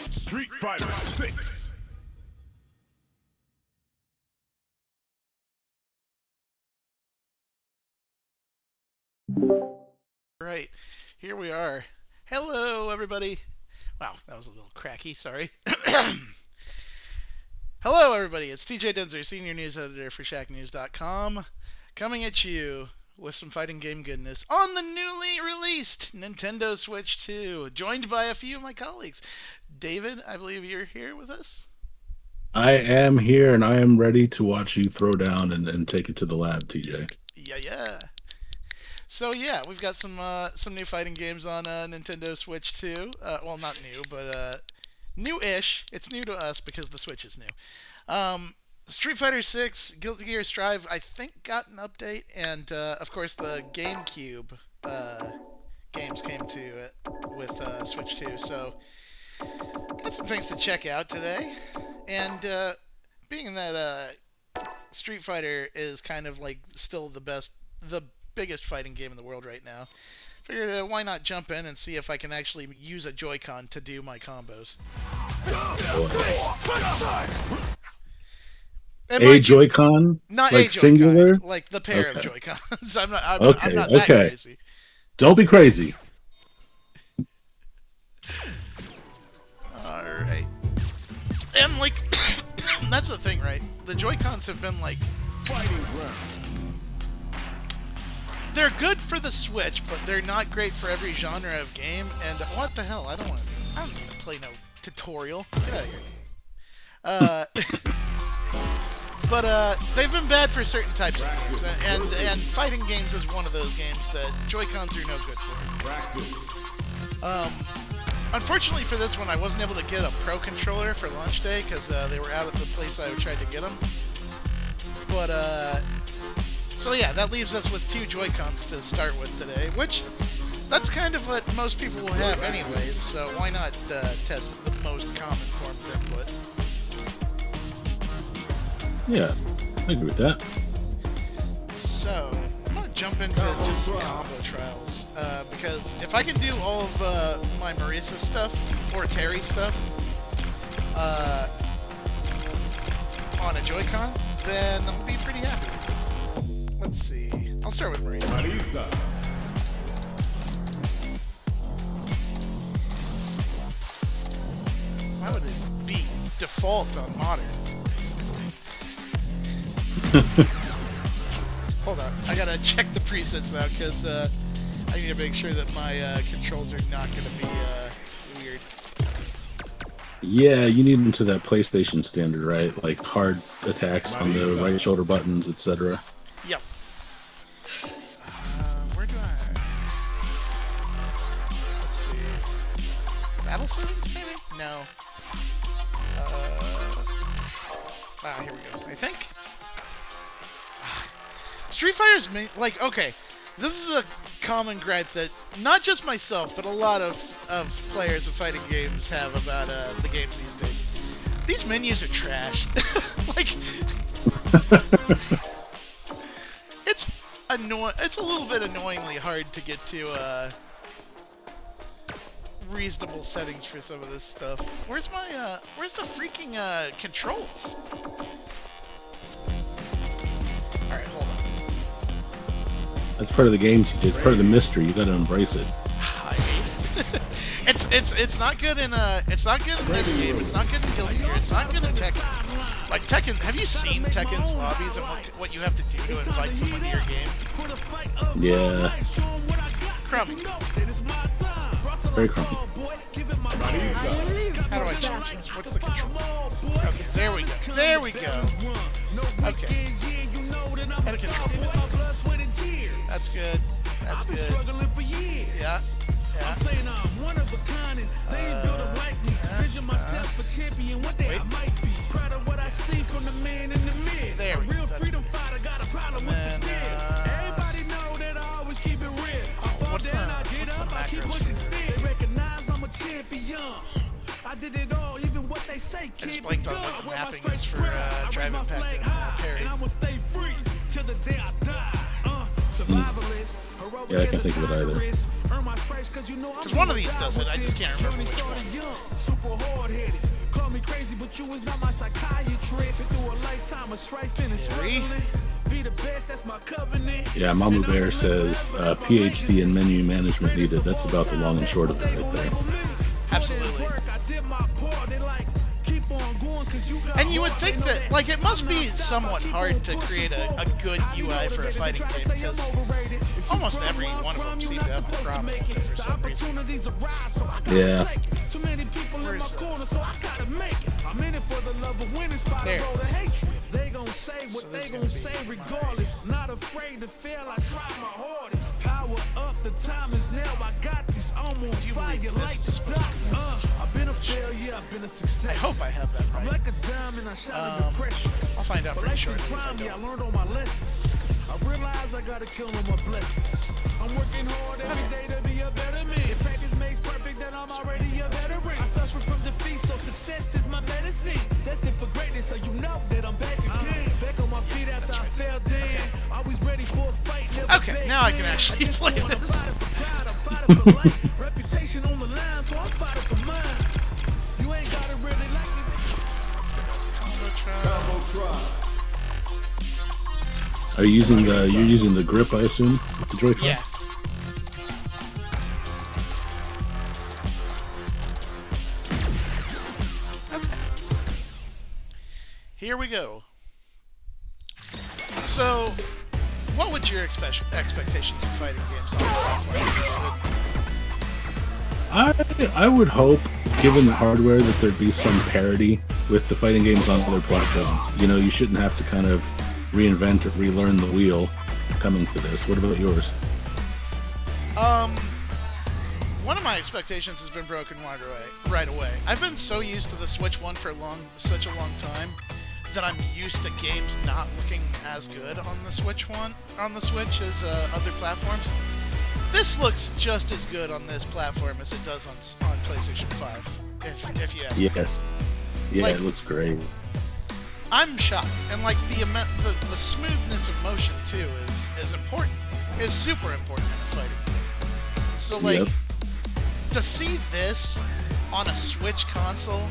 Street Fighter 6. Right, here we are. Hello, everybody. Wow, that was a little cracky, sorry. Hello, everybody. It's TJ Denzer, Senior News Editor for ShackNews.com, coming at you with some fighting game goodness on the newly released Nintendo Switch 2, joined by a few of my colleagues. David, I believe you're here with us. I am here, and I am ready to watch you throw down and take it to the lab, TJ. Yeah. So yeah, we've got some new fighting games on Nintendo Switch 2. Well, not new, but new-ish. It's new to us because the Switch is new. Street Fighter 6, Guilty Gear Strive, I think got an update, and of course the GameCube games came to it with Switch 2. So got some things to check out today, and being that Street Fighter is kind of like still the biggest fighting game in the world right now, figured why not jump in and see if I can actually use a Joy-Con to do my combos. A Joy-Con? Not like a Joy-Con, singular? like the pair of Joy-Cons. I'm not Okay, that crazy. Don't be crazy. Alright. And like, that's the thing, right? The Joy-Cons have been like Fighting round. They're good for the Switch, but they're not great for every genre of game. And what the hell? I don't need to play no tutorial. Get out of here. But they've been bad for certain types of games, and fighting games is one of those games that Joy-Cons are no good for. Unfortunately for this one, I wasn't able to get a Pro controller for launch day because they were out at the place I tried to get them. But so yeah, that leaves us with two Joy-Cons to start with today, which that's kind of what most people will have anyways, so why not test the most common form of input. Yeah, I agree with that. So, I'm going to jump into just some combo trials, because if I can do all of my Marisa stuff, or Terry stuff, on a Joy-Con, then I'm going to be pretty happy. Let's see. I'll start with Marisa. Why would it be default on modern? Hold on, I gotta check the presets now because I need to make sure that my controls are not gonna be weird. Yeah, you need them to that PlayStation standard, right? Like hard attacks on the right shoulder buttons, etc. Yep. Where do I? Let's see. Battle settings, maybe? No. Here we go. I think. Street Fighter's like, okay, this is a common gripe that not just myself, but a lot of players of fighting games have about the games these days. These menus are trash. Like, it's a little bit annoyingly hard to get to reasonable settings for some of this stuff. Where's the freaking controls? All right, hold on. That's part of the game, TJ. It's part of the mystery. You gotta embrace it. I hate it. It's not good in it's not good in this game. It's not good in Guilty Gear. It's not good in Tekken. Like Tekken, have you seen Tekken's lobbies and what you have to do to invite someone to your game? Yeah. Crummy. Very crummy. How do I change this? What's the control? Okay, there we go. There we go. Okay. How to control. That's good. That's good. Yeah. Yeah. Wait. There we go. And what's the I just blanked on what the mapping is for Drive Impact and Parry. Yeah, I can't think of it either. Because one of these does it, I just can't remember which one. but you is not my psychiatrist. Been through a lifetime of strife and struggling. Be the best, that's my covenant. Yeah, Mamu Bear says PhD in menu management needed. That's about the long and short of it right there. Absolutely. And you would think that, like, it must be somewhat hard to create a good UI for a fighting game, because almost every one of them seem to have a problem with it for some reason. Yeah. Where is it? There. They gon' say what they gon' say regardless. Not afraid to fail, I try my hardest. Power up, the time is now. I got this. I'm on fire like the doc. I've been a failure, I've been a success. I hope I have that I'm right. like a diamond, I shot under pressure. I'll find out pretty shortly if I I don't. learned all my lessons. I realize I gotta kill all my blessings. I'm working hard every day to be a better man. If practice makes perfect, then I'm already a veteran. I suffer from defeat, so success is my medicine. Destined for greatness, so you know that I'm back again. Back on my feet after I fell down. Always ready for a fight. Okay, now I can actually play this. Reputation on the line, so I'm fighting for mine. You ain't gotta really like me. Combo try. Are you using the grip, I assume, with the Joy-Con? Yeah. Okay. Here we go. So, what would your expectations of fighting games on this platform? I would hope, given the hardware, that there'd be some parity with the fighting games on other platforms. You know, you shouldn't have to kind of reinvent or relearn the wheel coming to this. What about yours? One of my expectations has been broken right away. I've been so used to the Switch one for such a long time that I'm used to games not looking as good on the Switch as other platforms. This looks just as good on this platform as it does on PlayStation 5, if you ask me. Yes. Yeah, Like, it looks great. I'm shocked, and like the smoothness of motion too is important. Is super important in a fighting game. So like, Yep. to see this on a Switch console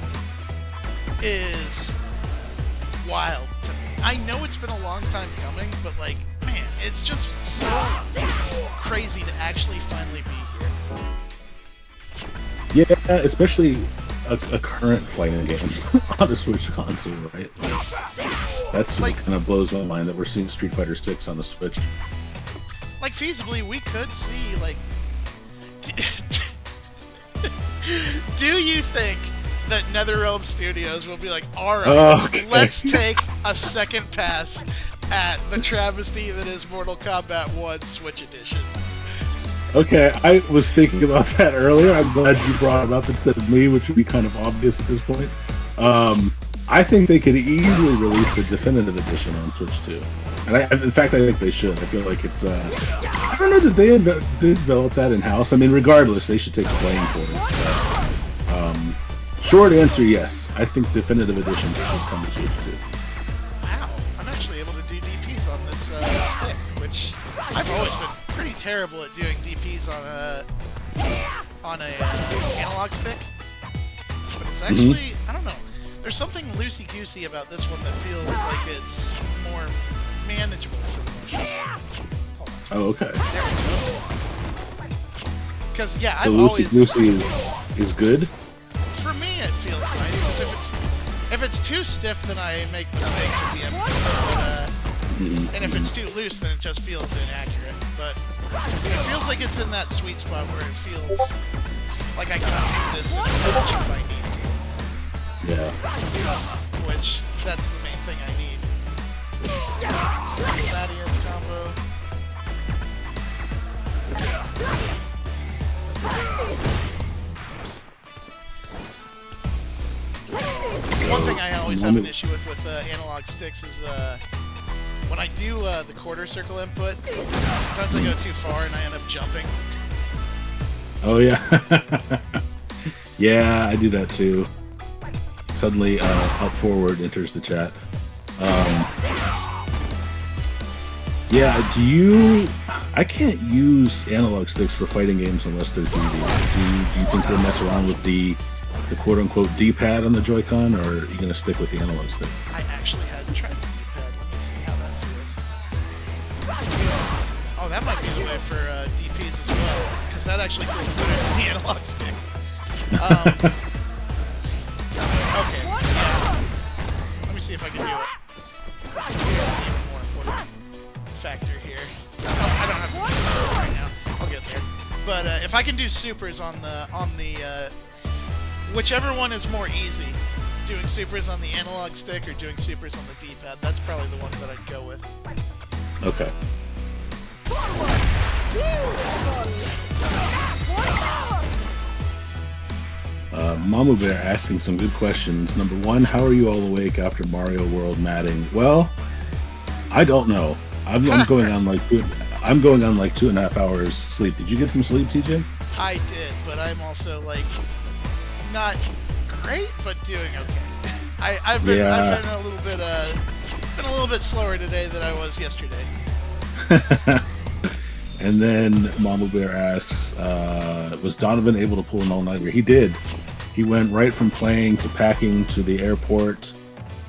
is wild to me. I know it's been a long time coming, but like, man, it's just so crazy to actually finally be here. Yeah, especially a current fighting game on a Switch console, right? That's what kind of blows my mind that we're seeing Street Fighter 6 on the Switch. Like, feasibly, we could see, like... Do you think that NetherRealm Studios will be like, alright, Okay. let's take a second pass at the travesty that is Mortal Kombat 1 Switch Edition? Okay, I was thinking about that earlier. I'm glad you brought it up instead of me, which would be kind of obvious at this point. I think they could easily release the definitive edition on Switch 2. And in fact, I think they should. I feel like it's... I don't know, did they develop that in-house? I mean, regardless, they should take the blame for it. But, short answer, yes. I think definitive edition should come to Switch 2. Wow, I'm actually able to do DPs on this stick, which I've always been pretty terrible at doing DPs on a analog stick. But it's actually, I don't know, there's something loosey-goosey about this one that feels like it's more manageable for the motion. Oh, okay. Because, yeah, So I've always... Lucy is good? For me, it feels nice, because if it's too stiff, then I make mistakes with the input. And if it's too loose, then it just feels inaccurate. But it feels like it's in that sweet spot where it feels like I can do this if I need to. Yeah. Which, that's the main thing I need. Thaddeus combo. One thing I always have an issue with analog sticks is when I do the quarter circle input, sometimes I go too far and I end up jumping. Oh, yeah. Yeah, I do that too. Suddenly, up forward enters the chat. Yeah, I can't use analog sticks for fighting games unless they're 3D. Do you think they'll mess around with the the quote-unquote D-pad on the Joy-Con, or are you going to stick with the analog stick? I actually hadn't tried the D-pad. Let me see how that feels. Oh, that might be the way for DPs as well, because that actually feels better than the analog sticks. Okay, yeah. Let me see if I can do it. That's an even more important factor here. Oh, I don't have to do it right now. I'll get there. But if I can do supers on the whichever one is more easy, doing supers on the analog stick or doing supers on the D-pad, that's probably the one that I'd go with. Okay. Mamu Bear asking some good questions. Number one, how are you all awake after Mario World matting? Well, I don't know. I'm going on like 2.5 hours sleep. Did you get some sleep, TJ? I did, but I'm also like not great, but doing okay. I've been a little bit slower today than I was yesterday. And then Mama Bear asks, was Donovan able to pull an all-nighter? He did. He went right from playing to packing to the airport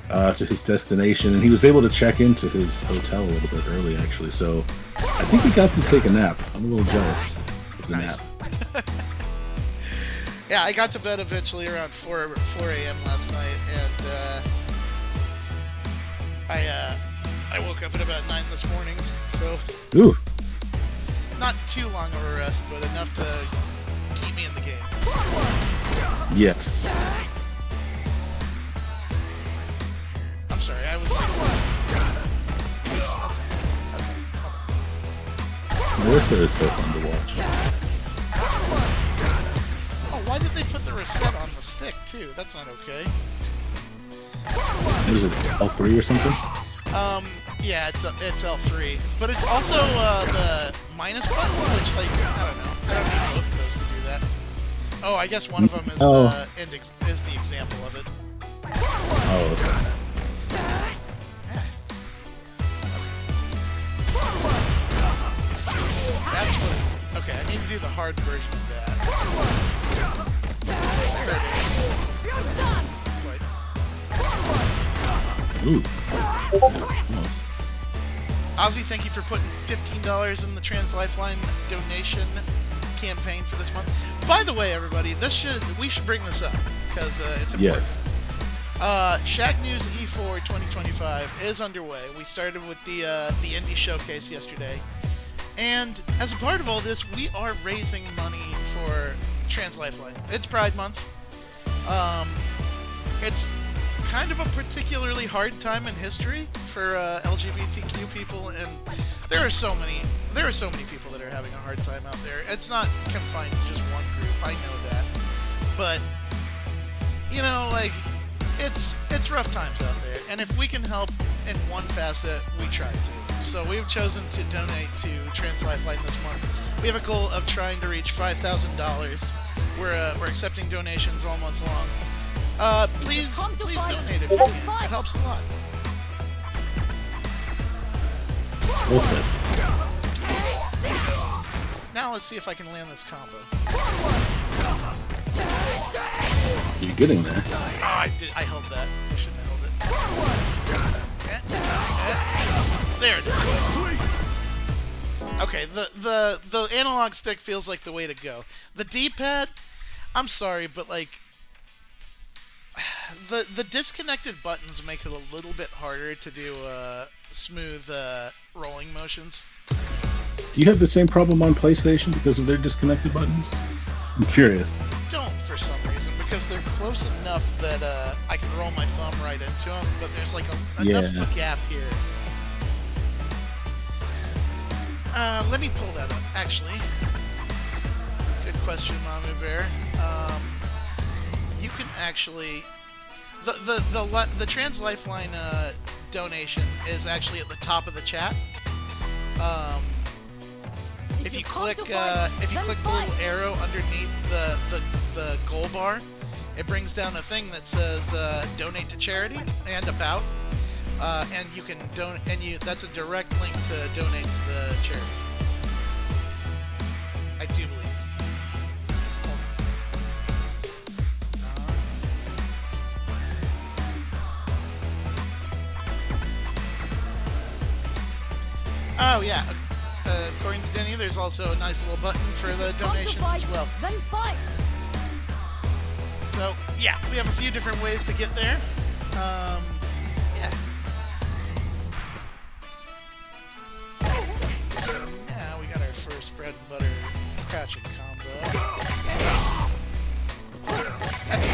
to his destination, and he was able to check into his hotel a little bit early, actually. So I think he got to take a nap. I'm a little jealous of the nap. Yeah, I got to bed eventually around 4 a.m. last night, and I woke up at about 9 this morning. So Ooh. Not too long of a rest, but enough to keep me in the game. Yes. I'm sorry, I was like... Melissa is so fun to watch. Oh, why did they put the reset on the stick, too? That's not okay. What is it, L3 or something? Yeah, it's L3. But it's also the minus button, which, like, I don't know. I don't need both of those to do that. Oh, I guess one of them is is the example of it. Oh, okay. That's what. Okay, I need to do the hard version of that. There it is. Ooh. Ozzy, thank you for putting $15 in the Trans Lifeline donation campaign for this month. By the way, everybody, we should bring this up because it's important. Yes. Shack News E4 2025 is underway. We started with the indie showcase yesterday, and as a part of all this, we are raising money for Trans Lifeline. It's Pride Month. It's kind of a particularly hard time in history for LGBTQ people, and there are so many people that are having a hard time out there. It's not confined to just one group, I know that, but you know, like, it's rough times out there, and if we can help in one facet, we try to. So we've chosen to donate to Trans Lifeline this month. We have a goal of trying to reach $5,000. We're accepting donations all month long. Please donate if you can. It helps a lot. Awesome. Now let's see if I can land this combo. You're getting there. Oh, I held that. I shouldn't have held it. There it is. Okay, the analog stick feels like the way to go. The D-pad, I'm sorry, but like the disconnected buttons make it a little bit harder to do smooth rolling motions. Do you have the same problem on PlayStation because of their disconnected buttons? I'm curious. Don't for some reason, because they're close enough that I can roll my thumb right into them, but there's like enough of a gap here. Let me pull that up, actually. Good question, Mamu Bear. You can actually... The Trans Lifeline donation is actually at the top of the chat. If you click the little arrow underneath the goal bar, it brings down a thing that says donate to charity and about, and you can donate, and that's a direct link to donate to the charity. I do believe. Oh yeah. According to Denny, there's also a nice little button for the donations as well. Then fight. So yeah, we have a few different ways to get there. Yeah. So now we got our first bread and butter crouching combo. That's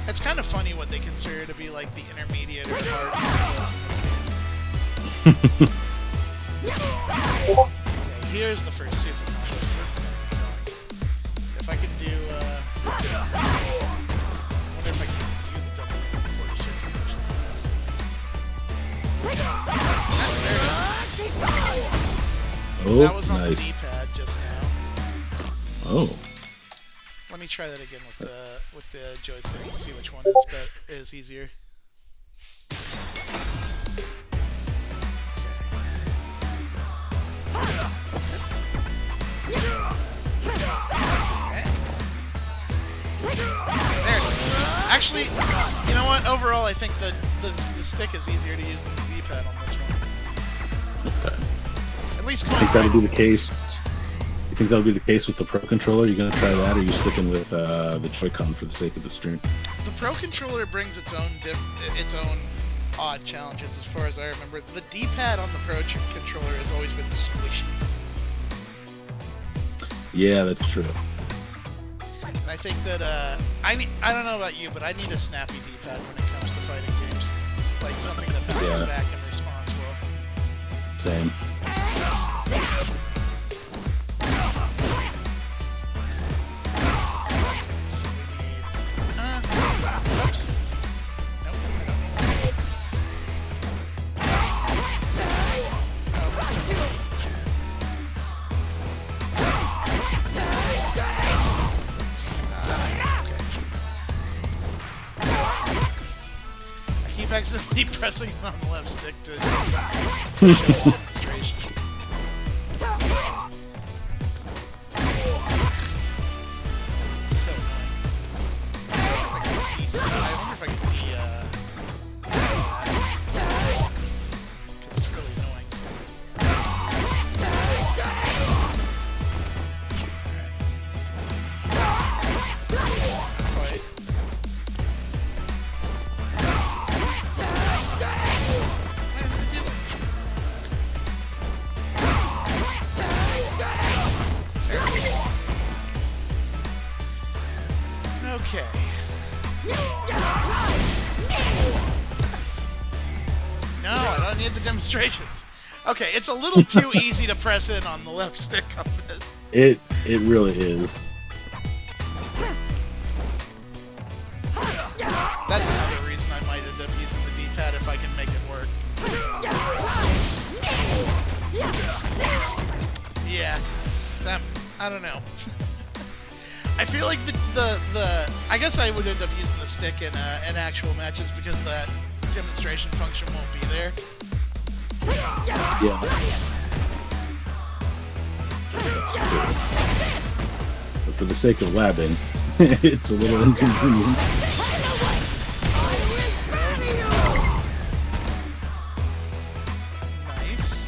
It's kind of funny what they consider to be like the intermediate or hard combos in this game. Okay, here's the first super combo. So this is gonna be going. If I can do, I wonder if I can do the double quarter circle motions on this. There it is. Oh, That was on the nice. D-pad just now. Oh. Let me try that again with the joystick and see which one is easier. There it is. Actually, you know what? Overall, I think the stick is easier to use than the D-pad on this one. Okay. At least I think that'll be the case. You think that'll be the case with the Pro Controller? You gonna try that, or are you sticking with the Joy-Con for the sake of the stream? The Pro Controller brings its own odd challenges, as far as I remember. The D-pad on the Pro Controller has always been squishy. Yeah, that's true. And I think that I don't know about you, but I need a snappy D-pad when it comes to fighting games, like something that bounces Yeah. back and responds well. Same. So we need. Oops. Nope, I don't need that. I keep accidentally pressing on the left stick to show a demonstration. It's so annoying. I wonder if I can because it's really annoying. Alright. Why did it do that? There it is. Okay. No, I don't need the demonstrations. Okay, it's a little too easy to press in on the left stick on this. It really is. That's another reason I might end up using the D-pad if I can make it work. Yeah, that, I don't know. I feel like the I guess I would end up using the stick in actual matches because that demonstration function won't be there. Yeah. That's true. But for the sake of labbing, it's a little inconvenient. Nice.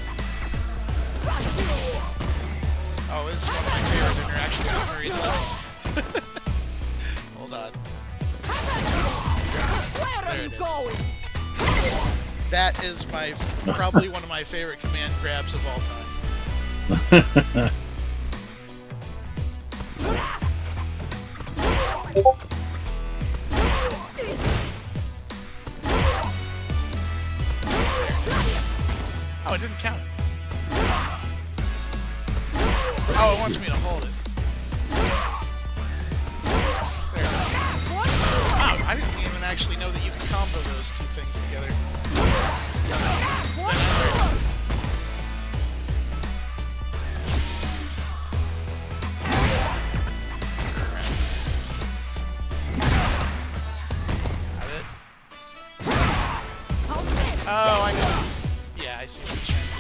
Oh, it's one of my favorite interactions with Marisa. Hold on. Where There are you it is. going? That is probably one of my favorite command grabs of all time. Oh, it didn't count. Oh, it wants me to hold it. There it is. Wow, I didn't even actually know that you could combo those two things together. Got it. Oh, I know this. Yeah, I see what it's trying to do.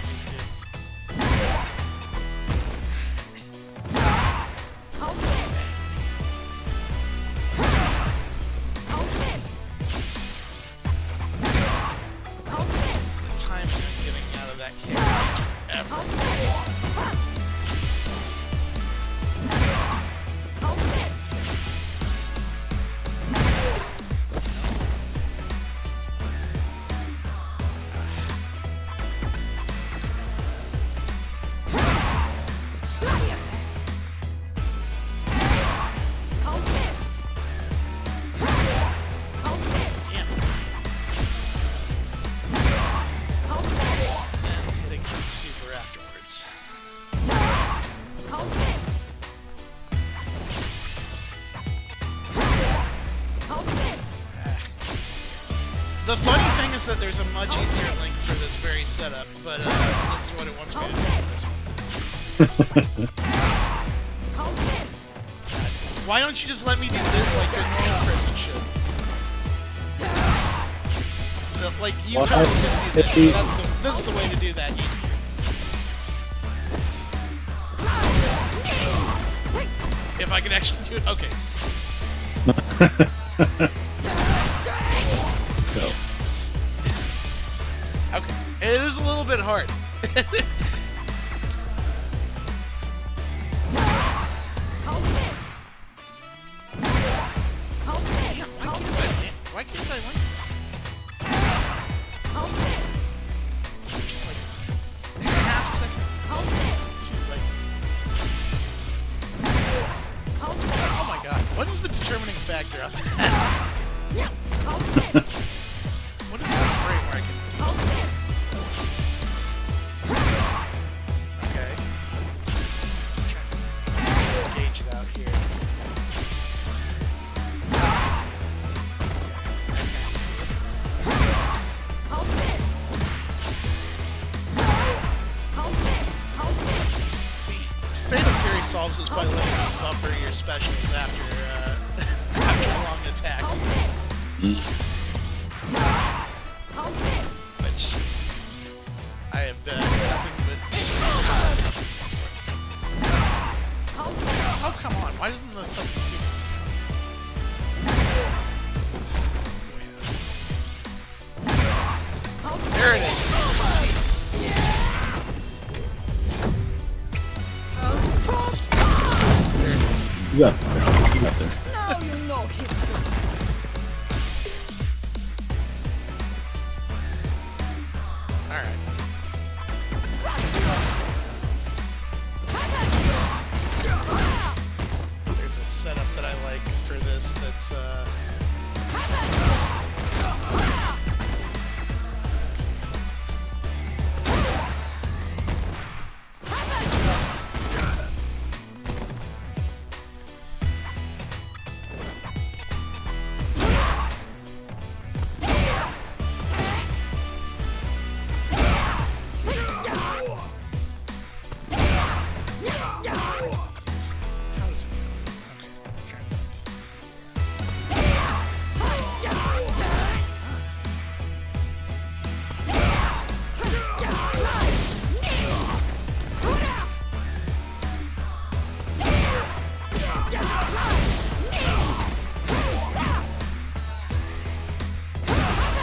The funny thing is that there's a much easier link for this very setup, but this is what it wants me to do. Why don't you just let me do this like a normal person should? Like, you totally just do this. So this is the way to do that easier. If I can actually do it, okay. So. Okay, it is a little bit hard. Why can't I win? Just like a half second. Oh my god, what is the determining factor on that? What is the frame where I can do something? Okay. I'm trying to gauge it out here. See, Fatal Fury solves this by letting you buffer your specials after long attacks. Which I have nothing but. Oh, come on! Why doesn't the fucking see? There it is. You got this. Now you know history. Alright. There's a setup that I like for this that's how does it go? Okay,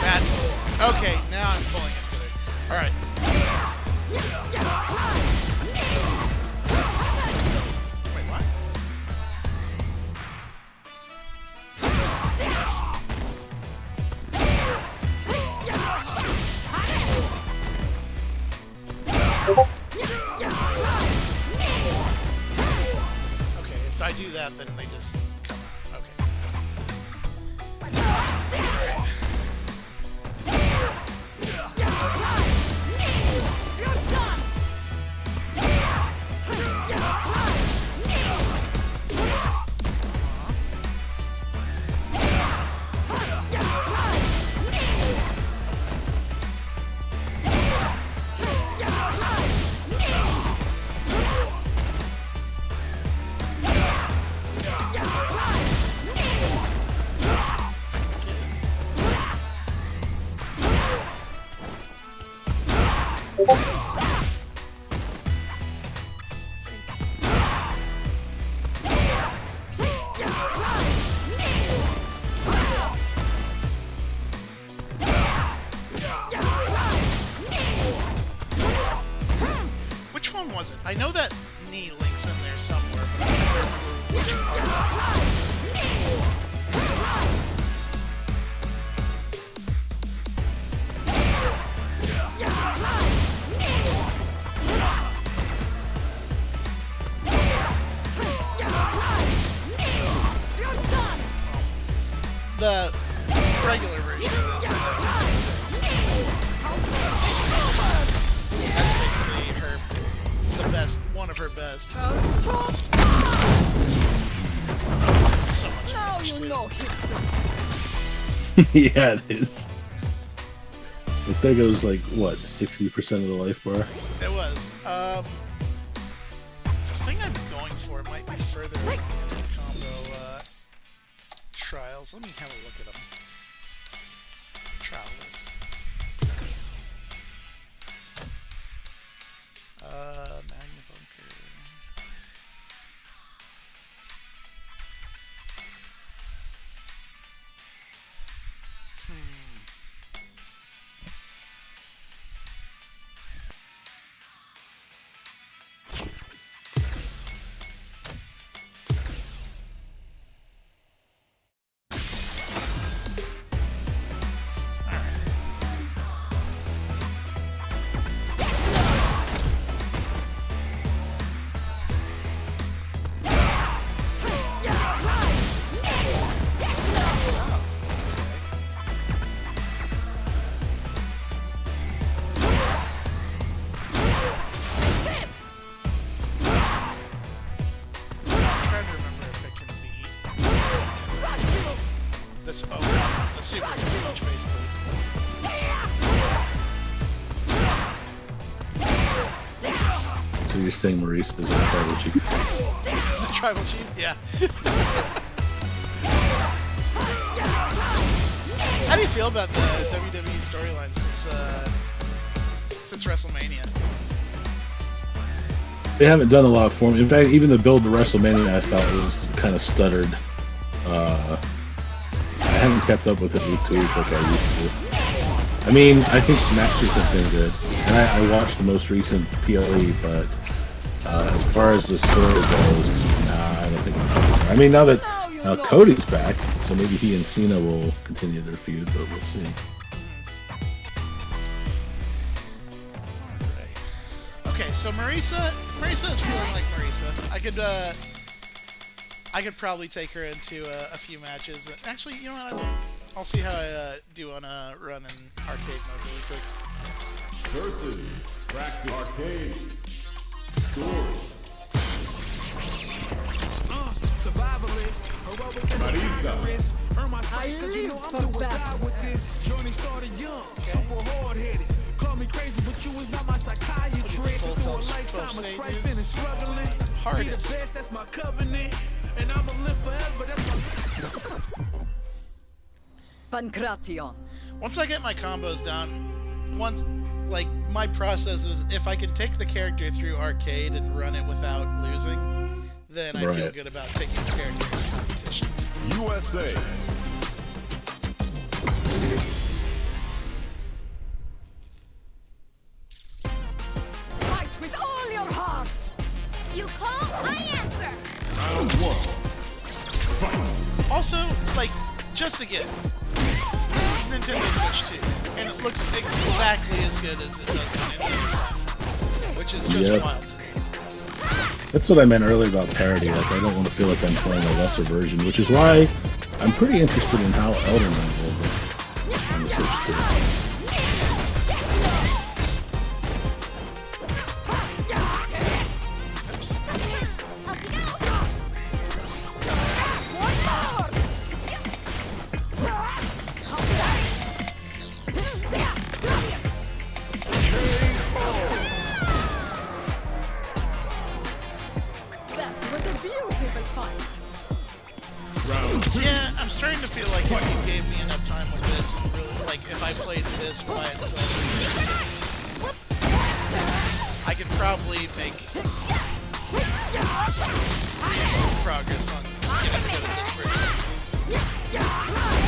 that's okay. Now I'm pulling it together. All right. Wait, what? Okay, if I do that, then they just come out. Okay. Which one was it? I know that knee links in there somewhere, but I can't remember which part. The regular version of this, that's basically her, the best, one of her best. So much Now damage, you too. know history. Yeah, it is. Like that goes like what, 60% of the life bar? It was. The thing I'm going for might be further in the combo trials. Let me have a look at them. Trials. Magna Bunker. This the super damage basically. So you're saying Maurice is a tribal chief? The tribal chief, yeah. How do you feel about the WWE storyline since WrestleMania? They haven't done a lot for me. In fact, even the build to WrestleMania I thought was kind of stuttered. I haven't kept up with it week to week like I used to. I mean, I think matches have been good. And I watched the most recent PLE, but as far as the story goes, nah, I don't think I'm. I mean, now that Cody's back, so maybe he and Cena will continue their feud, but we'll see. Okay, so Marisa is feeling like Marisa. I could probably take her into a few matches. Actually, you know what? I will. I'll see how I do on a run in arcade mode really quick. Versus Practice Arcade. Story. Survivalist, heroic as Marisa. a risk. Earn my stripes 'cause you know I'm do or die with this. Journey started young, super hard-headed. Call me crazy, but you was not my psychiatrist. Through a lifetime of strife and struggling. Be the Hardest. best, that's my covenant. And I'ma live forever, that's my... Pancration. Once I get my combos down, my process is if I can take the character through arcade and run it without losing, then I feel good about taking the character into competition. USA. Fight with all your heart. You call, I answer. Round one. Fight. Also, just again, this is Nintendo Switch 2, and it looks exactly as good as it does on any other platform, which is just wild. That's what I meant earlier about parity. Like, I don't want to feel like I'm playing a lesser version, which is why I'm pretty interested in how Elderman will look on the Switch 2. Yeah, I'm starting to feel like if you gave me enough time with this, and really, if I played this by itself, I could probably make progress on getting good at this version.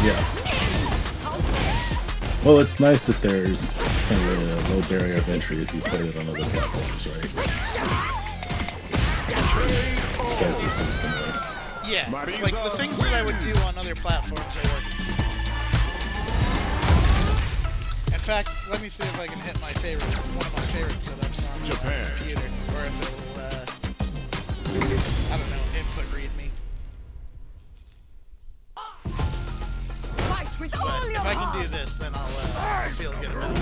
Yeah. Well, it's nice that there's kind of a low barrier of entry if you play it on other platforms, right? You guys will see similar. Yeah, the things that I would do on other platforms are working. In fact, let me see if I can hit one of my favorite setups on Japan. the computer, or if it'll, I don't know, input read me. Fight with all But your if I heart. can do this, then I'll feel good about it.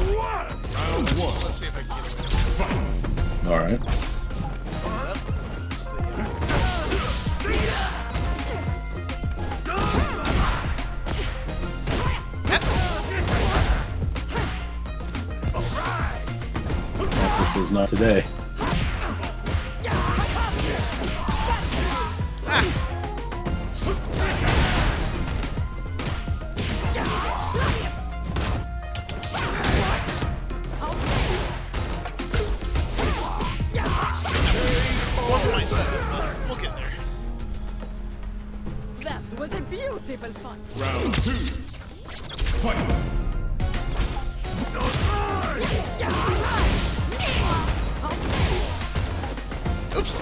Round one. Let's see if I can get it. Fight. All right. It's the, not today. Wasn't my setup, but we'll get there. That was a beautiful fight. Round 2. Fight. Oops.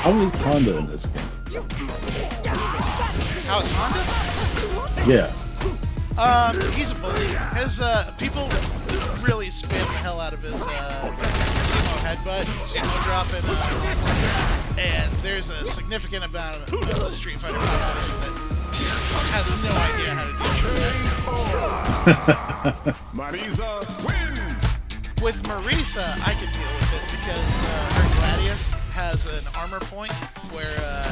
How is Honda in this game? How is Honda? Yeah. He's a bully. His people really spam the hell out of his sumo headbutt, sumo drop, and there's a significant amount of the Street Fighter population that has no idea how to do it. Marisa wins. With Marisa, I can deal with it because her Gladius has an armor point where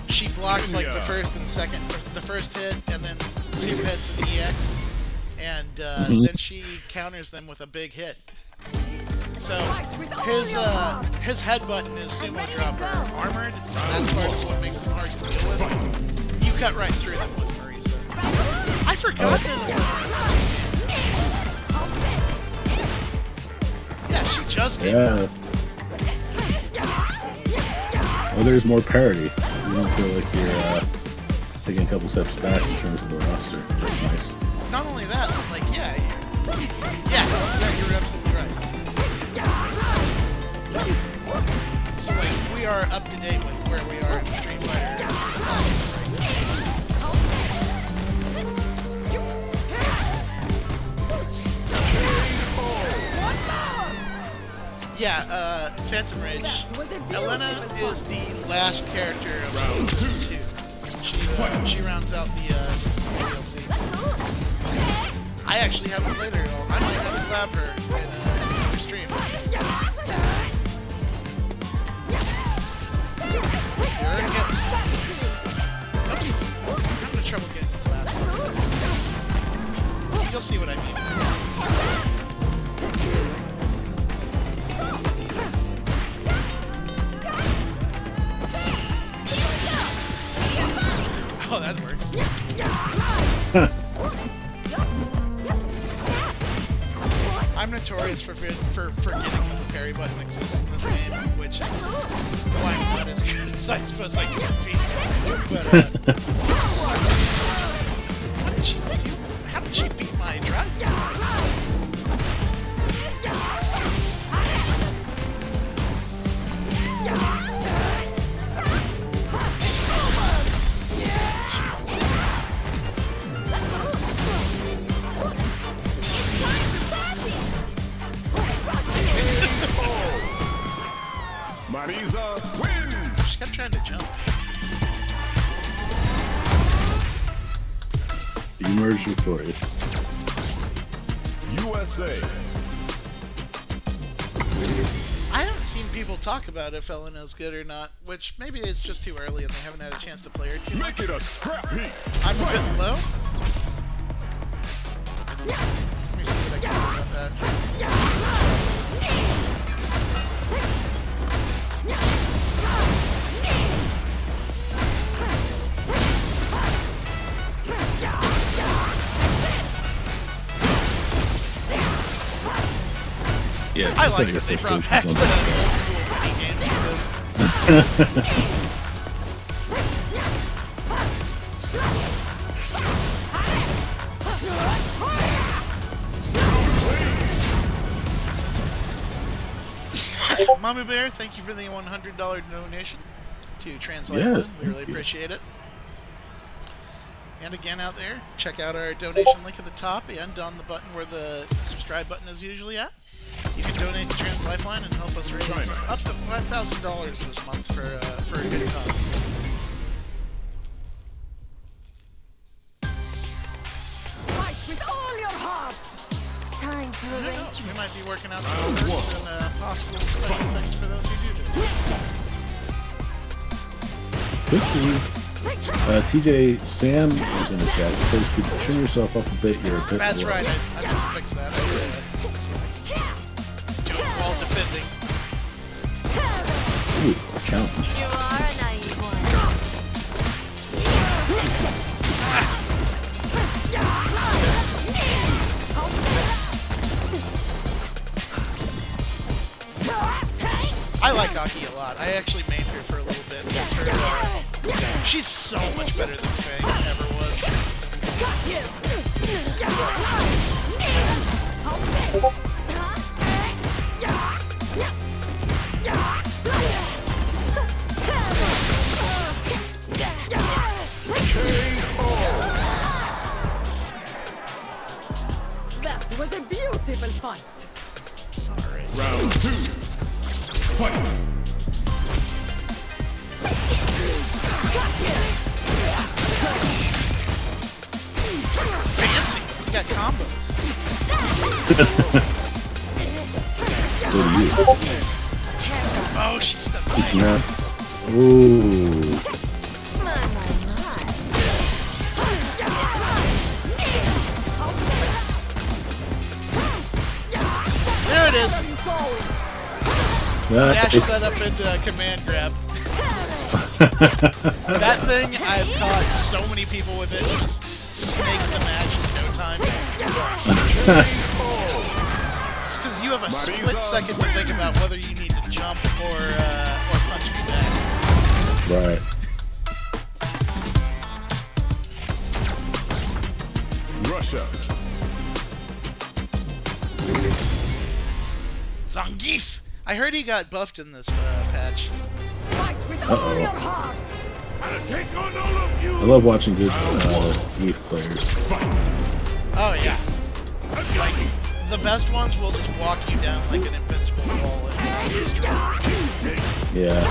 she blocks like the first and second, the first hit, and then two hits of the EX, and then she counters them with a big hit. So his headbutt and his sumo drop are armored. That's part of what makes them hard to deal with. You cut right through them with Marisa. I forgot that it was Marisa. Yeah, she just came out. Yeah. Well, there's more parity. You don't feel like you're taking a couple steps back in terms of the roster. That's nice. Not only that, but like, you're absolutely right. So like, we are up to date with where we are in Street Fighter. Yeah, Phantom Rage. Elena is the last character of Season 2. She rounds out the DLC. I actually haven't played her at all. I might have to collab her in another stream. You're already getting... Oops. I'm having trouble getting the last one. You'll see what I mean. Oh, that works. I'm notorious for forgetting that the parry button exists in this game, which is why I'm not as good as I suppose I could be. But, what did she do? How did she beat my drive? Marisa wins. She kept trying to jump. You emerged victorious. USA. I haven't seen people talk about if Elena's good or not, which maybe it's just too early and they haven't had a chance to play her too much. Make it a scrap meet. I'm a bit low. Let me see what I can do about that. Yeah, I like that they brought back the old school mini games for this. Mommy Bear, thank you for the $100 donation to Trans Lifeline. Yes, We really appreciate it. And again out there, check out our donation link at the top and on the button where the subscribe button is usually at. You can donate to Trans Lifeline and help us raise up to $5,000 this month for a good cause. Fight with all your heart. Time to Who erase. knows? We might be working out some perks and possible special things for those who do donate. quickly, TJ Sam is in the chat. It says, could you trim yourself up a bit? You're a bit That's low. right. I meant to fix that. Do it while defending. Ooh, challenge. You are a naive one. I like Aki a lot. I actually made her for a little bit. Because her, she's so much better than Faye ever was. That was a beautiful fight. Round 2. Fight. Fancy. You got combos. So do you. Oh, she's the fight. Yeah. Ooh. There it is. That Dash is- that up into command grab. That thing, I've caught so many people with it. Just snakes the match in no time. Just because you have a split second to think about whether you need to jump or punch me back. Right. Russia. Zangief! I heard he got buffed in this patch. Fight with all your heart. I'll take on all of you. I love watching good youth players. Oh yeah. Like, the best ones will just walk you down like an invincible wall and destroy. Yeah.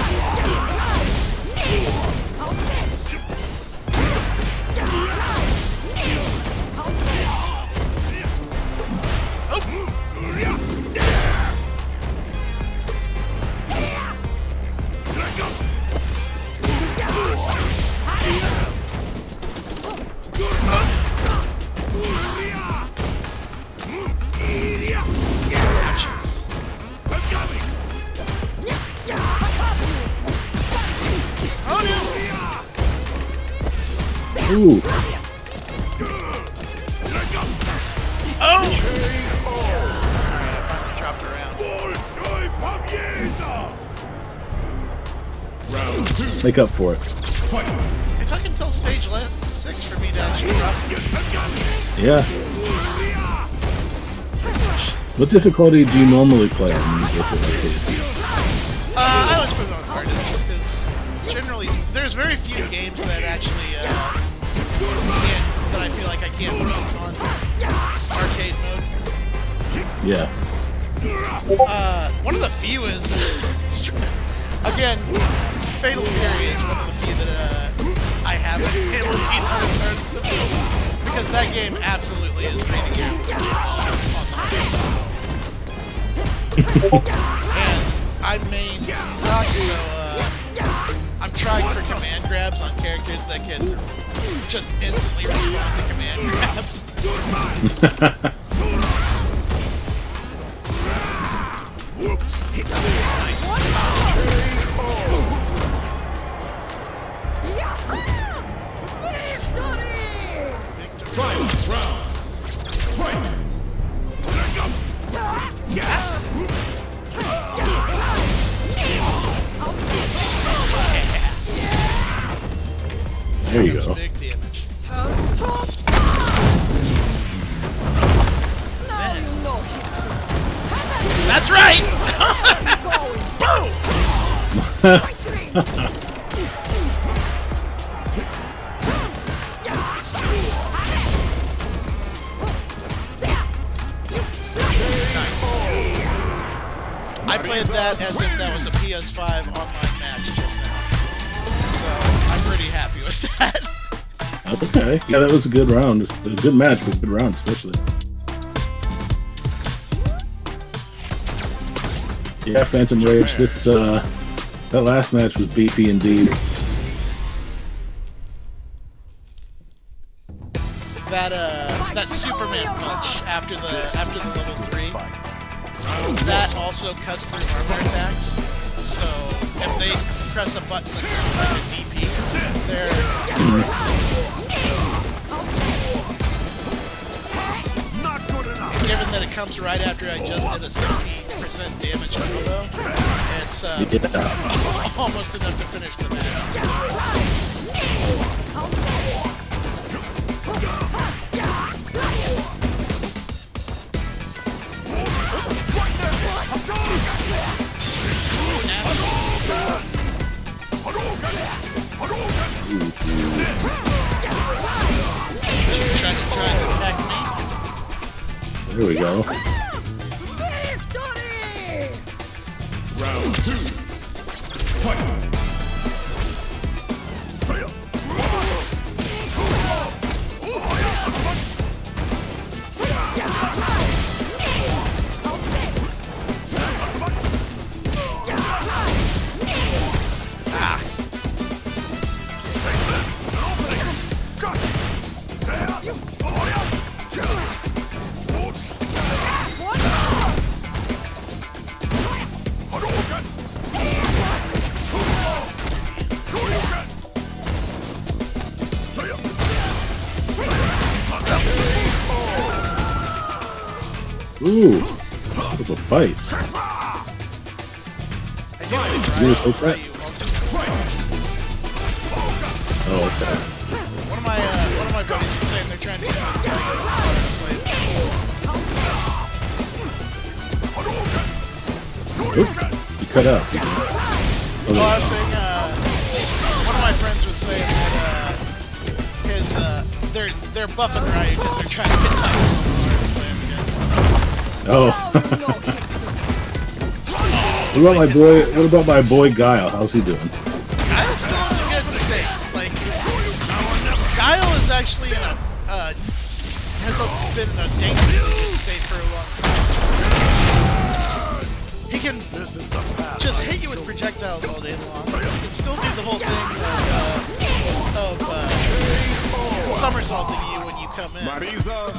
Ooh. Oh! Dropped around. Round 2. Make up for it. Fight. It took until stage 6 for me to actually drop it. Yeah. What difficulty do you normally play on with it? I always put it on hardest because generally there's very few games that actually that I feel like I can't beat on arcade mode. Yeah. One of the few is again, Fatal Fury is one of the few that I haven't able to beat on its hardest difficulty because that game absolutely is beating you on the and I main Zok, so I'm trying for command grabs on characters that can just instantly respond to command grabs. Nice. Victory! Final round. Fight. There you go. Big damage. That's right! Boom! Nice. I played that as if that was a PS5 online match just now. So, I'm pretty happy with that. That's okay. Yeah, that was a good round. It was a good match, but a good round, especially. Yeah, Phantom Rage. This that last match was beefy indeed. that Superman punch after the level 3. That also cuts through armor attacks. So if they press a button that's like a DP, they're Not good enough. given that it comes right after I just did a 60% damage combo, it's almost enough to finish the match. Trying to attack me. There we go. Victory! Round 2. Fight. Ooh, what a fight. You gonna take that? Oh, okay. One of my buddies was saying they're trying to get this guy Oop, you cut out. I was saying, one of my friends was saying that they're buffing Ryu because they're trying to get Titan to play him again. Oh. What about my boy Guile? How's he doing? Guile's still in a good state. Like, Guile is actually in has been in a dangerous good state for a long time. He can just hit you with projectiles all day long. He can still do the whole thing of somersaulting you when you come in.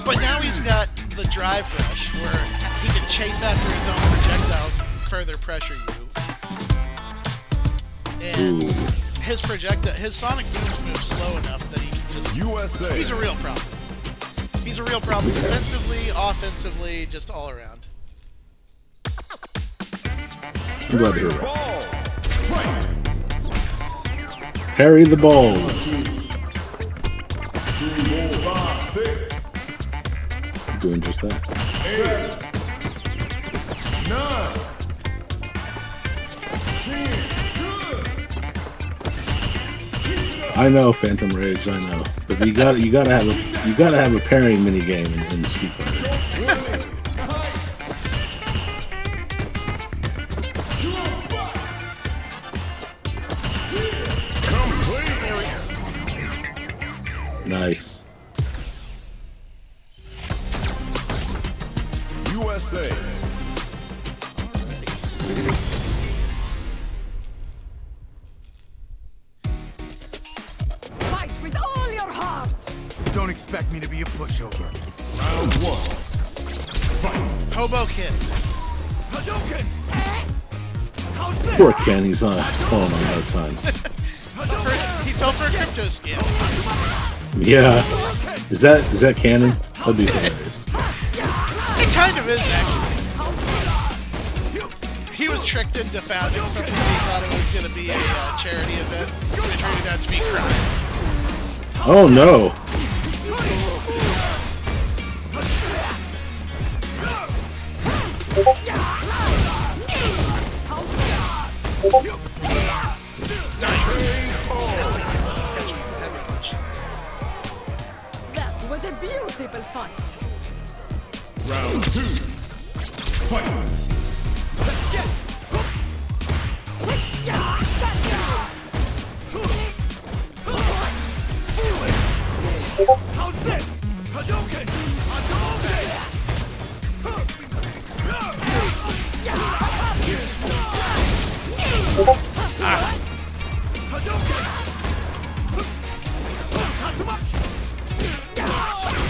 But now he's got the drive rush where he can chase after his own projectiles and further pressure you. And his sonic booms move slow enough that he can just... USA. He's a real problem. He's a real problem defensively, offensively, just all around. I'm glad to hear that. Parry the balls. Doing just that. 9. 10. I know Phantom Rage, I know, but you gotta have a parrying mini game in Street Fighter. Nice. USA. Fight with all your heart! Don't expect me to be a pushover. Round 1. Fight. Hobo Kid. Hadouken! Poor Ken, he's falling on hard times. He fell for a crypto scam. Yeah. Is that canon? That'd be hilarious. It kind of is, actually. He was tricked into founding something he thought it was going to be a charity event. It turned out to be crime. Oh no. That was a beautiful fight! Round 2. Fight. Let's get it! How's this? Hadouken! Hadouken! Hadouken!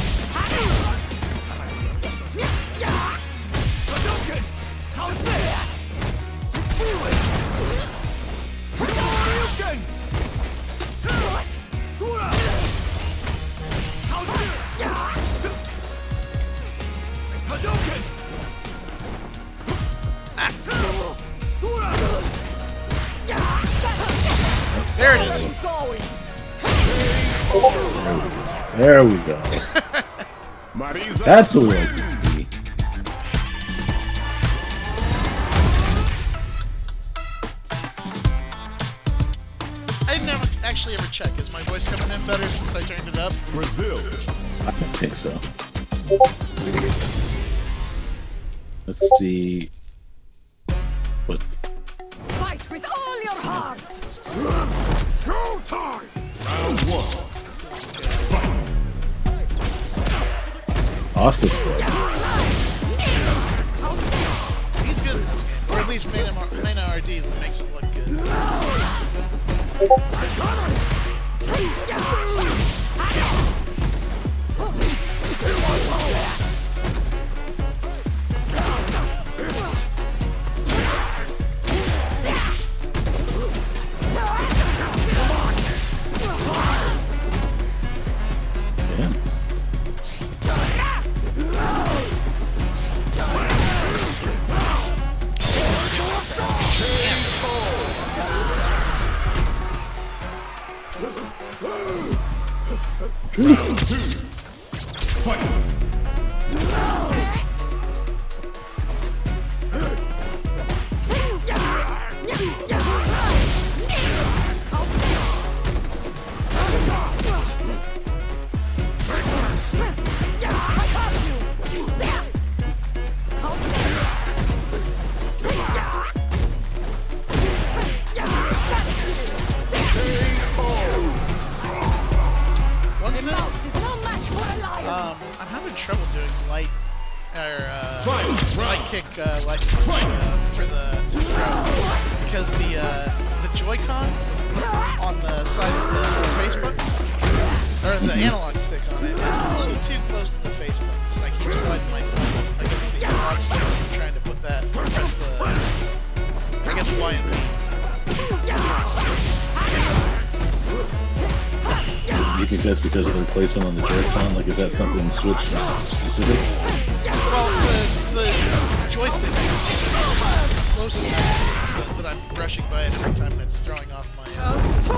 There we go. Marisa. That's what we like to see. I never actually ever check. Is my voice coming in better since I turned it up? Brazil. I don't think so. Let's see. What? Fight with all your heart! Showtime. Round 1. Fight. Awesome squad. He's good in this game, or at least Main RD makes him look good. Damn. Round 2. Fight. One thing, Mouse is no match for a lion! I'm having trouble doing light Fight. light kick for the throw because the Joy-Con on the side of the face buttons or the analog stick on it is a little too close to the face buttons. And I keep sliding my thumb against the analog stick and trying to put that press the I guess Y and B. Do you think that's because of the placement on the Joy-Con? Like, is that something Switch specific? Well, the joystick is close enough so that I'm brushing by it every time it's throwing off my press.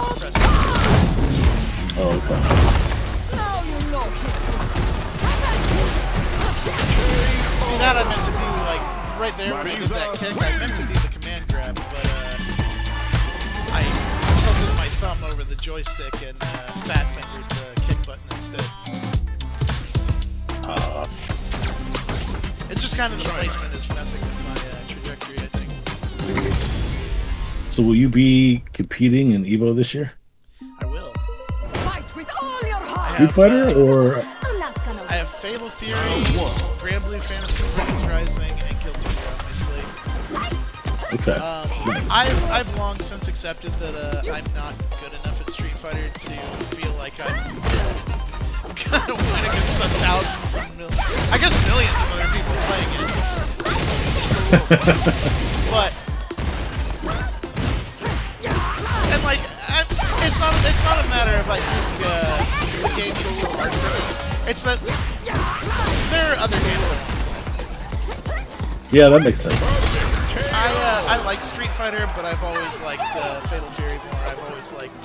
Oh, okay. Now you know See, that I meant to do, like, right there when I did that kick, I meant to do the command grab, but, I tilted my thumb over the joystick and, fat fingered the kick button instead. It's just kind of the placement is messing with my, trajectory, I think. So will you be competing in Evo this year? I will. Fight with all your heart! Street Fighter or? I'm not gonna I have Fatal Fury, Grand Blue Fantasy, Phoenix Rising, and Guilty Gear on my slate. Okay. I've long since accepted that I'm not good enough at Street Fighter to feel like I'm gonna win against the thousands and millions, I guess millions of other people playing it. But and like it's not a matter of I think the game is too hard for me. It's that there are other handlers. Yeah, that makes sense. I like Street Fighter, but I've always liked Fatal Fury more. I've always liked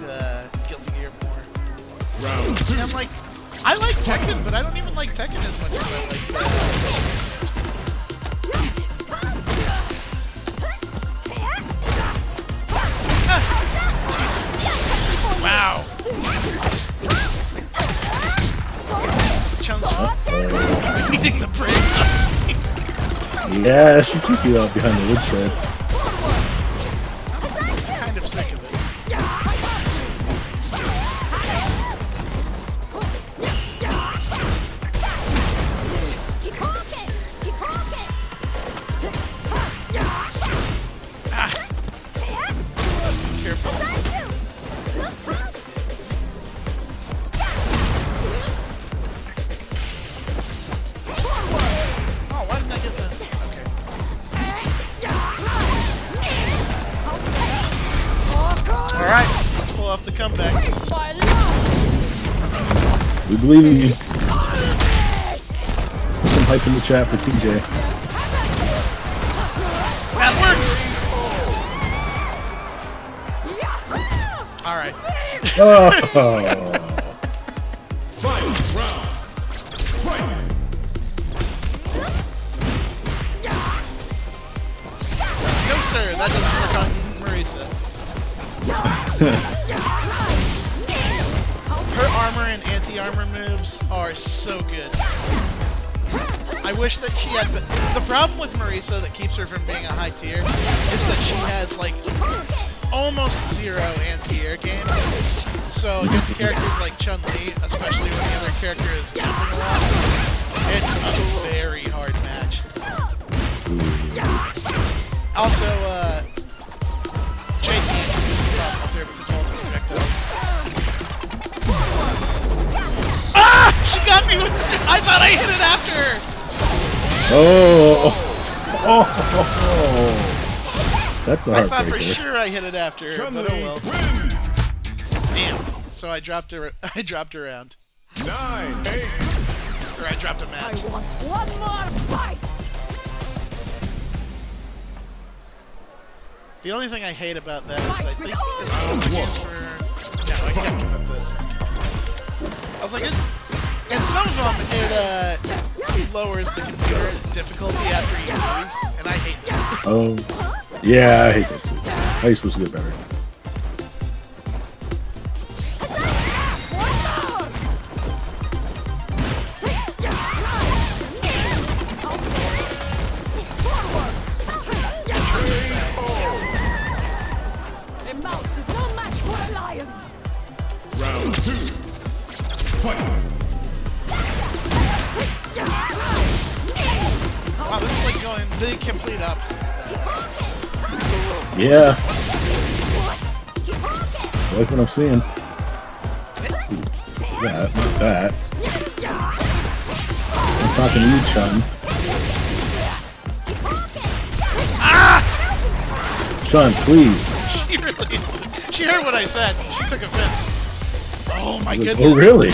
Guilty Gear more. Round 2. And I'm like, I like Tekken, but I don't even like Tekken as much as I like Wow. Chunks beating the brakes on me. Yeah, she took you out behind the woodshed. I'm kind of sick of it. Careful. Oh, why didn't I get that? Okay. Alright, let's pull off the comeback. We believe in you. Let's put some hype in the chat for TJ. That works! Alright. Oh. and anti-armor moves are so good. I wish that she had the problem with Marisa that keeps her from being a high tier is that she has like almost zero anti-air game. So against characters like Chun-Li, especially when the other character is jumping a lot, it's a very hard match. Also, Jake can't do the problem with her because of all the projectiles. Ah! She got me with the... I thought I hit it after her! Oh. That's a heartbreaker. I thought for sure I hit it after her, but oh well. Wins. Damn. So I dropped her. I dropped her around. 9, 8. Or I dropped a I match. want one more fight! The only thing I hate about that is I think this is what we get for... No, I kept it with this. I was like, and some of them, it lowers the computer difficulty after you lose, and I hate that. Oh, yeah, I hate that too. How are you supposed to get better? A mouse is no match for a lion! Round 2. Fight. Wow, this is like going the complete opposite. Yeah. I like what I'm seeing. That, not that. I'm talking to you, Chun. Chun, please. She heard what I said. She took offense. Oh my goodness. Oh, really?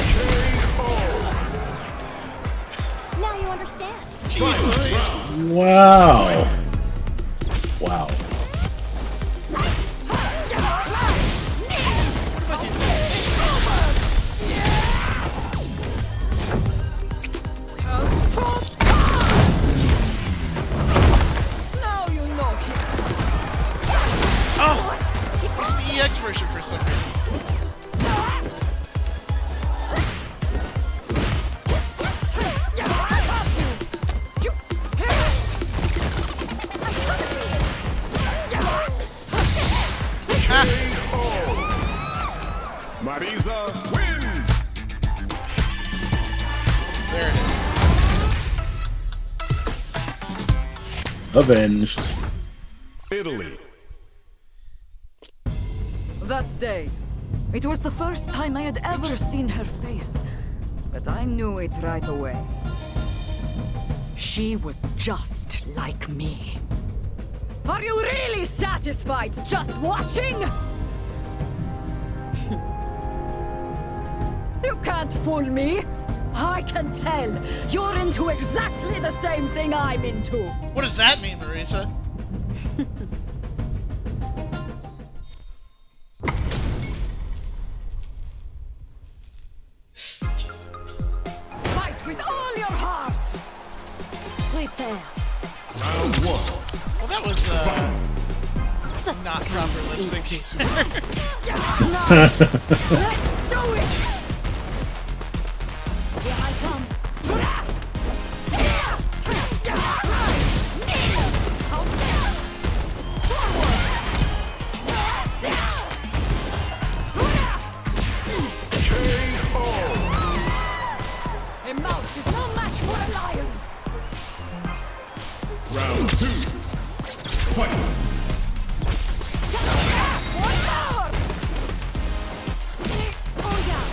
Now you understand. Jeez. Wow. Wow. Now you know him! Oh! It's the EX version for some reason. Marisa wins. There it is. Avenged. Italy. That day, it was the first time I had ever seen her face, but I knew it right away. She was just like me. Are you really satisfied just watching? You can't fool me. I can tell. You're into exactly the same thing I'm into. What does that mean, Marisa? Fight with all your heart. Prepare. Round 1. Well, that was not proper lip syncing. Now, let's do it. Here I come. A mouse is no match for a lion. Round 2. Fight. One more. Oh yeah.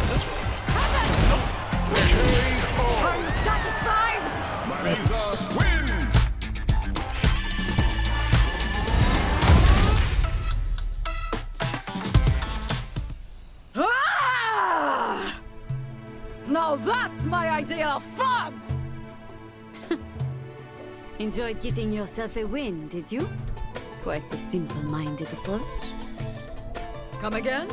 This one. Are you satisfied? Marisa wins. Ah! Now that's my idea of fun! Enjoyed getting yourself a win, did you? Quite a simple-minded approach. Come again?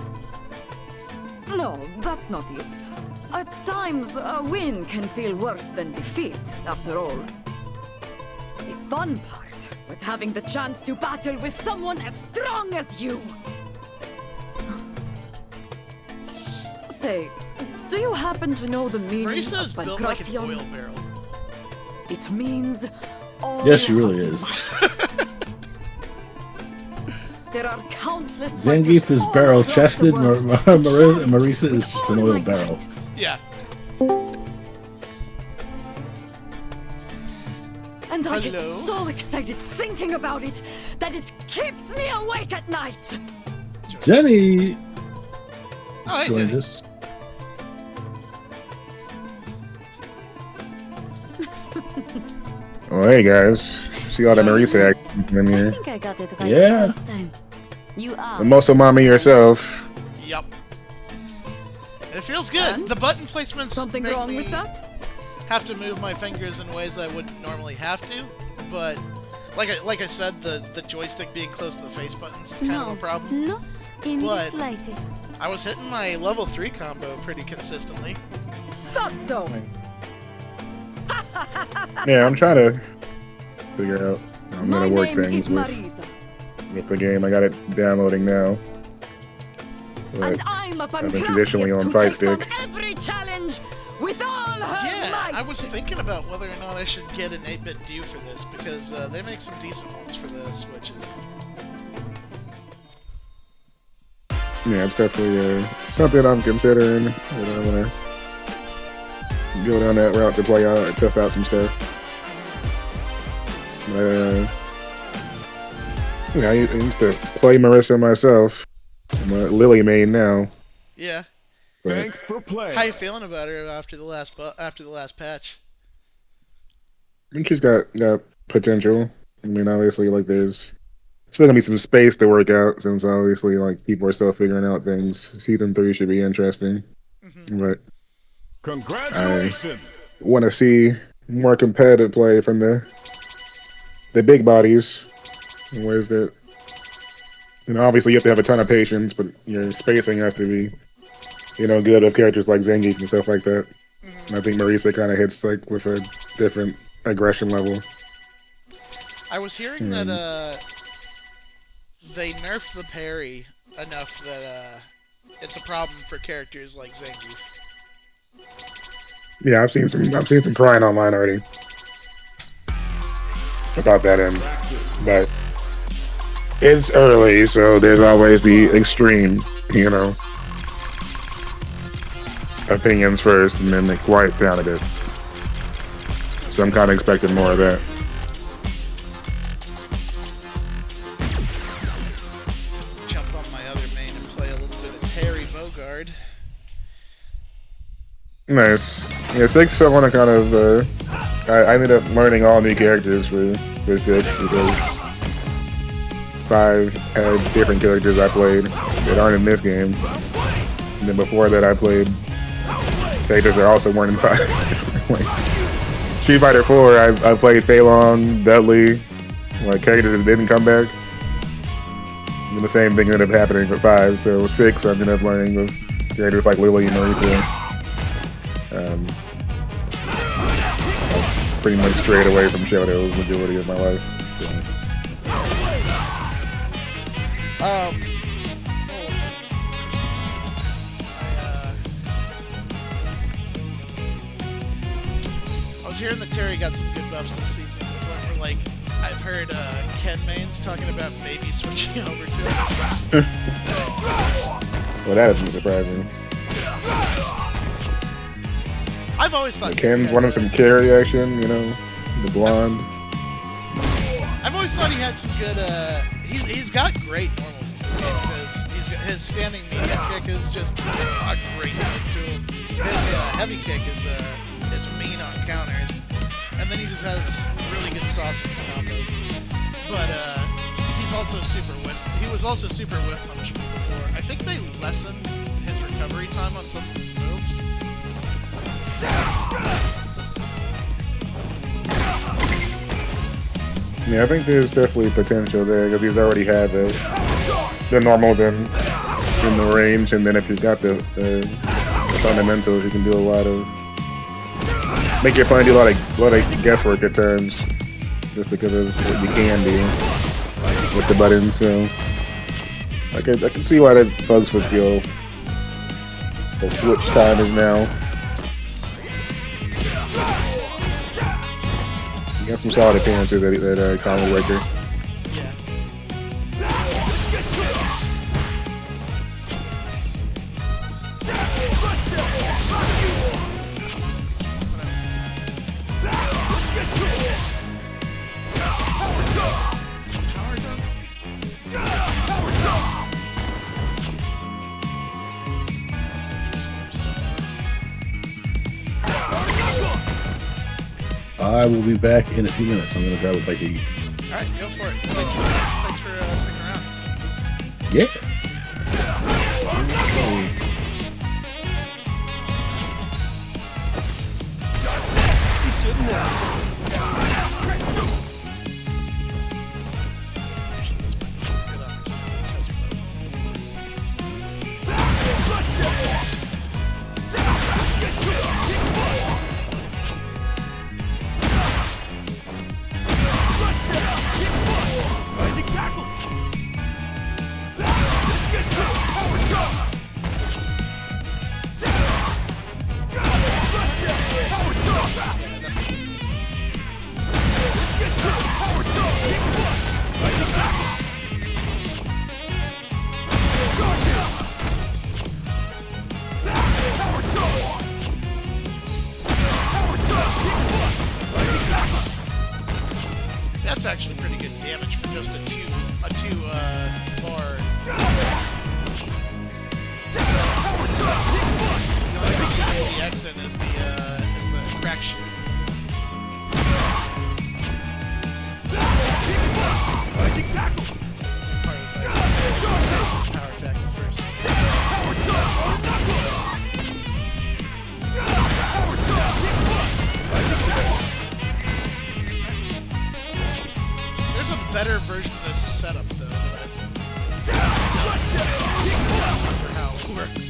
No, No, that's not it. At times, a win can feel worse than defeat, after all. The fun part was having the chance to battle with someone as strong as you. Say, do you happen to know the meaning Marisa of is built like an oil Pancration? barrel. It means all Yes, she really of is. There are countless Zangief fighters is all barrel across the chested, world to Marisa challenge is just an with oil all my barrel. might. Yeah. And I get Hello? so excited thinking about it that it keeps me awake at night. Jenny Oh, hey, joined Jenny. us. Oh, hey guys. See all that Marisa action in I here. think I got it right Yeah. the first time. You are. The muscle mommy yourself. Yup. It feels good. And? The button placements Something make wrong me with that? have to move my fingers in ways I wouldn't normally have to, but like I said, the joystick being close to the face buttons is kind of No, a problem. not in the But- slightest. I was hitting my level 3 combo pretty consistently. Thought so. Yeah, I'm trying to figure out how I'm My gonna work name is things with Marisa, the game. I got it downloading now. But and I'm a I've been traditionally Pancratius on who Fight takes on Stick. every challenge with all her Yeah, might. I was thinking about whether or not I should get an 8-bit due for this, because they make some decent ones for the Switches. Yeah, it's definitely something I'm considering. But I wanna go down that route to play out, test out some stuff. I used to play Marisa myself. I'm a Lily main now. Yeah. But Thanks for playing. How you feeling about her after the last patch? I think she's got potential. I mean, obviously, like there's still gonna be some space to work out since obviously like people are still figuring out things. Season 3 should be interesting, but Congratulations. want to see more competitive play from the big bodies in ways that, you know, obviously you have to have a ton of patience, but your spacing has to be, you know, good with characters like Zangief and stuff like that. And I think Marisa kind of hits like with a different aggression level. I was hearing that they nerfed the parry enough that it's a problem for characters like Zangief. Yeah, I've seen some crying online already about that end, but it's early, so there's always the extreme, you know, opinions first, and then they quiet down a bit. So I'm kind of expecting more of that. Jump on my other main and play a little bit of Terry Bogard. Nice. Yeah, 6 felt want to kind of. I ended up learning all new characters for 6 because 5 had different characters I played that aren't in this game. And then before that, I played characters that also weren't in 5. Like Street Fighter 4, I played Fei Long, Dudley, like characters that didn't come back. And the same thing ended up happening for 5. So 6, I ended up learning with characters like Lily and Marisa. Pretty much straight away from Shoto the majority of my life. So. I was hearing that Terry got some good buffs this season. Where, like, I've heard Ken mains talking about maybe switching over to it. Well, that isn't surprising. I've always thought Ken's Terry wanting had, some carry action, you know, the blonde. I've always thought he had some good. He's got great normals in this game because his standing medium kick is just a great move tool. His heavy kick is mean on counters, and then he just has really good sauce in his combos. But he's also super whiff. He was also super whiff punishable before. I think they lessened his recovery time on some of his moves. Yeah, I think there's definitely potential there because he's already had the normal, then in the range, and then if you've got the fundamentals, you can do a lot of make your opponent do a lot of guesswork at times, just because of what you can do with the buttons. So I can see why the folks would feel the switch time is now. You got some solid appearances at Combo Breaker. I will be back in a few minutes. I'm gonna grab a bite to eat. All right, go for it. Thanks for sticking around. Yeah. That's actually pretty good damage for just a two bar. The only thing you use the X in is the crack shoot. Power tackle first. There's a better version of this setup, though, that I've for how it works.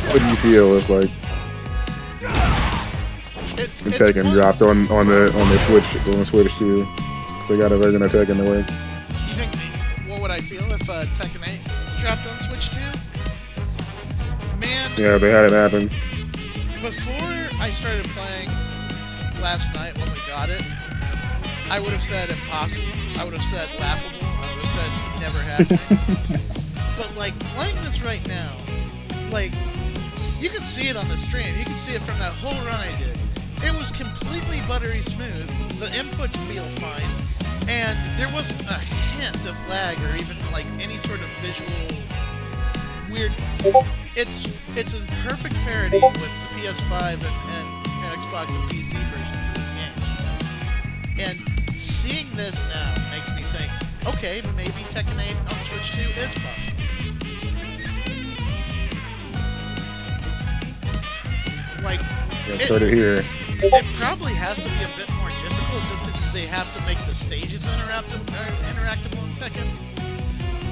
What do you feel if like it's Tekken dropped on the Switch too? They got a version of Tekken to work. You think, what would I feel if Tekken 8 dropped on Switch 2? Man, Yeah, they had it happen. before I started playing last night when we got it, I would have said impossible. I would have said laughable. I would have said never happening. But like playing this right now, like you can see it on the stream. You can see it from that whole run I did. It was completely buttery smooth. The inputs feel fine, and there wasn't a hint of lag or even like any sort of visual weirdness. It's in perfect parity with the PS5 and Xbox and PC versions of this game. And seeing this now makes me think, okay, maybe Tekken 8 on Switch 2 is possible. Like, Heard it here. it probably has to be a bit more difficult just because they have to make the stages interactable in Tekken.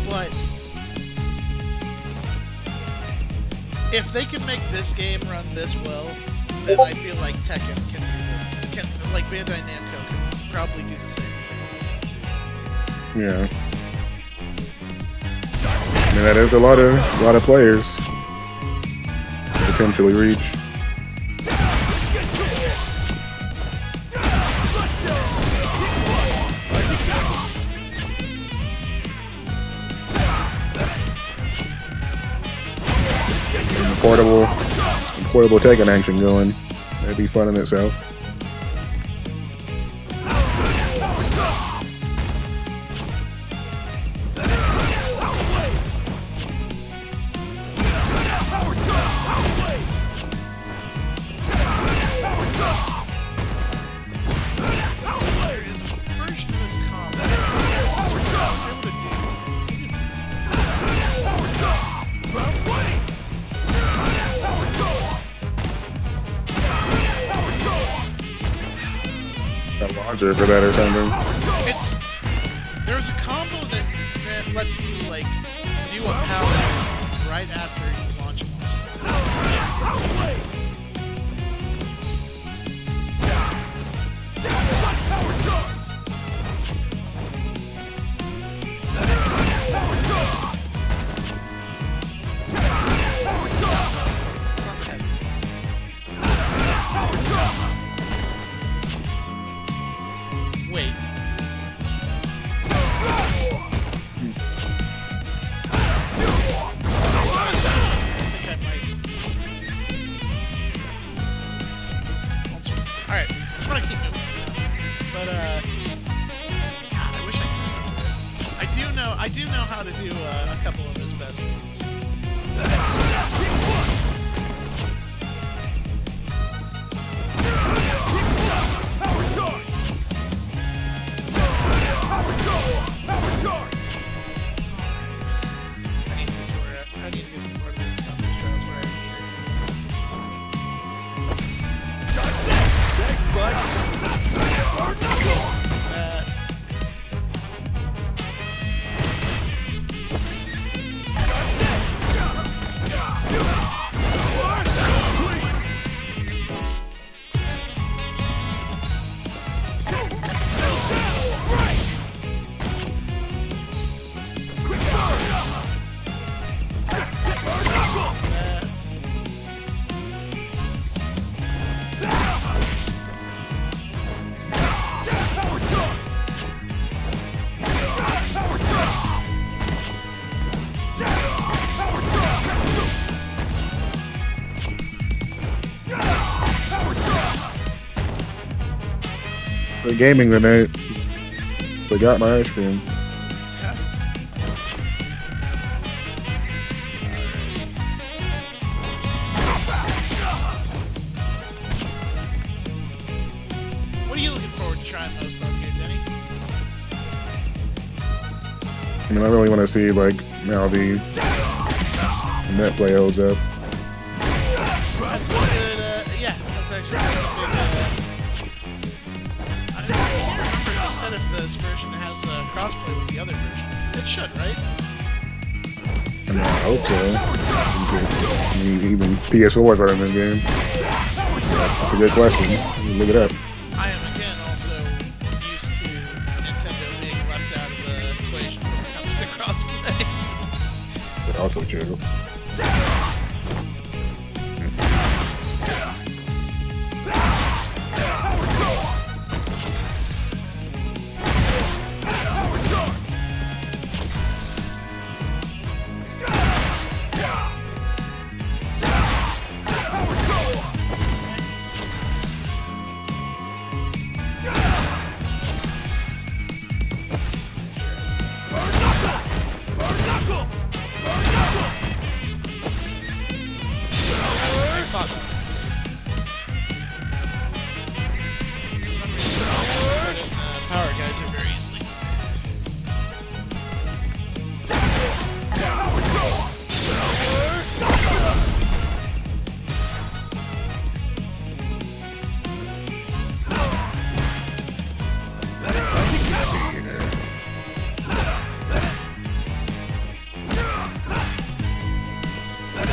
But if they can make this game run this well, then I feel like Tekken can like Bandai Namco can probably do the same thing. Yeah. I mean, that is a lot of players to potentially reach. Portable Tekken action going. That'd be fun in itself. a launcher for that or something. There's a combo that lets you like do a power right after you launch a horse. Wait. Alright, I'm gonna keep moving for now. But, God, I wish I could remember it. I do know how to do a couple of his best ones. I need to get to where these numbers trials where I For gaming tonight. Forgot my ice cream. What are you looking forward to trying most on here, Denny? I mean, I really want to see like how the net play holds up. That's a good, yeah, that's a big, I can't remember if you said if this version has crossplay with the other versions. It should, right? I mean, I hope so. I mean, even PS4 is running this game. That's a good question. Look it up. I am again also used to Nintendo being left out of the equation when it comes to crossplay. But also true. Power guys are very easily.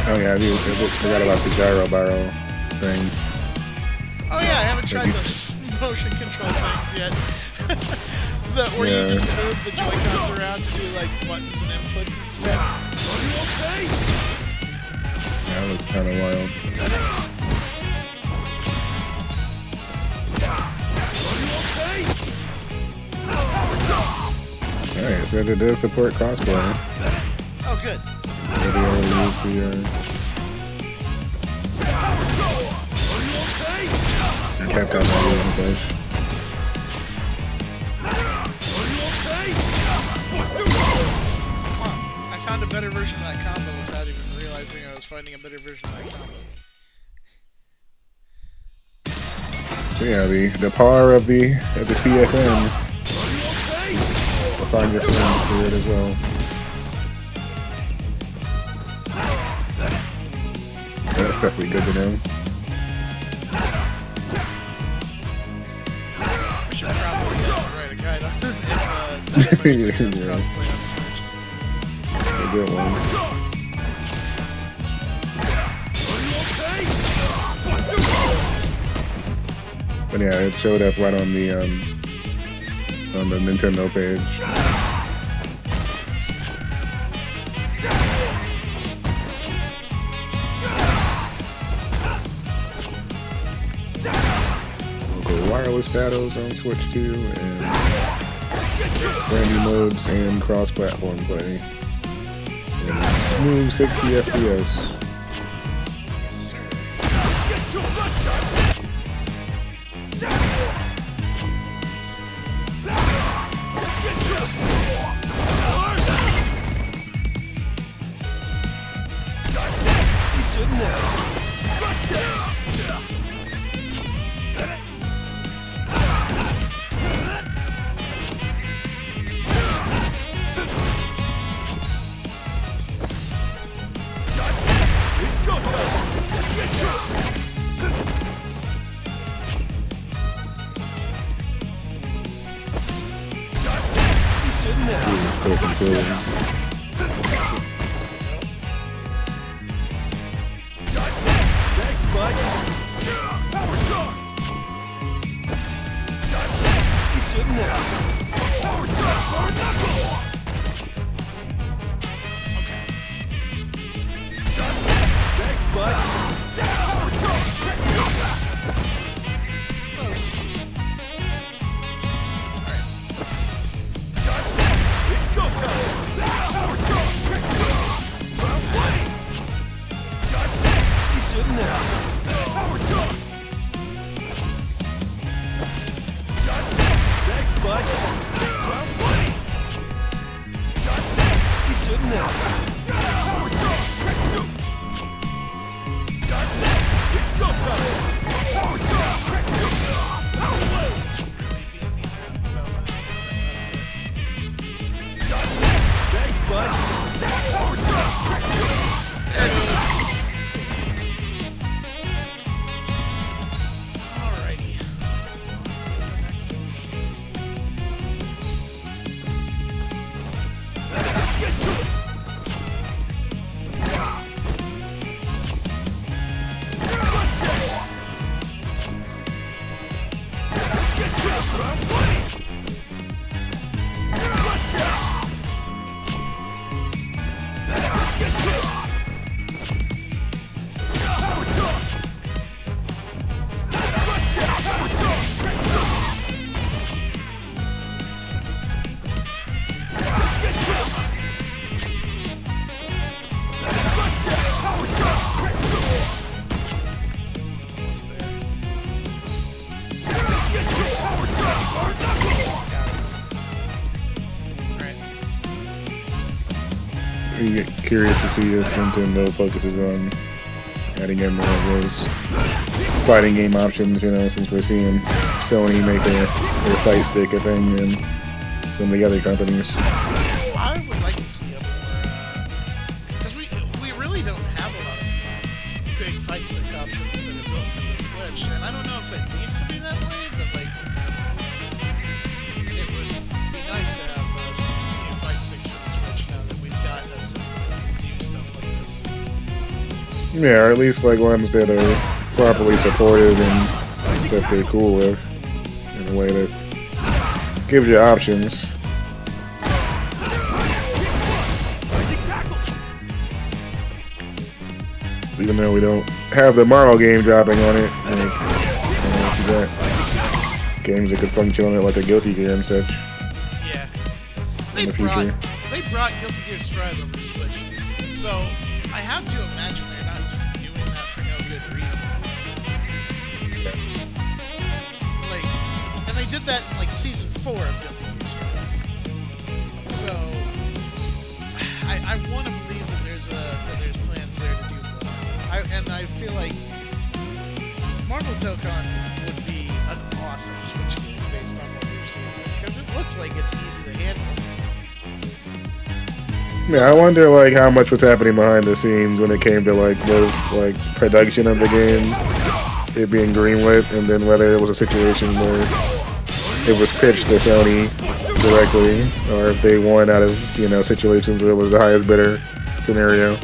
Oh yeah, I forgot about the gyro barrel thing. Oh yeah, I haven't tried those motion control things yet. Where you just move the Joy-Cons around to do like buttons and inputs instead. That looks kind of wild. Alright, so it does support crossplay. Oh good. Maybe I'll use the Capcom audio interface. I found a better version of that combo without even realizing I was finding a better version of that combo. So yeah, the power of the CFM. You'll find your friends through it as well. That's definitely good to know. We a guide on if Super Mario 6 has Yeah. crossplay on Switch. It's a good one. But yeah, it showed up right on the Nintendo page. Local wireless battles on Switch 2 and brand new modes and cross-platform play. And smooth 60 FPS. Alrighty. You get curious to see if Nintendo focuses on adding in more of those fighting game options, you know, since we're seeing Sony make their fight stick a thing and some of the other companies. I would like to see a more, because we really don't have a lot of big fight stick options that are built for the Switch, and I don't know if it needs to be that way, but like, it would be nice to have some new fight sticks for the Switch now that we've got a system that can do stuff like this. Yeah, or at least like ones that are properly supported and that they're cool with in a way that gives you options. So even though we don't have the Marvel game dropping on it, like, you got games that could function on it like a Guilty Gear and such. Yeah. In the future. They brought Guilty Gear Strive over to Switch, so I have to imagine they're not just doing that for no good reason. Like, and they did that in like season 4 of Guilty Gear Strive. So I want to believe that there's plans there to do more. I feel like Marvel Dokkan would be an awesome Switch game based on what we've seen, because it looks like it's easy to handle. Yeah, I wonder like how much was happening behind the scenes when it came to like the like production of the game, it being greenlit, and then whether it was a situation where it was pitched to Sony directly, or if they won out of situations where it was the highest bidder scenario.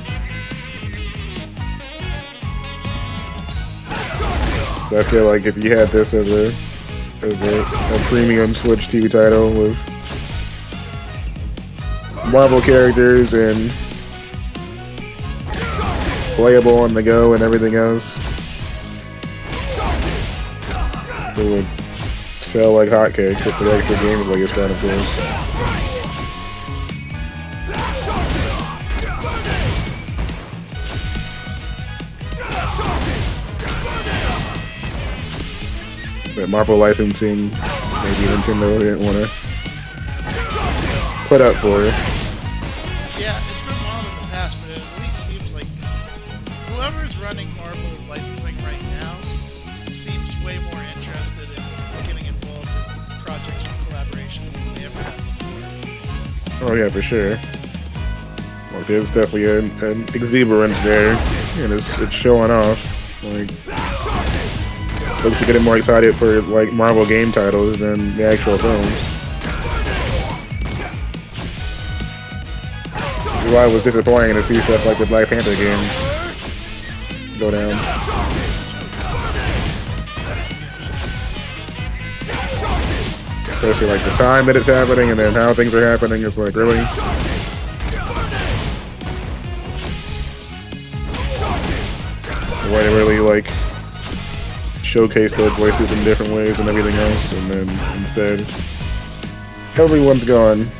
So I feel like if you had this as a premium Switch 2 title with Marvel characters and playable on the go and everything else, it would sell like hotcakes if the extra gameplay is fun, of course. But Marvel licensing, maybe Nintendo didn't want to put up for it. Yeah, it's been wild in the past, but it at least seems like whoever's running Marvel licensing right now seems way more interested in getting involved in projects or collaborations than they ever have before. Oh yeah, for sure. Like there's definitely an exuberance there, and it's showing off. Like folks are getting more excited for like Marvel game titles than the actual films. That's why it was disappointing to see stuff like the Black Panther game go down. Especially like the time that it's happening and then how things are happening. It's like, really? The way to really like showcase their voices in different ways and everything else, and then instead everyone's gone.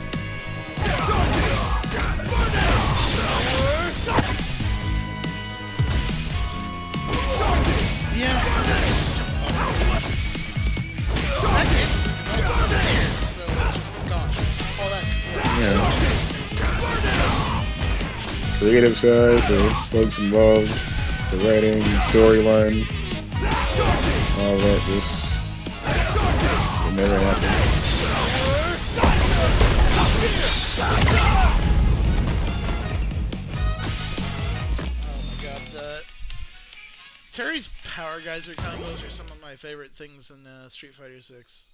Creative side, the folks involved, the writing, storyline, all that just it never happened. Oh my god, Terry's Power Geyser combos are some of my favorite things in Street Fighter 6.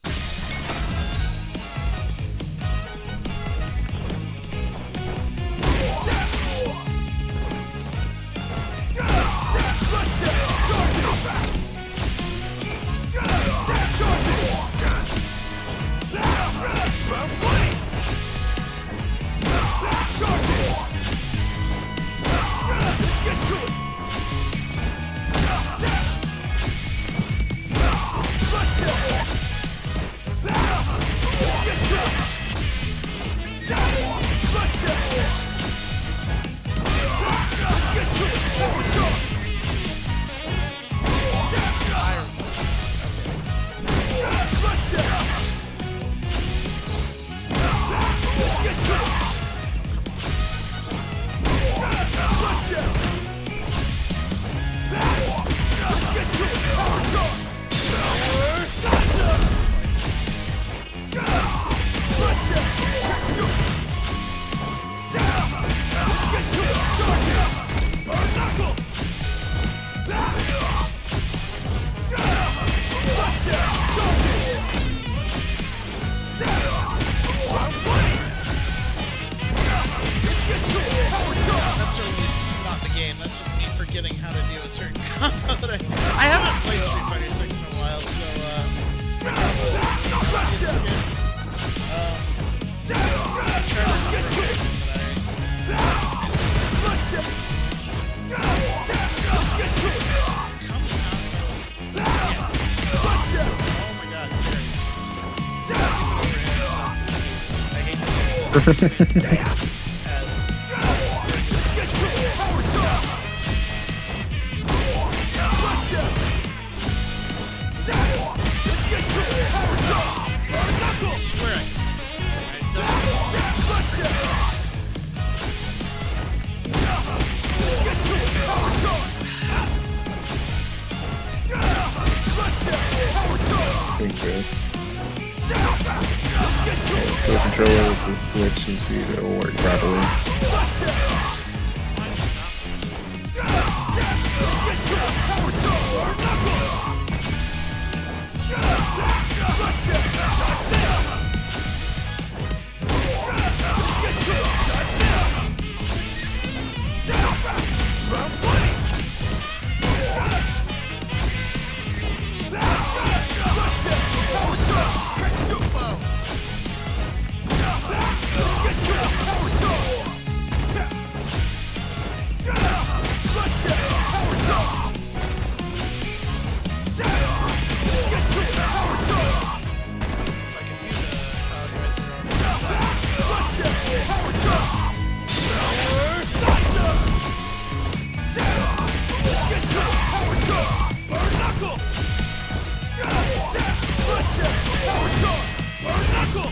I haven't played Street Fighter 6 in a while, so my combos are I'm trying to remember Oh my god, Terry. I hate the controller with the Switch and see if it'll work properly.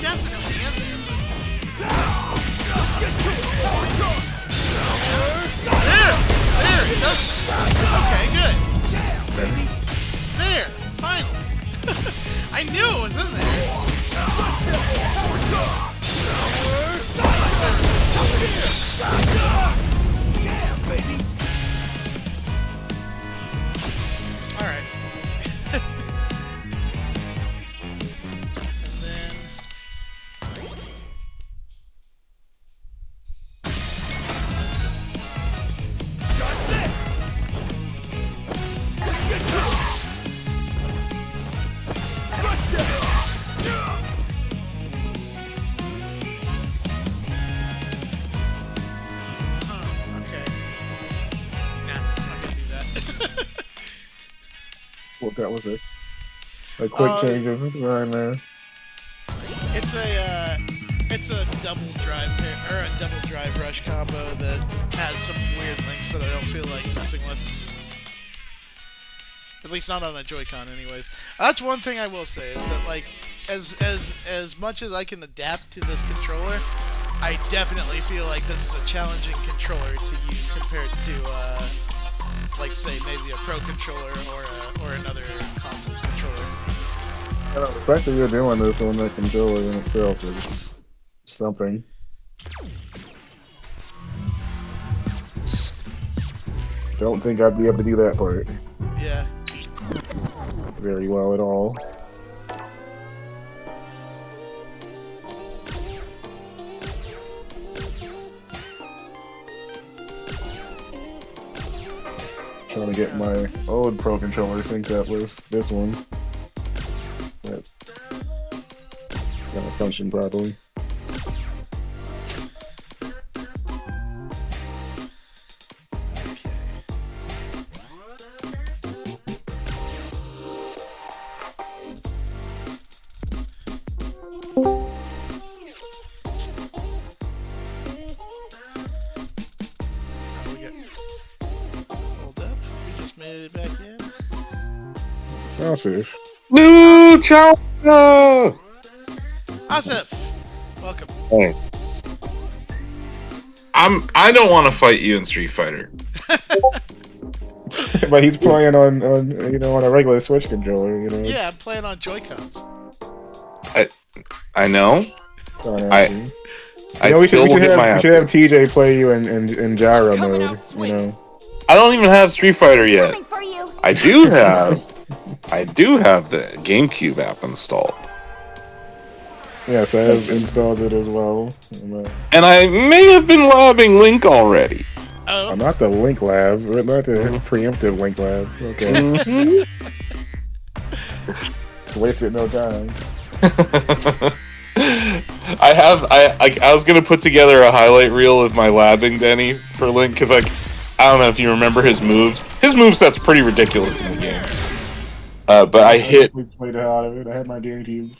definitely in there. There, it does. Okay, good. There, finally. I knew it was in there. All right. And then. Okay. Nah, I'm not gonna do that. What that was a quick change of right there. It's a double drive or a double drive rush combo that has some weird links that I don't feel like messing with. At least not on a Joy-Con, anyways. That's one thing I will say is that like as much as I can adapt to this controller, I definitely feel like this is a challenging controller to use compared to like say maybe a Pro controller or another console's controller. The fact that you're doing this on that controller in itself is something. Don't think I'd be able to do that part Yeah. very well at all. Trying to get my old Pro controller synced up with this one. That's gonna function properly. Hold up. We just made it back in. Sausage. Lucha! Asif! Welcome. Hey. I don't want to fight you in Street Fighter. But he's playing on on a regular Switch controller, Yeah, I'm playing on Joy-Cons. I know. I I still will get my we ass should have TJ play you in gyro mode, I don't even have Street Fighter yet. Coming for you. I do have the GameCube app installed. Yes, I have installed it as well. And I may have been lobbing Link already. Oh. I'm not the Link Lab, not the preemptive Link Lab. Okay. Mhm. It's wasted no time. I was gonna put together a highlight reel of my labbing Denny for Link because I don't know if you remember his moves. His moveset's pretty ridiculous in the game. But I played the hell out of it. I had my GameCube.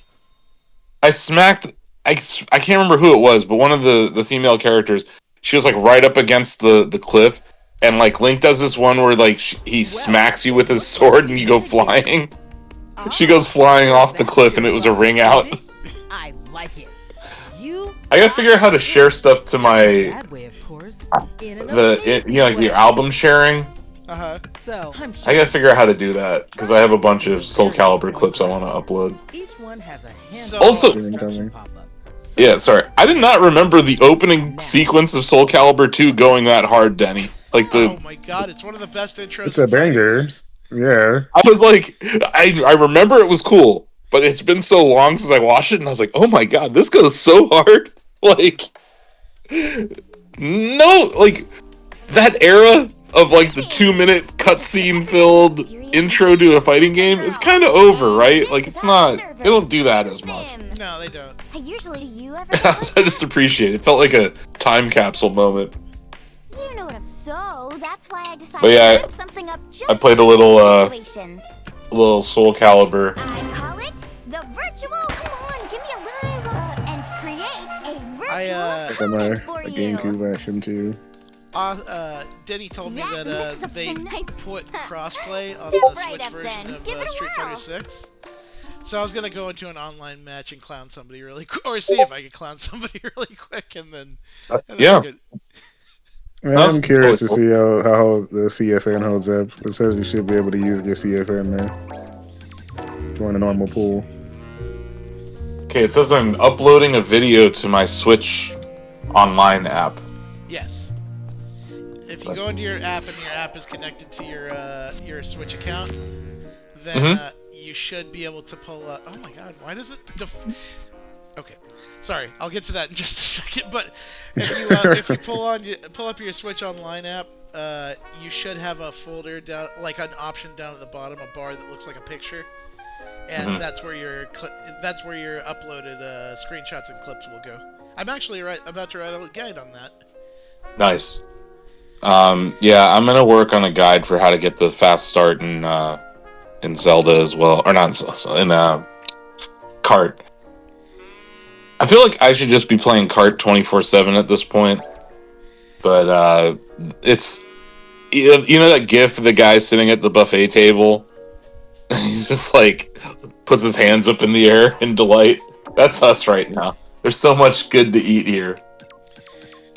I smacked. I can't remember who it was, but one of the female characters. She was like right up against the cliff, and like Link does this one where like he smacks you with his sword and you go flying. She goes flying off the cliff, and it was a ring out. I like it. I gotta figure out how to share stuff to my That way, of course. like your album sharing. Uh-huh. So I gotta figure out how to do that because I have a bunch of Soul Calibur clips I want to upload. Each one has a So- Also- pop-up. Yeah, sorry, I did not remember the opening sequence of Soul Calibur 2 going that hard, Denny. Like Oh my god, it's one of the best intros. It's a in fighting banger. games. Yeah. I was like, I remember it was cool, but it's been so long since I watched it, and I was like, oh my god, this goes so hard. Like, no, like that era of like the 2-minute cutscene filled intro to a fighting game is kind of over, right? Like, it's not. They don't do that as much. No, they don't. I usually do you ever I just appreciate it. It felt like a time capsule moment. You know what? So that's why I decided But yeah, to whip something up just I played a little situations. Soul Calibur. I call it the virtual. Come on, give me a little and create a virtual I Got my for a you. GameCube action too. Denny told me That that messes up they some nice- put crossplay on Step the right Switch up version then. of Give it a Street Fighter whirl. 6. So I was gonna go into an online match and clown somebody really quick, or see if I could clown somebody really quick, and then Yeah. I could- Man, That's I'm curious to totally see how the CFN holds up. It says you should be able to use your CFN now. Join a normal pool. Okay, it says I'm uploading a video to my Switch Online app. Yes. If you go into your app and your app is connected to your Switch account, then you should be able to pull up. Oh my God! Why does it? Okay, sorry. I'll get to that in just a second. But if you pull up your Switch Online app, you should have a folder down, like an option down at the bottom, a bar that looks like a picture, and that's where your uploaded screenshots and clips will go. I'm actually about to write a guide on that. Nice. Yeah, I'm gonna work on a guide for how to get the fast start in Zelda as well, or not in Kart. I feel like I should just be playing Kart 24/7 at this point, but it's you know that GIF of the guy sitting at the buffet table. He's just like puts his hands up in the air in delight. That's us right now. There's so much good to eat here.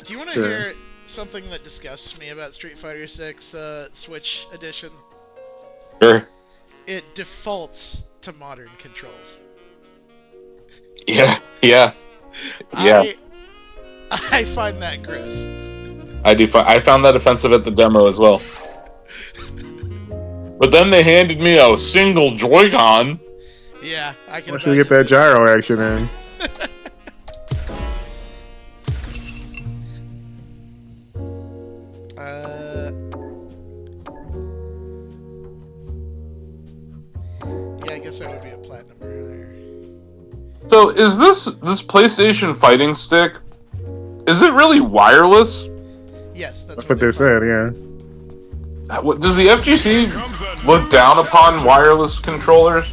Do you want to hear something that disgusts me about Street Fighter 6 Switch Edition? Sure. It defaults to modern controls. Yeah. I find that gross. I found that offensive at the demo as well. But then they handed me a single Joy-Con. Yeah, I can. Why should we get that gyro action in? Yeah, I guess I would be a platinum earlier. So is this PlayStation fighting stick? Is it really wireless? Yes, That's what they said, yeah. Does the FGC look down upon wireless controllers?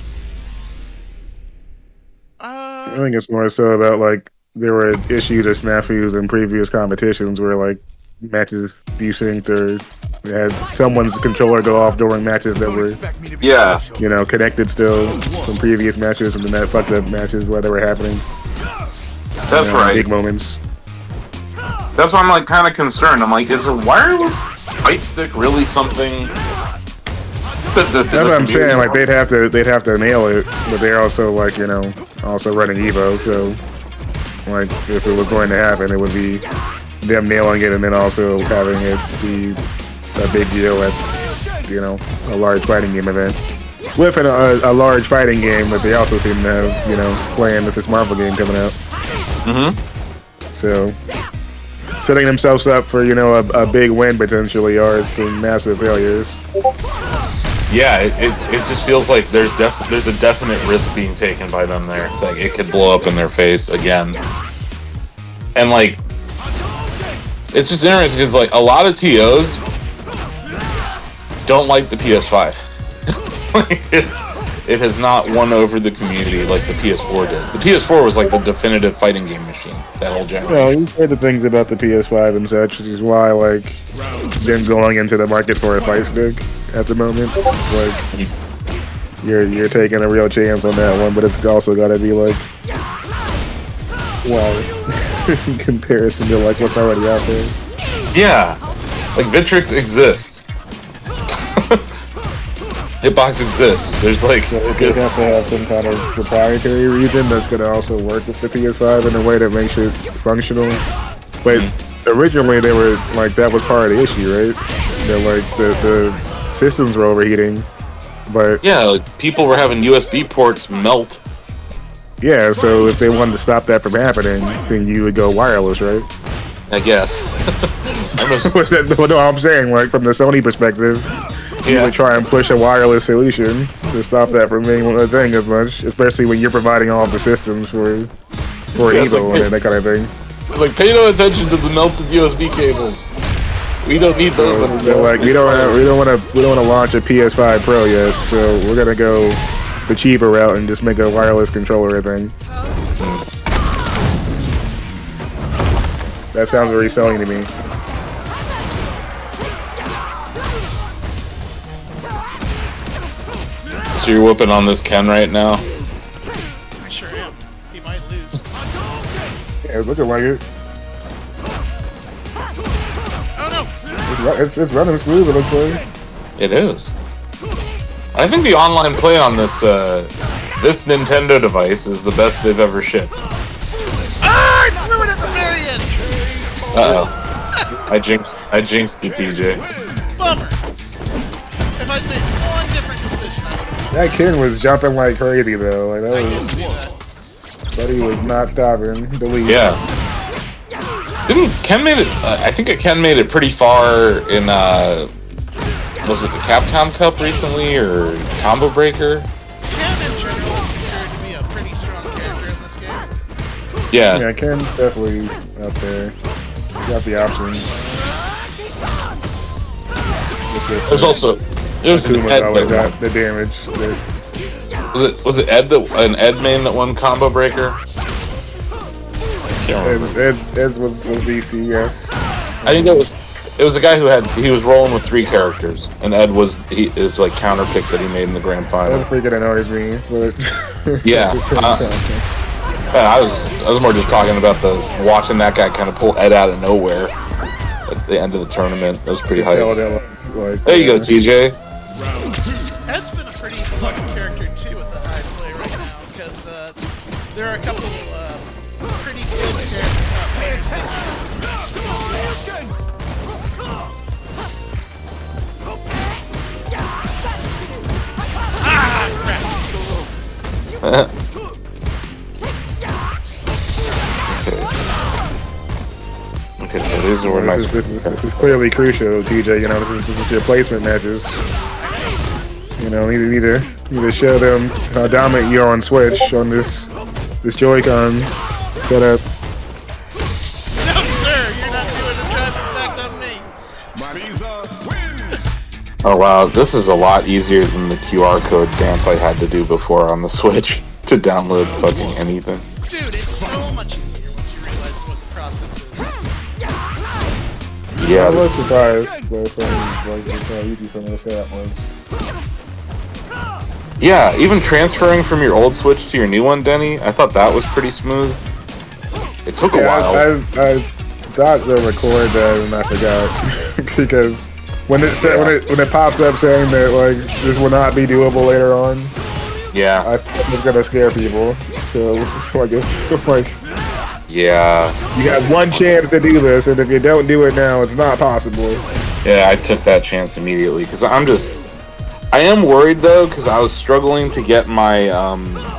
I think it's more so about like there were issues of snafus in previous competitions where like matches desynced or had someone's controller go off during matches that were connected still from previous matches, and then that fucked up matches while they were happening. That's right. Big moments. That's why I'm like kind of concerned. I'm like, is a wireless fight stick really something? That's what I'm saying. Like they'd have to nail it, but they're also like also running Evo. So like if it was going to happen, it would be them nailing it and then also having it be a big deal at a large fighting game event. With a large fighting game that they also seem to have playing with this Marvel game coming out. So setting themselves up for a big win potentially are some massive failures. Yeah, it just feels like there's a definite risk being taken by them there. Like it could blow up in their face again. And like it's just interesting because like a lot of TOs don't like the PS5. Like it has not won over the community like the PS4 did. The PS4 was like the definitive fighting game machine that whole generation. Well, you've heard the things about the PS5 and such, which is why like them going into the market for a fight stick at the moment, it's like you're taking a real chance on that one, but it's also got to be like, well, in comparison to like what's already out there. Yeah, like Victrix exists. Hitbox exists. There's like They have to have some kind of proprietary reason that's going to also work with the PS5 in a way that makes it functional. But originally they were like that was part of the issue, right? That like the systems were overheating, but yeah, like people were having USB ports melt. Yeah, so if they wanted to stop that from happening, then you would go wireless, right? I guess. No, I'm saying like from the Sony perspective. You would try and push a wireless solution to stop that from being a thing as much, especially when you're providing all of the systems for Evo and that kind of thing. It's like pay no attention to the melted USB cables. We don't need those. So, like we don't want to launch a PS5 Pro yet, so we're gonna go the cheaper route and just make a wireless controller thing. That sounds very selling to me. So you're whooping on this Ken right now? Yeah, it's looking like it. Oh no! It's running smooth, it looks like. It is. I think the online play on this this Nintendo device is the best they've ever shipped. Ah! I blew it at the very end! Uh-oh. I jinxed you, TJ. Bummer. If I made one different decision, I would have. That kid was jumping like crazy though. Like I that did was, see that. but he was not stopping. Delete. Yeah. Didn't Ken made it? I think Ken made it pretty far in. Was it the Capcom Cup recently or Combo Breaker? Ken in general is considered to be a pretty strong character in this game. Yeah. Yeah, Ken's definitely up there. He got the options. There's also it was too an much Ed always that got the damage. was it Ed that an Ed main that won Combo Breaker? Can't remember. Ed was beastie, yes. I think it was a guy he was rolling with 3 characters, and Ed was his like counter pick that he made in the grand final. That freaking annoys me, but Yeah. at the same time. I was more just talking about watching that guy kind of pull Ed out of nowhere at the end of the tournament. That was pretty hype. There you go, TJ. Ed's been a pretty fun character too with the high play right now because there are a couple pretty good players that Okay, so these were nice. This is clearly crucial, TJ. You know, this is your placement matches. You know, you need to show them how dominant you are on Switch on this Joy-Con setup. No, sir, you're not doing the driving effect on me. Frieza win. Oh wow, this is a lot easier than the QR code dance I had to do before on the Switch to download fucking anything. Dude, it's so much easier once you realize what the process is. Yeah, I was surprised by just how easy some of the setup was. yeah. Even transferring from your old Switch to your new one, Denny, I thought that was pretty smooth. It took a while. I thought to record that and I forgot because when it pops up saying that like this will not be doable later on, Yeah, I thought it was gonna scare people. So yeah, you have one chance to do this, and if you don't do it now, it's not possible. yeah. I took that chance immediately because I am worried though because I was struggling to get my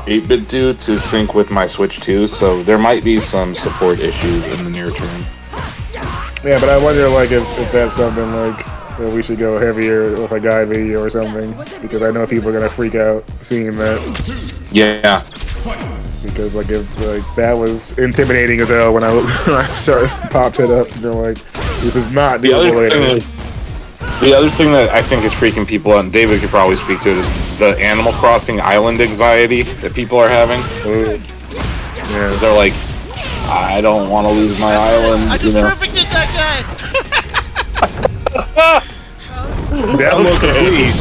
8-bit do to sync with my Switch 2, so there might be some support issues in the near term. Yeah, but I wonder like if that's something like that we should go heavier with a guide video or something, because I know people are gonna freak out seeing that. Yeah. Because like if like that was intimidating as hell when I popped it up, they're like, this is not doable later. The other thing that I think is freaking people out, and David could probably speak to it, is the Animal Crossing island anxiety that people are having. Yeah. Because they're like, I don't want to lose my island. I just perfected that That looked complete.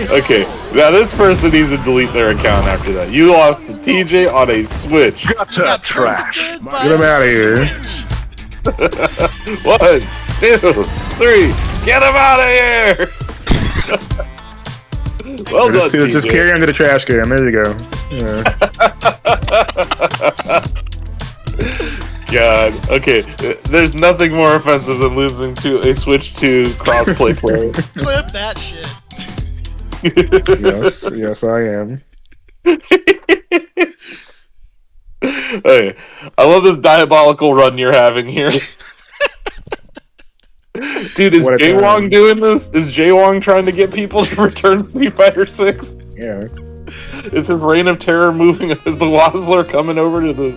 Okay, now this person needs to delete their account after that. You lost to TJ on a Switch. guy. Trash. Get him out of here. 1, 2, 3, get him out of here! Well done, Just TJ. carry on to the trash can. There you go. Yeah. God, okay. There's nothing more offensive than losing to a Switch 2 crossplay player. Clip that shit. Yes, I am. Hey, I love this diabolical run you're having here. Dude, is What a Jaywong time. doing this? Is Jaywong trying to get people to return Street Fighter 6? Yeah. Is his reign of terror moving? Is the Wazzler coming over to the...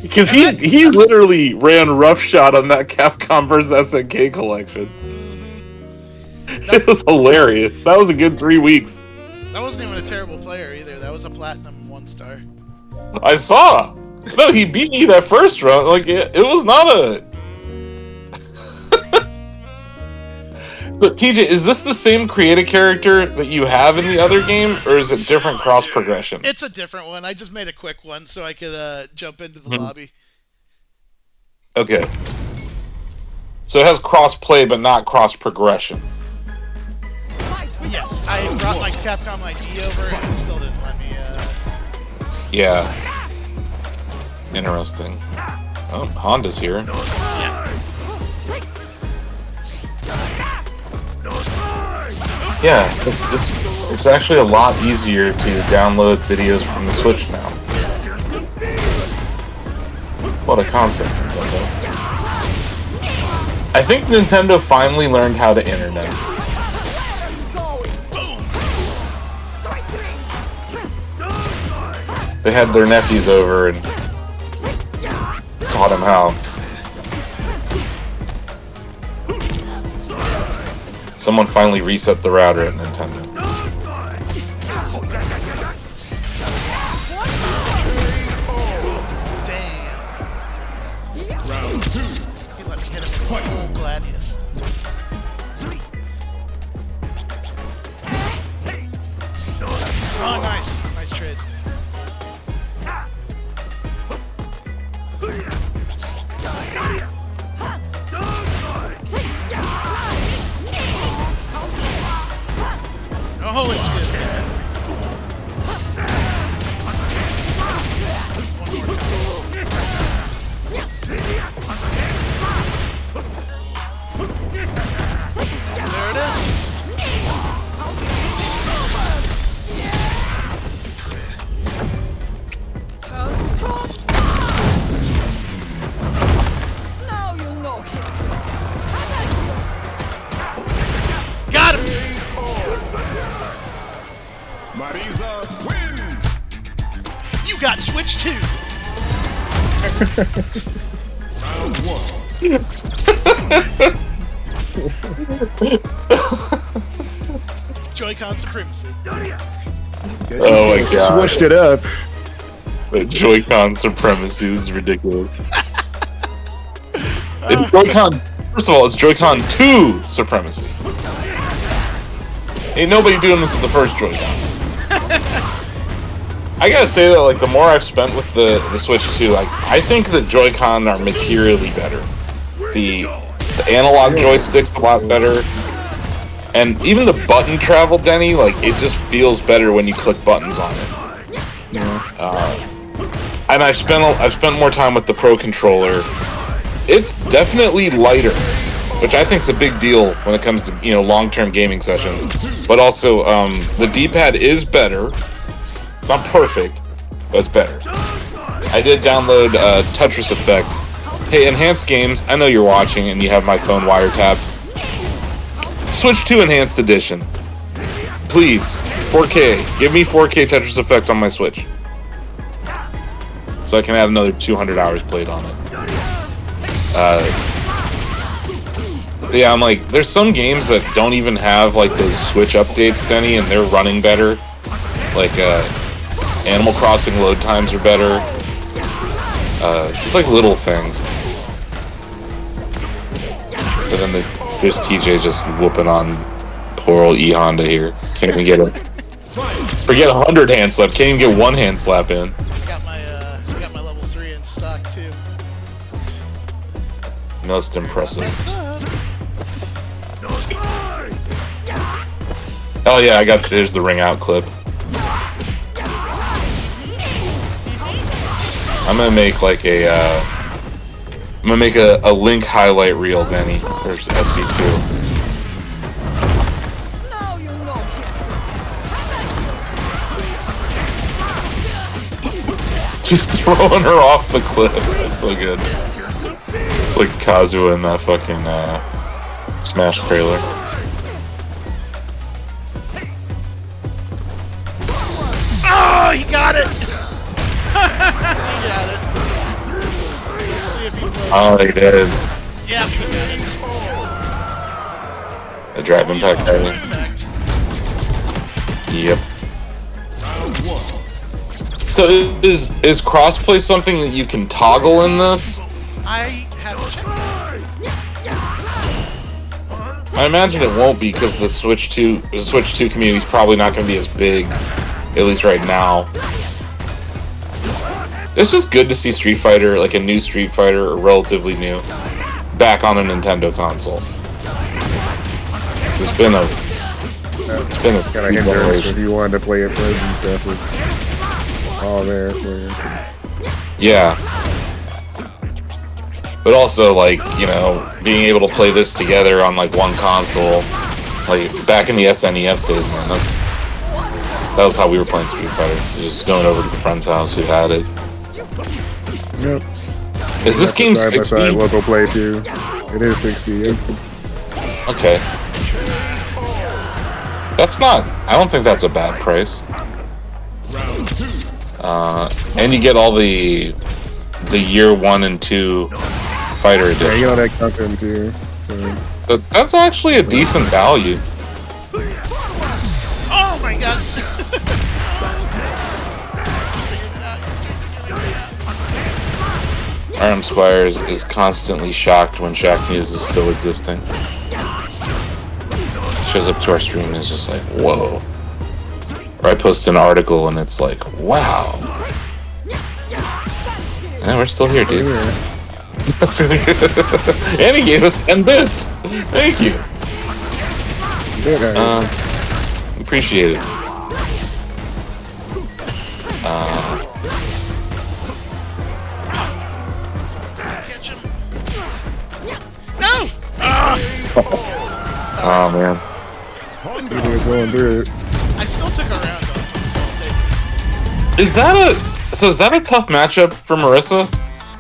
Because he literally ran roughshod on that Capcom vs. SNK collection. It was hilarious. That was a good 3 weeks. That wasn't even a terrible player either. That was a platinum 1-star. I saw. No, he beat me that first round. Like it was not a. So TJ, is this the same creative character that you have in the other game, or is it different cross progression? It's a different one. I just made a quick one so I could jump into the lobby. Okay. So it has cross play, but not cross progression. Yes, I brought my Capcom ID over and it still didn't let me. Yeah. Interesting. Oh, Honda's here. Yeah, it's actually a lot easier to download videos from the Switch now. What a concept, Nintendo. I think Nintendo finally learned how to internet. They had their nephews over and taught them how. Someone finally reset the router at Nintendo. Damn. Round 2. He let me hit him with a full Gladius. Oh, nice. Nice trade. Oh, it's good. There it is. Now you know him. Got him! Marisa wins. You got Switch 2! Round 1. Joy-Con supremacy. Oh my god. Switched it up. The Joy-Con supremacy, this is ridiculous. It's Joy-Con, first of all, it's Joy-Con 2 supremacy. Ain't nobody doing this with the first Joy-Con. I gotta say that, like, the more I've spent with the Switch 2, like, I think the Joy-Con are materially better. The analog joystick's a lot better. And even the button travel, Denny, like, it just feels better when you click buttons on it. And I've spent more time with the Pro Controller. It's definitely lighter, which I think is a big deal when it comes to, you know, long-term gaming sessions. But also, the D-pad is better. It's not perfect, but it's better. I did download Tetris Effect. Hey, Enhanced Games, I know you're watching and you have my phone wiretapped. Switch to Enhanced Edition. Please, 4K. Give me 4K Tetris Effect on my Switch. So I can add another 200 hours played on it. Yeah, I'm like, there's some games that don't even have like those Switch updates, Denny, and they're running better. Like, Animal Crossing load times are better. It's like little things. But then there's TJ just whooping on poor old E-Honda here. Can't even get it. Forget 100 hand slap. Can't even get one hand slap in. I got my level 3 in stock too. Most impressive. Oh yeah, there's the ring out clip. I'm gonna make like a Link highlight reel, Denny. There's SC2. Now you know him. She's throwing her off the cliff. That's so good. Like Kazuha in that fucking Smash trailer. Oh, he got it! He got it. Let's see if he blows. Oh, he did. Yeah, he got it. A drive impact heavy. Yep. So is crossplay something that you can toggle in this? I haven't checked. I imagine it won't be because the Switch 2 community is probably not going to be as big, at least right now. It's just good to see Street Fighter, like a new Street Fighter, or relatively new, back on a Nintendo console. It's been a Got a few hindrance if generations. you wanted to play it first and stuff. It's all there for you. Yeah. But also, like, you know, being able to play this together on, like, one console, like, back in the SNES days, man, that was how we were playing Street Fighter. Just going over to the friend's house who had it. Yep. Is this game Side by 60? side local play too. It is 60. Yep. Okay. That's not, I don't think that's a bad price. And you get all the year 1 and 2 fighter Yeah, you edition. know that content too. So. But that's actually a decent value. Oh my god! Arm Squires is constantly shocked when Shack News is still existing. Shows up to our stream and is just like, whoa. Or I post an article and it's like, wow. And we're still here, dude. And he gave us 10 bits. Thank you. Appreciate it. Catch him! No! Oh man. He was going through it. I still took a round on him, so I'll take it. Is that a tough matchup for Marissa?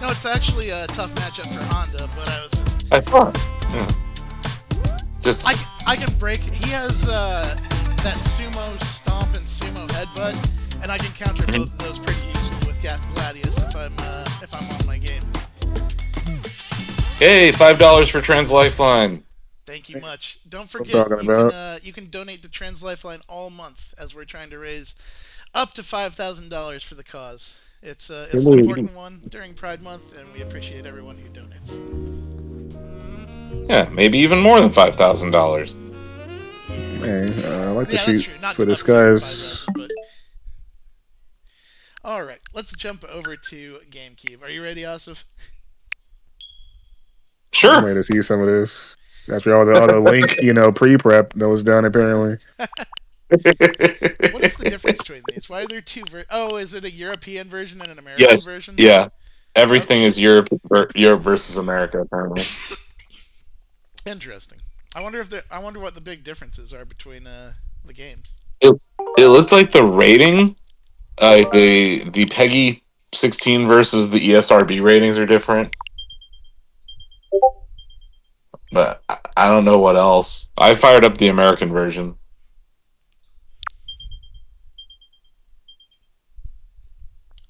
No, it's actually a tough matchup for Honda, but I was just... I thought. Yeah. Just I can break... He has that sumo stomp and sumo headbutt, and I can counter both of those pretty easily with Gladius if I'm on my game. hey, $5 for Trans Lifeline. Thank you much. Don't I'm forget, talking about. you can donate to Trans Lifeline all month as we're trying to raise up to $5,000 for the cause. It's an important one during Pride Month, and we appreciate everyone who donates. Yeah, maybe even more than $5,000. Hey, I like to Yeah, that's shoot true. Not for up the to skies. 5,000, but... All right, let's jump over to GameCube. Are you ready, Asif? I'm Sure. ready to see some of this. After all the link, pre-prep that was done apparently. What is the difference between these? Why are there two Oh, is it a European version and an American Yes. version? Yeah. Everything is Europe versus America apparently. Interesting. I wonder what the big differences are between the games. It looked like the rating, the PEGI 16 versus the ESRB ratings are different. But I don't know what else. I fired up the American version.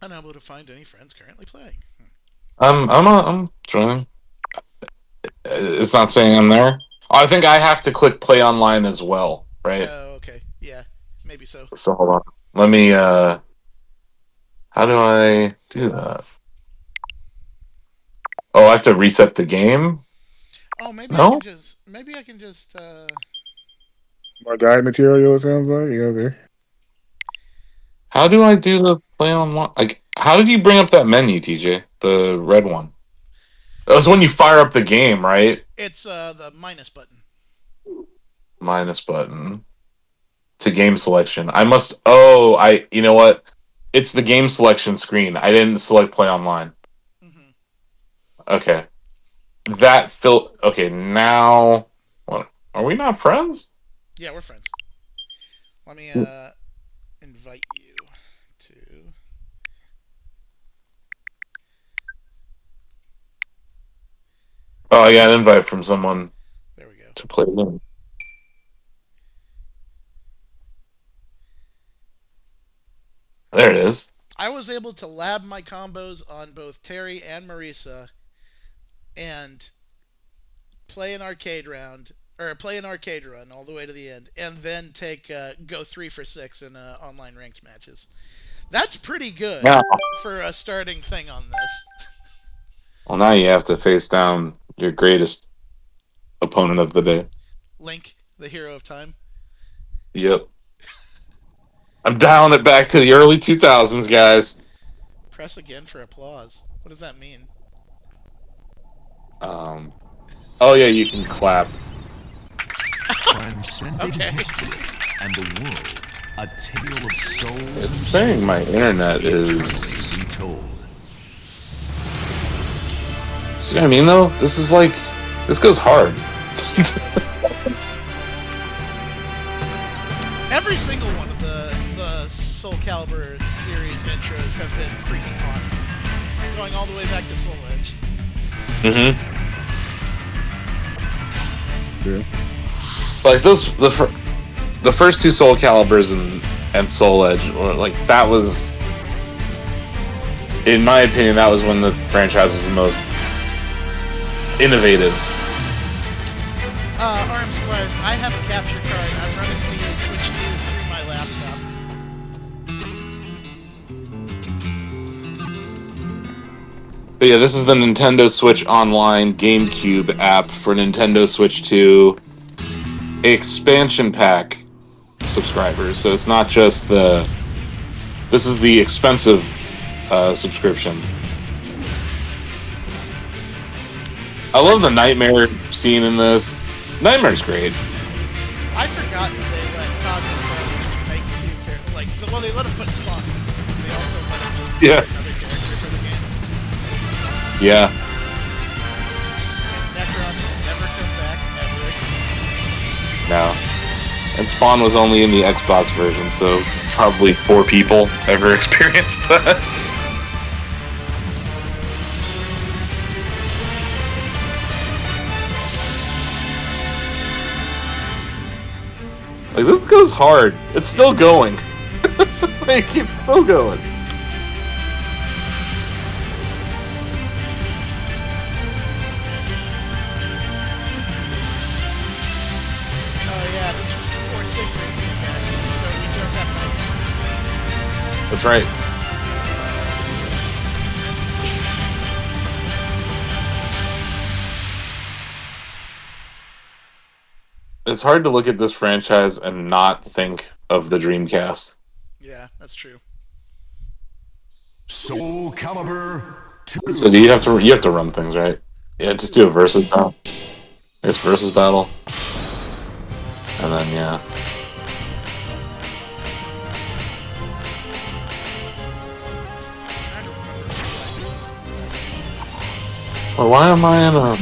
Unable to find any friends currently playing. I'm joining. It's not saying I'm there. Oh, I think I have to click play online as well, right? Oh, okay. Yeah, maybe so. So hold on. Let me how do I do that? Oh, I have to reset the game? Oh, maybe No? I can just My guide material, it sounds like. Yeah, there. How do I do the play online? Like, how did you bring up that menu, TJ? The red one. That was when you fire up the game, right? it's the minus button. Minus button to game selection. You know what? It's the game selection screen. I didn't select play online. Mm-hmm. Okay. Okay, now what? Are we not friends? Yeah, we're friends. Let me invite you to. Oh, I got an invite from someone There we go. to play the game. There it is. I was able to lab my combos on both Terry and Marisa and play an arcade run all the way to the end, and then go 3 for 6 in online ranked matches. That's pretty good Now, for a starting thing on this. well, now you have to face down your greatest opponent of the day. Link, the hero of time. Yep. I'm dialing it back to the early 2000s, guys. Press again for applause. What does that mean? Oh yeah, you can clap. Transcending Okay. history and the world. A tale of souls. It's saying my internet is. Retold. See what I mean, though? This is like, this goes hard. Every single one of the Soul Calibur series intros have been freaking awesome. Going all the way back to Soul Edge. Mm-hmm. Yeah. Like those, the first two Soul Caliburs and Soul Edge, or like that was, in my opinion, that was when the franchise was the most innovative. I'm surprised. I have a capture card. I'm running the Switch 2 through my laptop. But yeah, this is the Nintendo Switch Online GameCube app for Nintendo Switch 2 expansion pack subscribers. So it's not just the... This is the expensive subscription. I love the Nightmare scene in this. Nightmare's great. I forgot that they let Todd McFarlane just make two characters. Like, well, they let him put Spawn. They also let him just make Yeah. another character for the game. Yeah. Necron has never come back, ever. No. And Spawn was only in the Xbox version, so probably 4 people ever experienced that. Like, this goes hard. It's still going. Like, it's still going. Oh yeah, this was before Sigrid came back, so we just have Nightmare in this game. That's right. It's hard to look at this franchise and not think of the Dreamcast. Yeah, that's true. Soul Calibur 2. So do you have to run things, right? Yeah, just do a versus battle. It's versus battle. And then yeah. Well, why am I in a...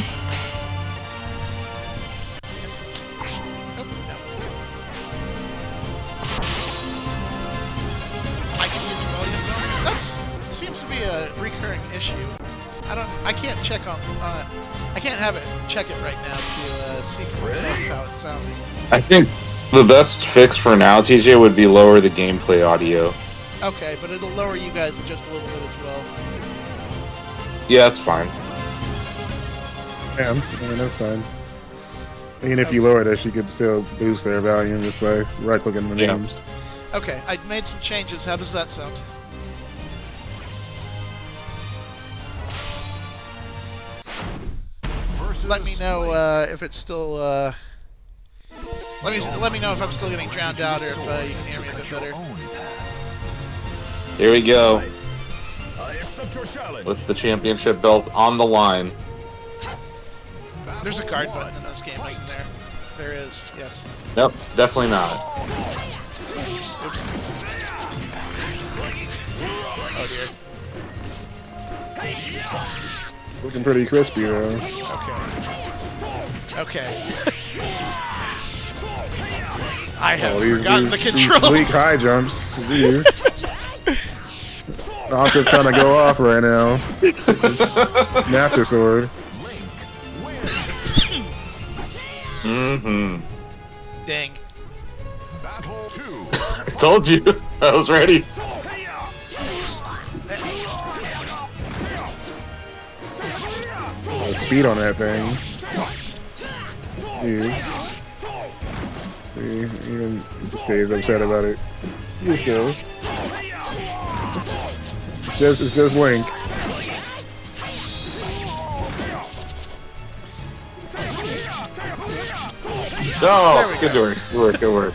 I can use volume down. That's seems to be a recurring issue. I can't check on. I can't have it check it right now to see for myself how it's sounding. I think the best fix for now, TJ, would be lower the gameplay audio. Okay, but it'll lower you guys just a little bit as well. Yeah, that's fine. Yeah, I mean, that's fine. Even if you lower this, you could still boost their volume just by right-clicking the Yeah. names. Okay, I made some changes. How does that sound? Let me know if it's still. Let me know if I'm still getting drowned out or if you can hear me a bit better. Here we go. I accept your challenge. With the championship belt on the line. There's a guard button in this game, isn't there? There is. Yes. Nope, definitely not. Oops. Oh dear. Looking pretty crispy though. Okay. I have Oh, forgotten the these controls. weak high jumps. These. Also trying to go off right now. Master Sword. Mm-hmm. Dang. Battle 2. Told you. I was ready. Speed on that thing. Jeez. See, even Dave's upset about it. You still. It's just Link. Oh, There we good go. work. Good work. Good work.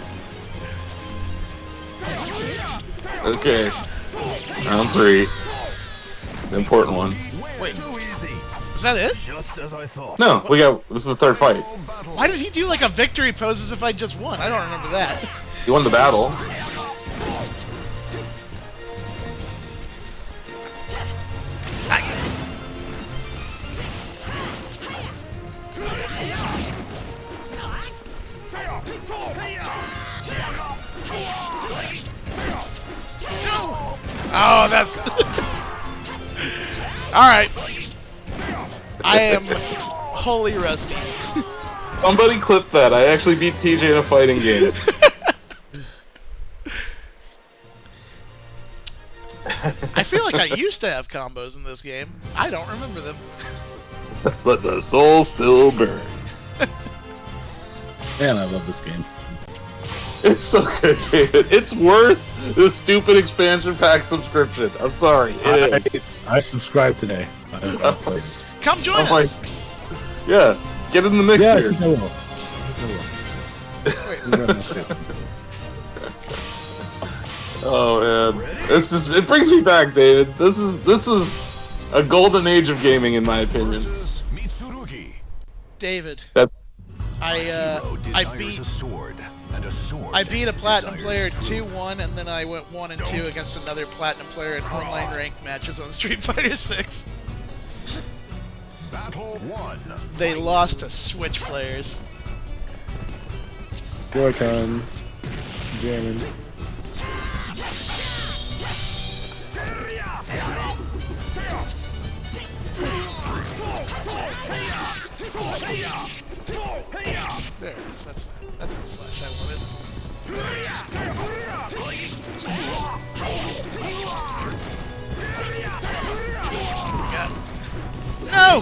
Okay. Round 3. The important one. Wait, was that it? Just as I thought. No, we got. This is the third fight. Why did he do like a victory pose as if I just won? I don't remember that. You won the battle. Oh, that's. Alright. I am wholly rusty. Somebody clip that. I actually beat TJ in a fighting game. I feel like I used to have combos in this game. I don't remember them. But the soul still burns. Man, I love this game. It's so good, David. It's worth the stupid expansion pack subscription. I'm sorry. It is. I subscribed today. I've played it. Come join Oh my- us. Yeah, get in the mix Yeah, I here. think I will. Oh man, it brings me back, David. This is a golden age of gaming, in my opinion. Versus Mitsurugi. David. That's I Hero desires beat a sword, and a sword I beat a platinum player desires 2-1, and then I went 1 and 2 against another platinum player in online ranked matches on Street Fighter 6. Battle 1. They lost to Switch players. Joy-Con. Jamming. There it is. That's the slash I wanted. God. No!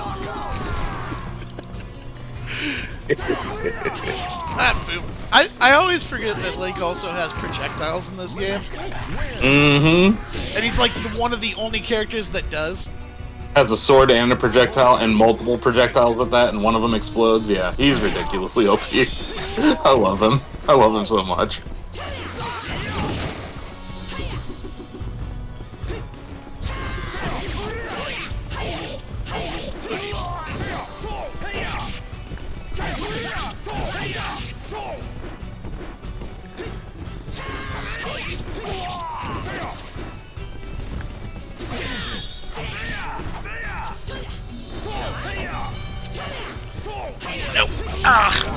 Ah, boom. I always forget that Link also has projectiles in this game, mm-hmm. and he's like one of the only characters that does. Has a sword and a projectile and multiple projectiles at that, and one of them explodes. Yeah, he's ridiculously OP. I love him. I love him so much. Nope. Ah.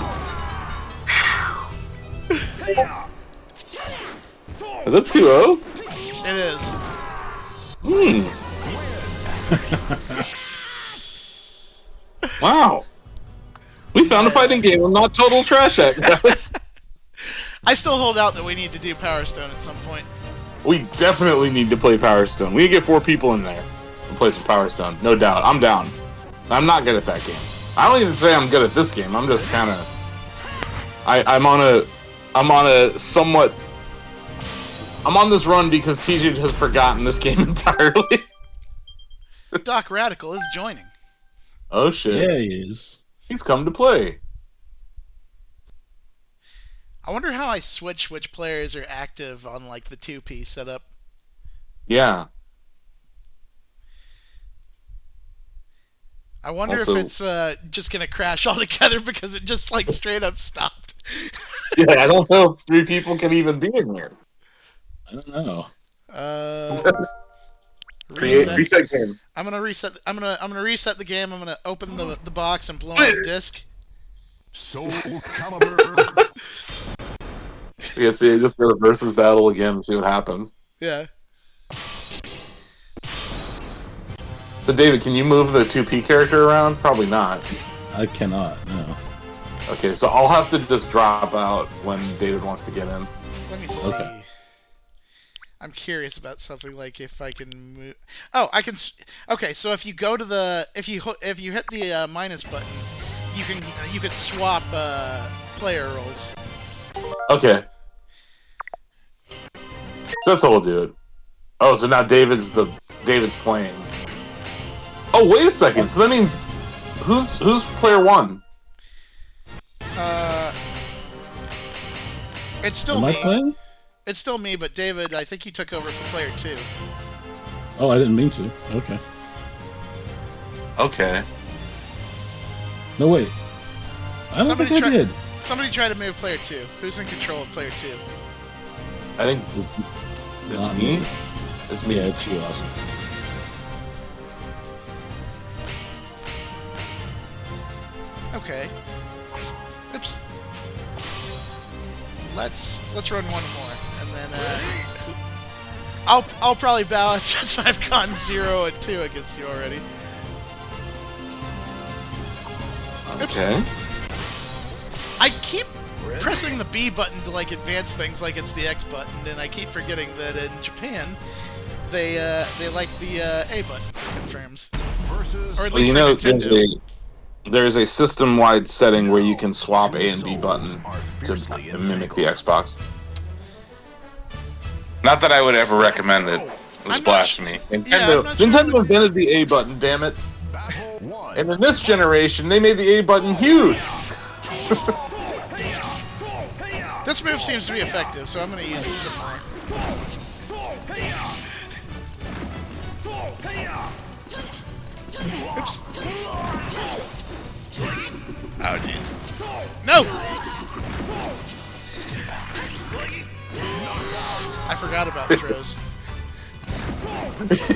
Is that 2-0? It is. Wow. We found a fighting game and not total trash act, guys. I still hold out that we need to do Power Stone at some point. We definitely need to play Power Stone. We need to get 4 people in there and play some Power Stone. No doubt. I'm down. I'm not good at that game. I don't even say I'm good at this game. I'm just kind of... I'm on a somewhat... I'm on this run because TJ has forgotten this game entirely. Doc Radical is joining. Oh shit. Yeah, he is. He's come to play. I wonder how I switch which players are active on like the 2P setup. Yeah. I wonder Also- if it's just gonna crash altogether because it just like straight up stopped. Yeah, I don't know if 3 people can even be in here. I don't know. Reset game. I'm gonna reset. I'm gonna reset the game. I'm gonna open the box and blow on the disc. Soul Calibur. Yeah, see, just go to versus battle again and see what happens. Yeah. So, David, can you move the 2P character around? Probably not. I cannot. No. Okay, so I'll have to just drop out when David wants to get in. Let me see. Okay. I'm curious about something like if I can move. Oh, I can. Okay, so if you go to the if you hit the minus button, you can swap player roles. Okay. So that's how we'll do it. Oh, so now David's playing. Oh, wait a second. So that means who's player 1? It's still Am I me. playing? It's still me, but David, I think you took over for player 2. Oh, I didn't mean to. Okay. Okay. No, wait. I don't think I did. Somebody try to move player 2. Who's in control of player 2? I think It's it's not me. It's me. Yeah, it's you, Austin. Okay. Oops. Let's run one more, and then I'll probably bow out since I've gone 0-2 against you already. Oops. Okay. I keep pressing the B button to like advance things like it's the X button, and I keep forgetting that in Japan they like the A button for confirms. Versus Or at Well, least you for know, Nintendo. there's a system-wide setting where you can swap A and B button to mimic the Xbox. Not that I would ever recommend it. It was I'm not blasphemy. I'm Nintendo not sure Nintendo what- invented the A button, damn it. Battle 1. And in this generation, they made the A button huge. This move seems to be effective, so I'm going to use it some more. Oops. Oh, jeez. No! I forgot about throws.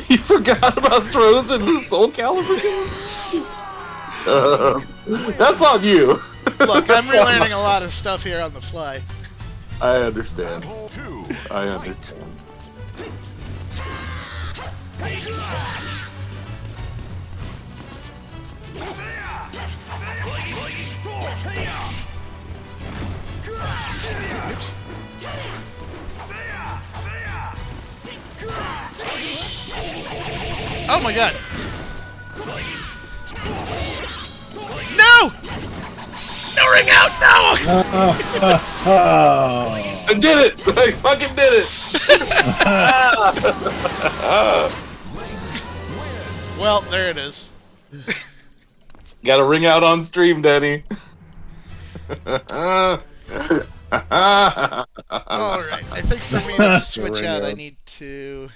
You forgot about throws in the Soul Calibur game? That's on you. Look, I'm relearning a lot of stuff here on the fly. I understand. Battle 2. I understand. Oops. Oh my god! No! No ring out! No! Oh. I did it! I fucking did it! Well, there it is. Got a ring out on stream, Danny. Alright, I think for me to switch ring out, I out. need to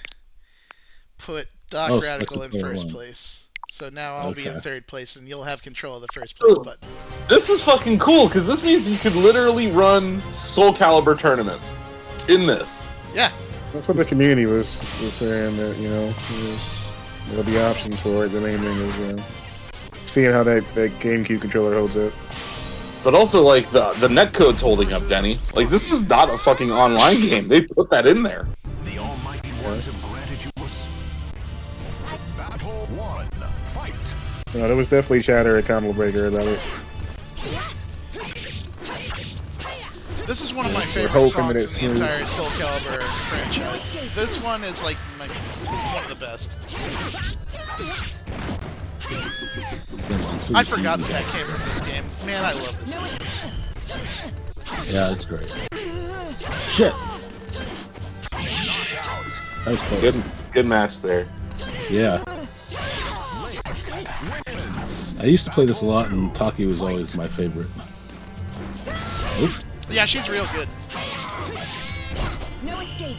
put Doc Oh, Radical switch in to first one. place. So now I'll be in Okay. third place, and you'll have control of the first place button. This is fucking cool, because this means you could literally run Soul Calibur tournaments in this. Yeah. That's what the community was saying, that, you know, there'll be options for it. The main thing is seeing how that GameCube controller holds up. But also, like, the netcode's holding up, Denny. Like, this is not a fucking online game. They put that in there. The almighty ones have granted you a Battle 1. Fight. No, there was definitely chatter at Combo Breaker about it. This is one of my We're favorite hoping songs that in it's the smooth. entire Soul Calibur franchise. This one is like one of the best. I forgot that came from this game. Man, I love this game. Yeah, it's great. Shit. That was close. Good match there. Yeah. I used to play this a lot, and Taki was always my favorite. Oop. Yeah, she's real good. No escape.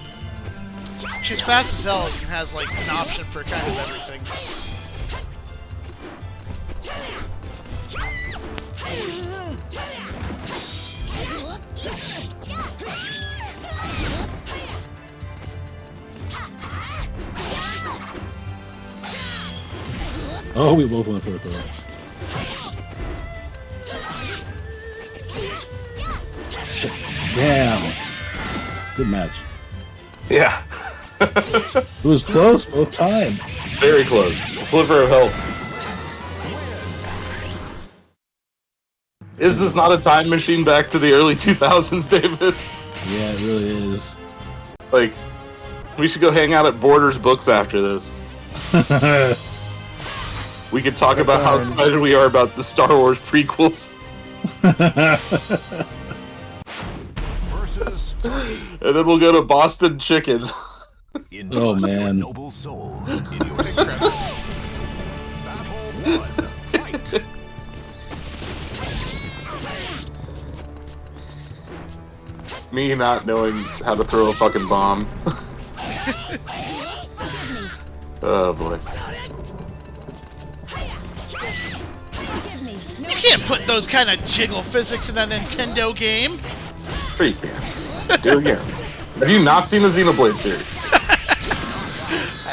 She's fast as hell and has like an option for kind of everything. Oh, we both went for a throw. Shit. Damn. Good match. Yeah. It was close both times. Very close. Sliver of help. Is this not a time machine back to the early 2000s, David? Yeah, it really is. Like, we should go hang out at Borders Books after this. We could talk about how excited we are about the Star Wars prequels. Versus And then we'll go to Boston Chicken. Oh, Entrust your man. noble soul in your Battle 1. Fight. me not knowing how to throw a fucking bomb. Oh boy. You can't put those kind of jiggle physics in a Nintendo game. Sure you can. Do it again. Have you not seen the Xenoblade series?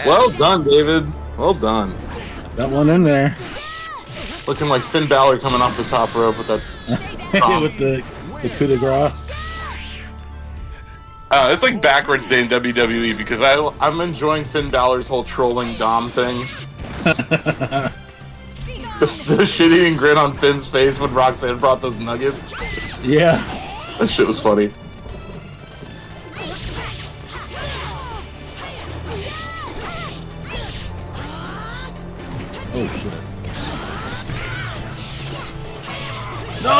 Well done, David. Well done. Got one in there. Looking like Finn Balor coming off the top rope with that. With the coup de grace. It's like backwards day in WWE because I'm enjoying Finn Balor's whole trolling Dom thing. The shit-eating grin on Finn's face when Roxanne brought those nuggets. Yeah. That shit was funny. Oh shit. No!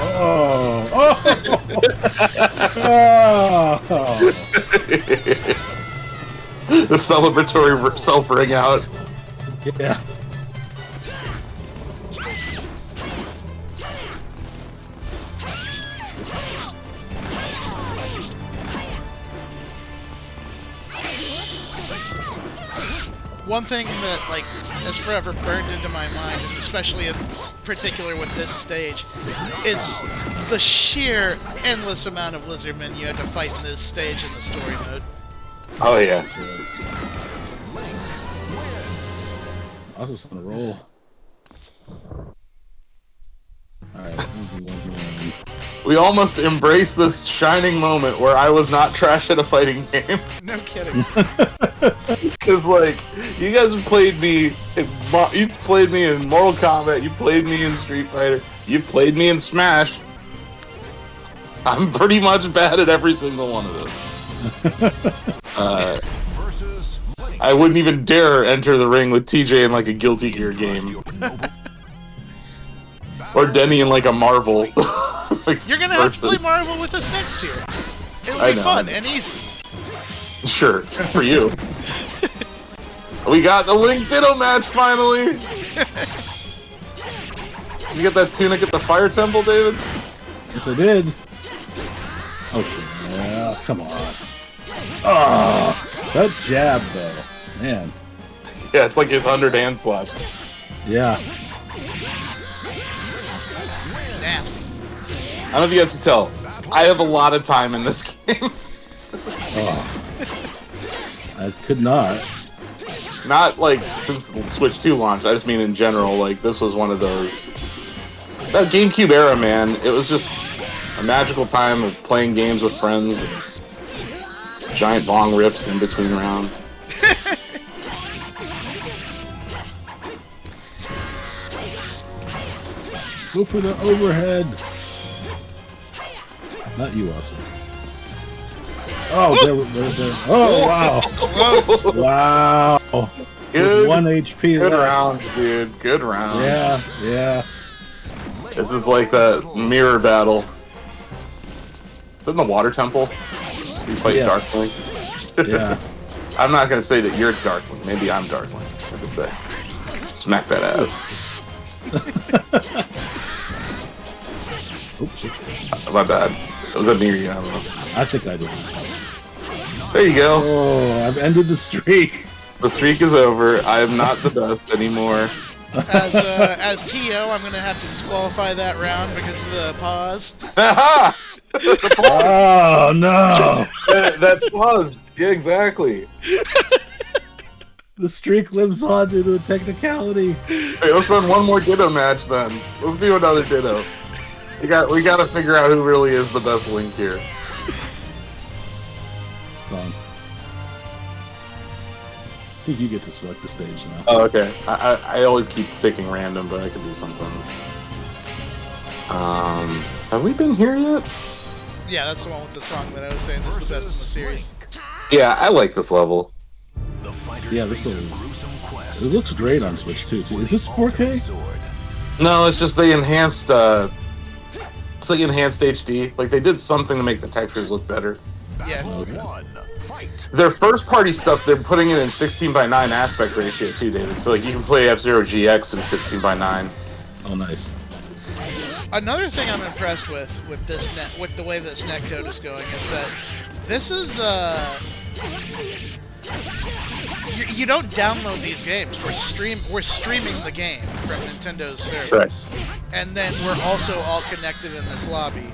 Oh! Oh! The celebratory self-ring out. Yeah. One thing that like has forever burned into my mind, especially in particular with this stage, is the sheer endless amount of lizardmen you had to fight in this stage in the story mode. Oh yeah. I was just on a roll. Alright, We almost embraced this shining moment where I was not trash at a fighting game. No kidding. Because, like, you guys have played me in you played me in Mortal Kombat, you played me in Street Fighter, you played me in Smash. I'm pretty much bad at every single one of those. I wouldn't even dare enter the ring with TJ in, like, a Guilty Gear game. Or Denny in, like, a Marvel. Like, You're gonna have to play Marvel with us next year. It'll be fun and easy. Sure, for you. We got the Link Ditto match finally! You get that tunic at the Fire Temple, David? Yes, I did. Oh shit! Yeah, come on. Oh, that jab though, man. Yeah, it's like his underhand slap. Yeah. Nasty. I don't know if you guys can tell. I have a lot of time in this game. Oh. I could not. Not like since Switch 2 launched. I just mean in general. Like this was one of those. That GameCube era, man. It was just a magical time of playing games with friends. Giant bong rips in between rounds. Go for the overhead. Not you, Austin. Oh, there. Oh, wow. Close. Wow. Good. With 1 HP Good left. round, dude. Good round. Yeah, yeah. This is like that mirror battle. Is it in the Water Temple? You fight Yes. Darkling? Yeah. I'm not gonna say that you're Darkling. Maybe I'm Darkling. I just say, smack that out. Oops. My bad. Was that me or you? I don't know. I think I did. There you go. Oh, I've ended the streak. The streak is over. I am not the best anymore. As TO, I'm gonna have to disqualify that round because of the pause. Haha! Oh, no. That pause. Yeah, exactly. The streak lives on due to a technicality. Hey, let's run one more Ditto match then. Let's do another Ditto. We got to figure out who really is the best Link here. It's on. I think you get to select the stage now. Oh, okay. I always keep picking random, but I can do something. Have we been here yet? Yeah, that's the one with the song that I was saying is the best in the series. Yeah, I like this level. Yeah, this one. It looks great on Switch too. Is this 4K? No, it's just they enhanced. It's like enhanced HD. Like they did something to make the textures look better. Yeah. Okay. Their first party stuff, they're putting it in 16:9 aspect ratio too, David. So like you can play F-Zero GX in 16:9. Oh, nice. Another thing I'm impressed with this net, with the way this netcode is going, is that this is you don't download these games. We're streaming the game from Nintendo's servers, and then we're also all connected in this lobby,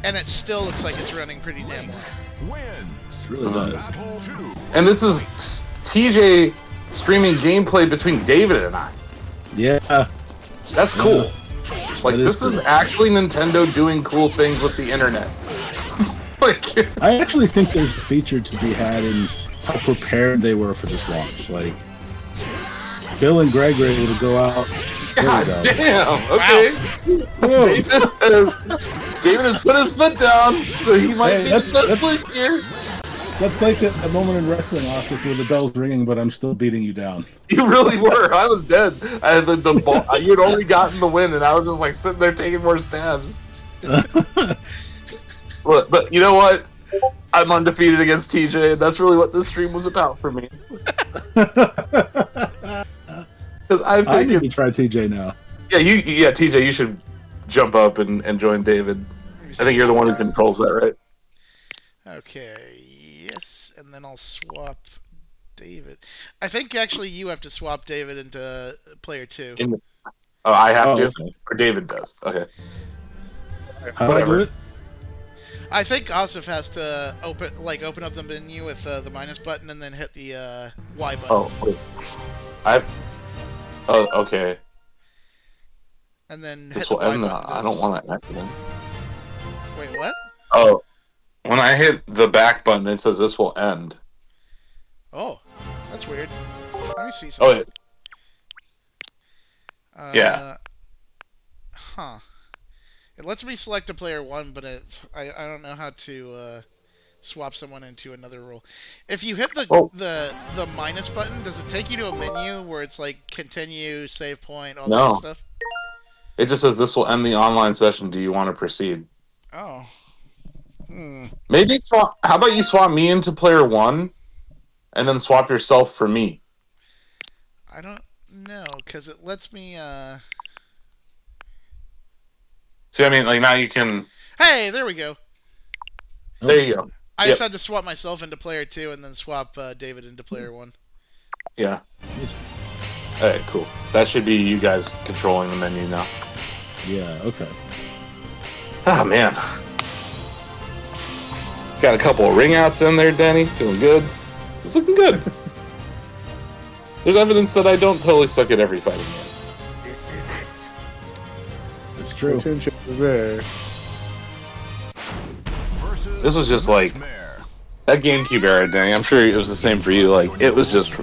and it still looks like it's running pretty damn well. It really does. And this is TJ streaming gameplay between David and I. Yeah. That's cool. Like, That is this is cool. actually Nintendo doing cool things with the internet. Like, I actually think there's a feature to be had in how prepared they were for this launch. Like, Bill and Greg were able to go out. God There we go. damn. Okay. Whoa. David has put his foot down, so he might Hey, be that's- successful here. That's like a moment in wrestling, Asif, where the bell's ringing, but I'm still beating you down. You really were. I was dead. I had the ball. You'd only gotten the win, and I was just like sitting there taking more stabs. But you know what? I'm undefeated against TJ, and that's really what this stream was about for me. Because I've I need taken. to try TJ now. Yeah, TJ, you should jump up and join David. I think you're the one who controls that, right? Okay, yes, and then I'll swap David. I think actually you have to swap David into player 2. Oh, I have to, Okay. or David does. Okay. How do I do it? I think Asif has to open up the menu with the minus button and then hit the Y button. Oh, wait. Oh, okay. And then This hit the will Y end. button. I don't want to accident. Wait, what? Oh, when I hit the back button, it says this will end. Oh, that's weird. Let me see Oh, something. yeah. Huh. It lets me select a player 1, but I don't know how to swap someone into another role. If you hit the minus button, does it take you to a menu where it's like continue, save point, all that stuff? It just says this will end the online session. Do you want to proceed? Oh. Maybe swap. How about you swap me into player 1, and then swap yourself for me? I don't know, because it lets me See, I mean, like now you can. Hey, there we go. There you go. I just had to swap myself into player 2 and then swap David into player 1. Yeah. Alright, cool. That should be you guys controlling the menu now. Yeah, okay. Ah, man. Got a couple of ring outs in there, Danny. Feeling good. It's looking good. There's evidence that I don't totally suck at every fighting game. This is it. It's true. Potential is there. This was just like that GameCube era, Danny. I'm sure it was the same for you. Like, it was just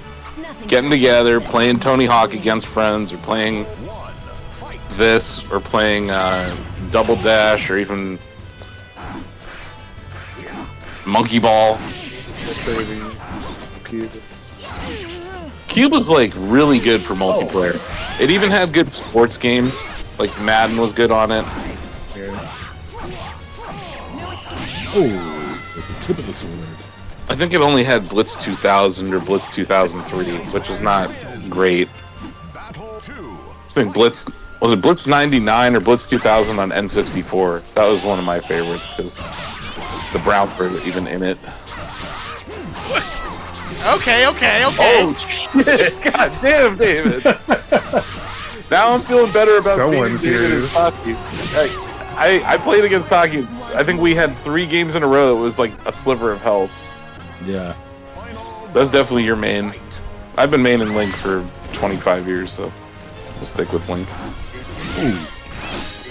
getting together, playing Tony Hawk against friends, or playing this, or playing Double Dash, or even Monkey Ball. Crazy. Cube was like really good for multiplayer. It even had good sports games. Like Madden was good on it. Oh, with the tip of the sword. I think it only had Blitz 2000 or Blitz 2003, which is not great. I think Blitz was it Blitz 99 or Blitz 2000 on N64. That was one of my favorites because the Browns were even in it. Okay. Oh shit! God damn, David. Now I'm feeling better about Someone's beating David and serious. Taki. I played against Taki. I think we had 3 games in a row. It was like a sliver of health. Yeah. That's definitely your main. I've been maining Link for 25 years, so I'll stick with Link. I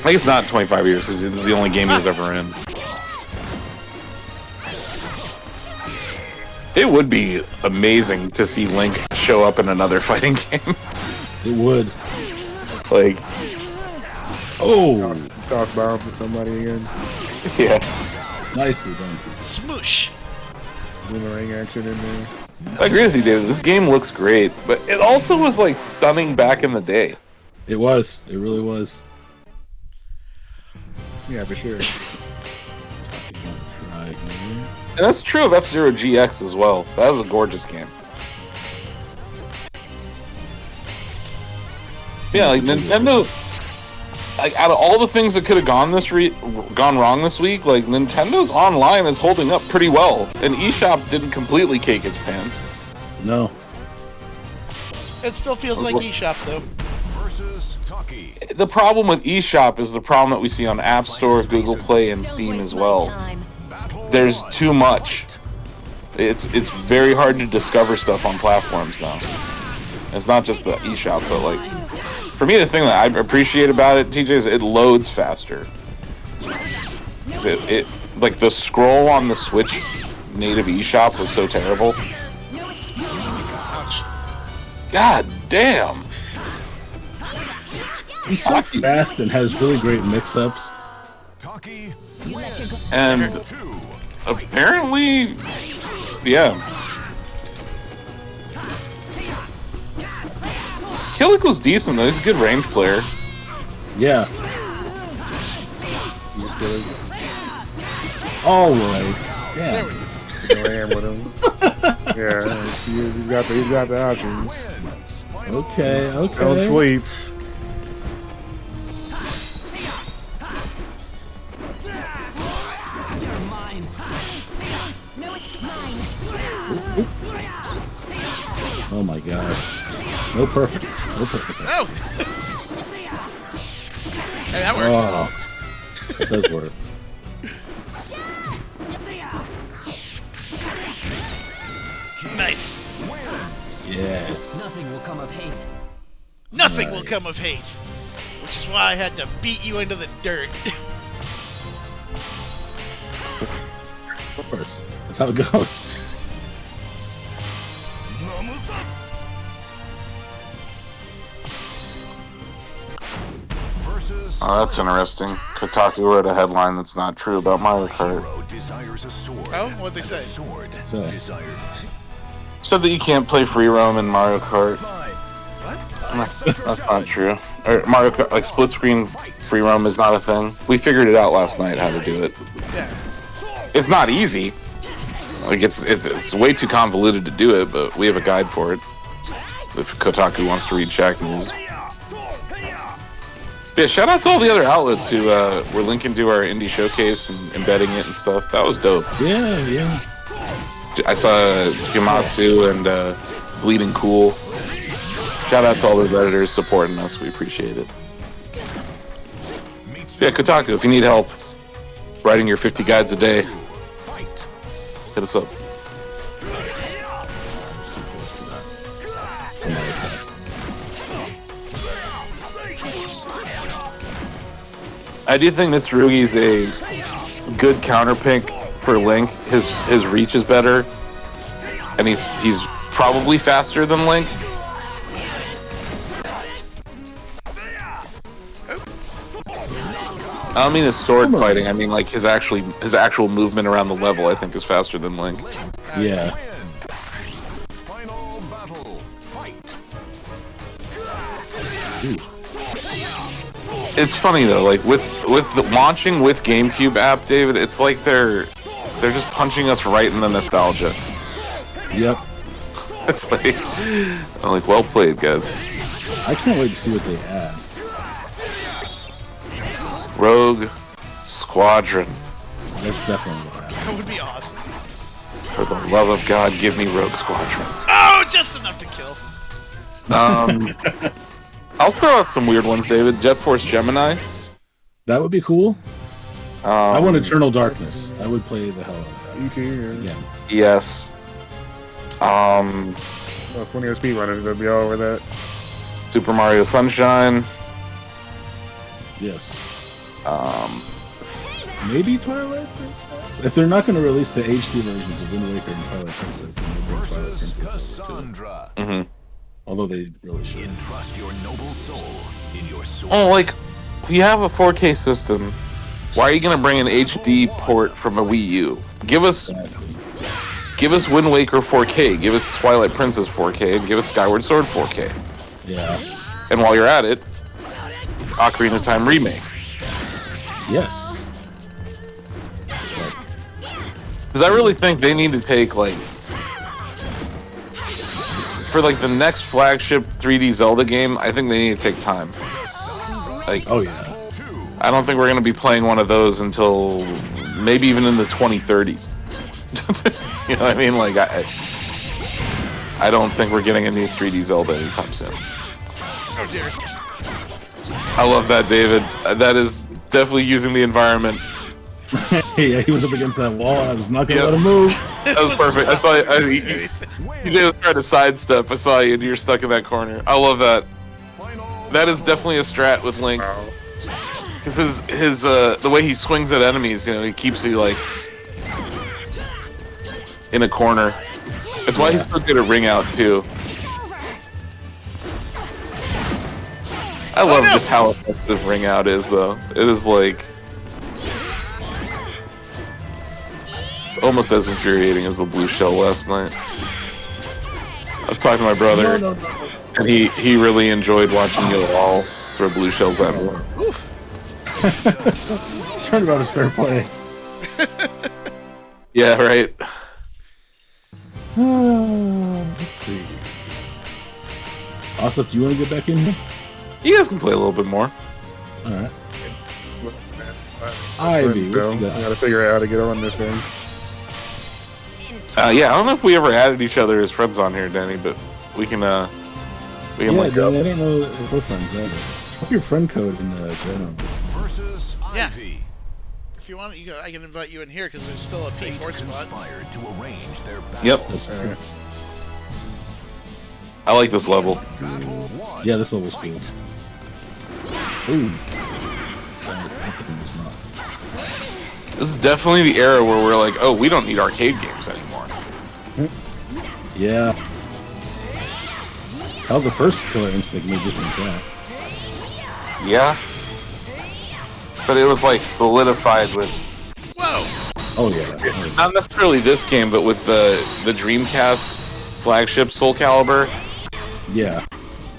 think it's not 25 years because this is the only game he was ever in. It would be amazing to see Link show up in another fighting game. It would. Like, oh, Toss bombs at somebody again. yeah. Nicely done. Smoosh. Boomerang action in there. I agree with you, David. This game looks great, but it also was like stunning back in the day. It was. It really was. Yeah, for sure. Try here. And that's true of F-Zero GX as well. That was a gorgeous game. Yeah, like Nintendo like out of all the things that could have gone wrong this week, like Nintendo's online is holding up pretty well, and eShop didn't completely cake its pants. No. It still feels like eShop though. Versus Taki. The problem with eShop is the problem that we see on App Store, Google Play, and Steam as well. There's too much. It's very hard to discover stuff on platforms now. It's not just the eShop, but like for me, the thing that I appreciate about it, TJ, is it loads faster. It like the scroll on the Switch native eShop was so terrible. God damn. He's so fast and has really great mix-ups. And apparently, yeah. Killick was decent though. He's a good range player. Yeah. All right. Damn. Land with him. Yeah, he's got the options. Okay. Don't sleep. Oh my god. No perfect. Oh! Hey, that works. Oh, it does work. Nice. Yes. Nothing will come of hate. Nothing will come of hate. Which is why I had to beat you into the dirt. Of course. That's how it goes. Oh, that's interesting. Kotaku wrote a headline that's not true about Mario Kart. Oh, what'd they say? Said that you can't play free roam in Mario Kart. What? That's not true. Or Mario Kart, like split screen free roam is not a thing. We figured it out last night how to do it. Yeah. It's not easy. Like it's way too convoluted to do it, but we have a guide for it. If Kotaku wants to read Shack News. Yeah, shout out to all the other outlets who were linking to our indie showcase and embedding it and stuff. That was dope. Yeah. I saw Gamatsu and Bleeding Cool. Shout out to all the editors supporting us. We appreciate it. Yeah, Kotaku, if you need help writing your 50 guides a day, hit us up. I do think that Tsurugi's a good counter pick for Link. His reach is better, and he's probably faster than Link. I don't mean his sword fighting. I mean like his actual movement around the level. I think is faster than Link. Yeah. It's funny though, like with the launching with GameCube app, David. It's like they're just punching us right in the nostalgia. Yep. It's like I'm like, well played, guys. I can't wait to see what they add. Rogue Squadron. That's definitely what happened. That would be awesome. For the love of God, give me Rogue Squadron. Oh, just enough to kill. I'll throw out some weird ones, David. Jet Force Gemini. That would be cool. I want Eternal Darkness. I would play the hell out of that. E.T. Yeah. Yes. Plenty of speedrunners that'll be all over that. Super Mario Sunshine. Yes. Maybe Twilight Princess. If they're not going to release the HD versions of Wind Waker and Twilight Princess, then they'll bring Twilight Princess over too. Mm-hmm. Although they really should. Entrust your noble soul in your sword. Oh, like we have a 4K system. Why are you going to bring an HD port from a Wii U? Give us Wind Waker 4K. Give us Twilight Princess 4K, and give us Skyward Sword 4K. Yeah. And while you're at it, Ocarina of Time remake. Yes. Because I really think they need to take like for like the next flagship 3D Zelda game. I think they need to take time. Like, oh yeah. I don't think we're going to be playing one of those until maybe even in the 2030s. You know what I mean? Like, I don't think we're getting a new 3D Zelda anytime soon. Oh dear. I love that, David. That is definitely using the environment. Yeah, he was up against that wall. I was not gonna let him move. That was perfect. I saw you. You was trying to sidestep. I saw you, and you're stuck in that corner. I love that. That is definitely a strat with Link. Because his the way he swings at enemies, you know, he keeps you like in a corner. That's why he's so good at ring out too. I love just how effective ring out is, though. It is like it's almost as infuriating as the blue shell last night. I was talking to my brother, and he really enjoyed watching you all throw blue shells at him. Turnabout is fair play. Yeah, right. Let's see. Asif, do you want to get back in here? You guys can play a little bit more. All right. Ivy, I gotta figure out how to get on this thing. Yeah, I don't know if we ever added each other as friends on here, Danny, but we can Yeah, link up. I don't know if we're friends either. Put your friend code in the channel. Versus Yeah. Ivy. If you want, I can invite you in here because there's still a Fate P4 spot. conspired to arrange their battle. Yep. I like this level. Battle 1. Yeah, this level's cool. Ooh. This is definitely the era where we're like, oh, we don't need arcade games anymore. Yeah. Hell, the first Killer Instinct made this like that. Yeah. But it was like solidified with Whoa! Oh yeah. not necessarily this game, but with the Dreamcast flagship Soul Calibur. Yeah.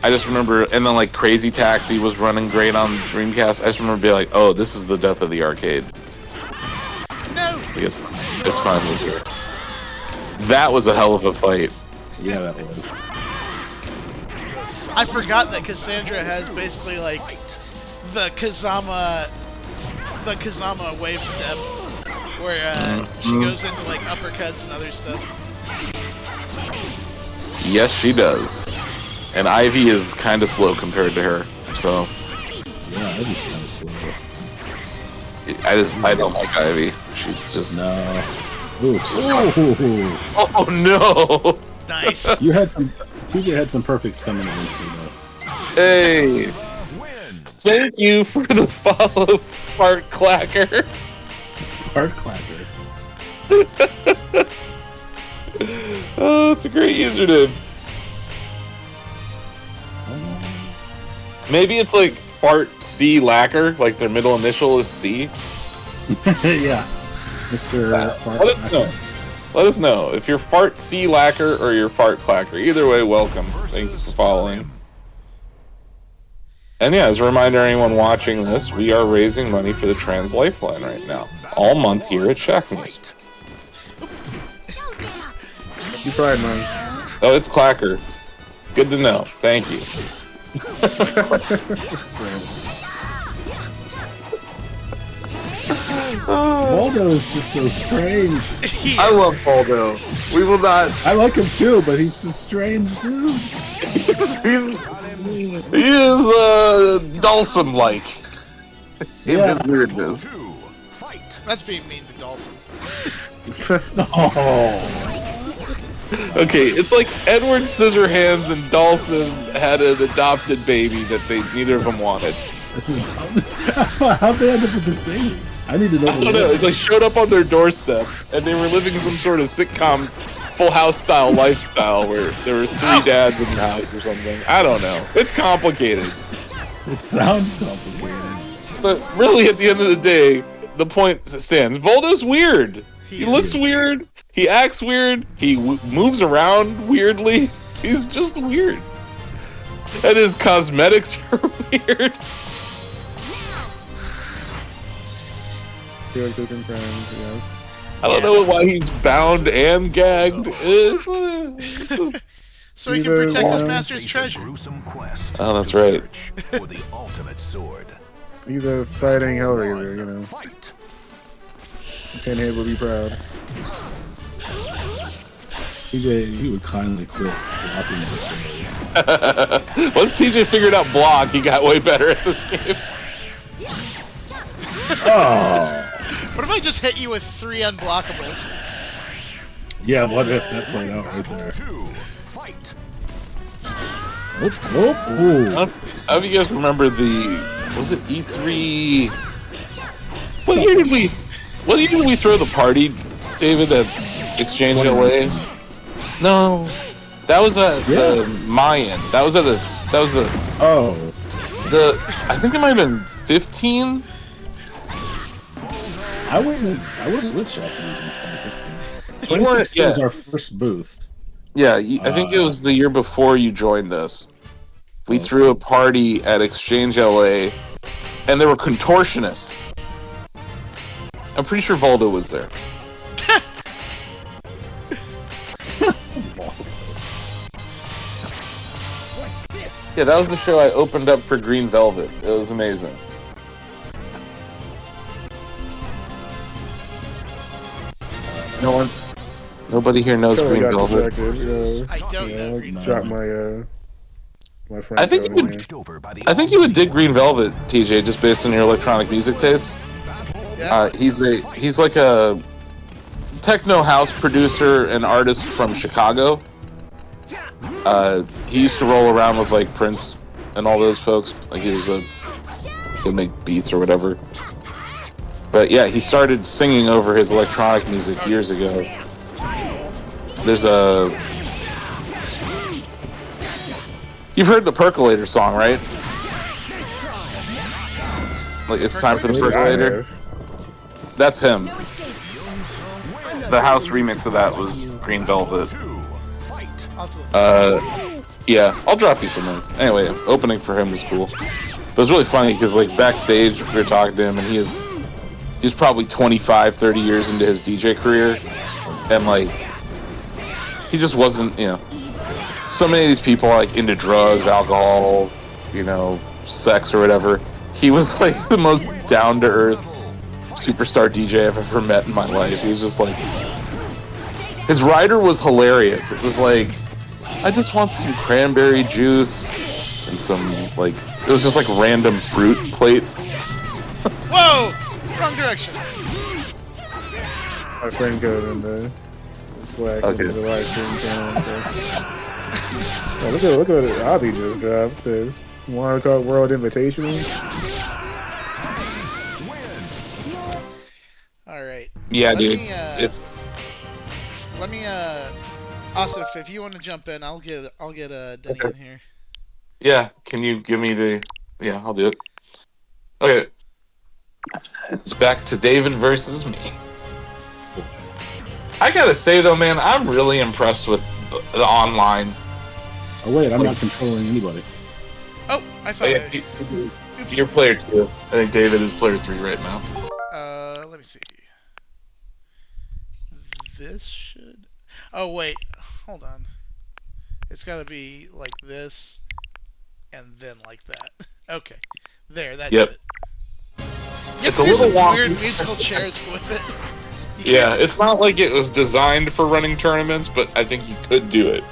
I just remember, and then like Crazy Taxi was running great on Dreamcast. I just remember being like, oh, this is the death of the arcade. No! It's fine with you. That was a hell of a fight. Yeah, that was. I forgot that Cassandra has basically like the Kazama wave step, where she goes into like uppercuts and other stuff. Yes, she does. And Ivy is kind of slow compared to her, so Yeah, Ivy's kind of slow. I don't like Ivy. She's just No. Ooh. Ooh. Oh no! Nice. You had some. TJ had some perfects coming against me though. Hey, Wins. thank you for the follow, fart clacker. Hard clapper. Oh, it's a great username. Maybe it's like Fart C Lacquer, like their middle initial is C. Yeah. Mr. Fart Let us Clacker. know. Let us know if you're Fart C Lacquer or you're Fart Clacker. Either way, welcome. Thank you for following. And yeah, as a reminder, anyone watching this, we are raising money for the Trans Lifeline right now, all month here at ShackStream. You tried, man. Oh, it's Clacker. Good to know. Thank you. Waldo is just so strange. I love Baldo. We will not. I like him too, but he's a strange dude. He is Dulcim-like in Yeah. his weirdness. 2. Fight. That's being mean to Dawson. Oh. Okay, it's like Edward Scissorhands and Dawson had an adopted baby that neither of them wanted. How'd they end up with this baby? I need to know. I don't know. It's like showed up on their doorstep, and they were living some sort of sitcom, Full House style lifestyle where there were 3 dads in the house or something. I don't know. It's complicated, It sounds complicated. but really, at the end of the day, the point stands. Voldo's weird. He looks weird. He acts weird. He moves around weirdly. He's just weird. And his cosmetics are weird. Feel like they've been friends, yes. I don't know why he's bound and gagged. So he can protect his master's Face a treasure. gruesome quest Oh, that's to right. search for the ultimate sword. He's a fighting Hellraiser, you know. Fight. Can't help but be proud. TJ, he would kindly quit blocking this days. Once TJ figured out block, he got way better at this game. Oh. What if I just hit you with 3 unblockables? Yeah, what if that played out right there? 2. Fight. Oh, oh, I don't know if you guys remember was it E3? What year did we throw the party, David, at Exchange LA? No, that was at the Mayan. That was the I think it might have been 15. I wasn't with ShackStream in 2015. You weren't- 2016 was our first booth. Yeah, I think it was the year before you joined us. We threw a party at Exchange LA, and there were contortionists. I'm pretty sure Voldo was there. Yeah, that was the show I opened up for Green Velvet. It was amazing. No one. Nobody here knows Green Velvet. I don't know. Drop my friend. I think you would dig Green Velvet, TJ, just based on your electronic music taste. Yeah. He's like a techno house producer and artist from Chicago. He used to roll around with like Prince and all those folks. Like he could make beats or whatever. But yeah, he started singing over his electronic music years ago. There's you've heard the Percolator song, right? Like it's time for the Percolator. That's him. The house remix of that was Green Velvet. Yeah, I'll drop you some links. Anyway, opening for him was cool. But it was really funny because like backstage we were talking to him and he was probably 25, 30 years into his DJ career. And like he just wasn't, so many of these people are like into drugs, alcohol, sex or whatever. He was like the most down-to-earth superstar DJ I've ever met in my life. He was just like, his rider was hilarious. It was like, I just want some cranberry juice and some like, it was just like random fruit plate. Whoa! Wrong direction. My friend goes in the Slack Okay. into the live stream channel. So. Oh, look at what Ozzy just dropped. The Mario Kart World Invitational. All right. Yeah, Let dude. me, Let me Asif, if you want to jump in, I'll get Denny in here. Yeah, can you give me yeah, I'll do it. Okay. It's back to David versus me. I gotta say though, man, I'm really impressed with the online. Oh wait, I'm not controlling anybody. Oh, I thought. You're player 2. I think David is player 3 right now. Let me see. This should. Oh wait, hold on. It's got to be like this, and then like that. Okay, there. That did it. You It's have a to do little some wonky. weird musical chairs with it. Yeah, it's not like it was designed for running tournaments, but I think you could do it.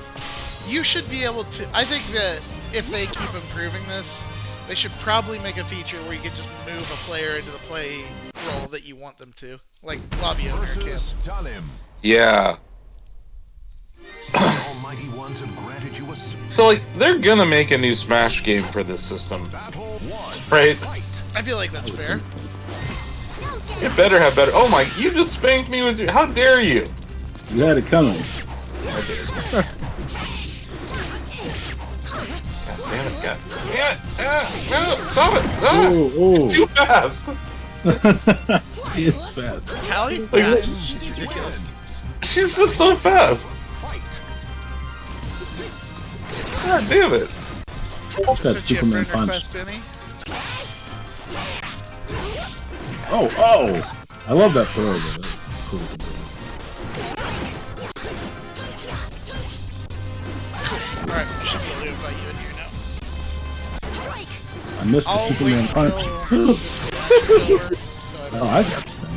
You should be able to. I think that if they keep improving this, they should probably make a feature where you can just move a player into the play role that you want them to, like lobby owner can. Yeah. Almighty ones have granted you a So like they're gonna make a new Smash game for this system, right? I feel like that's fair. It better have better. Oh my! You just spanked me with your. How dare you? You had it coming. God damn it! God damn it! No, stop it! Ah, it's too fast. It's fast. Callie? Like, God, she's ridiculous. She's just so fast. God damn it! That Sent you a Superman friend punch. request, Denny? Oh! I love that throw. Though. That's cool. Alright, we should be able to invite you in here now. I missed the I'll Superman wait punch. until this match is over. So I don't Oh, I got Sting.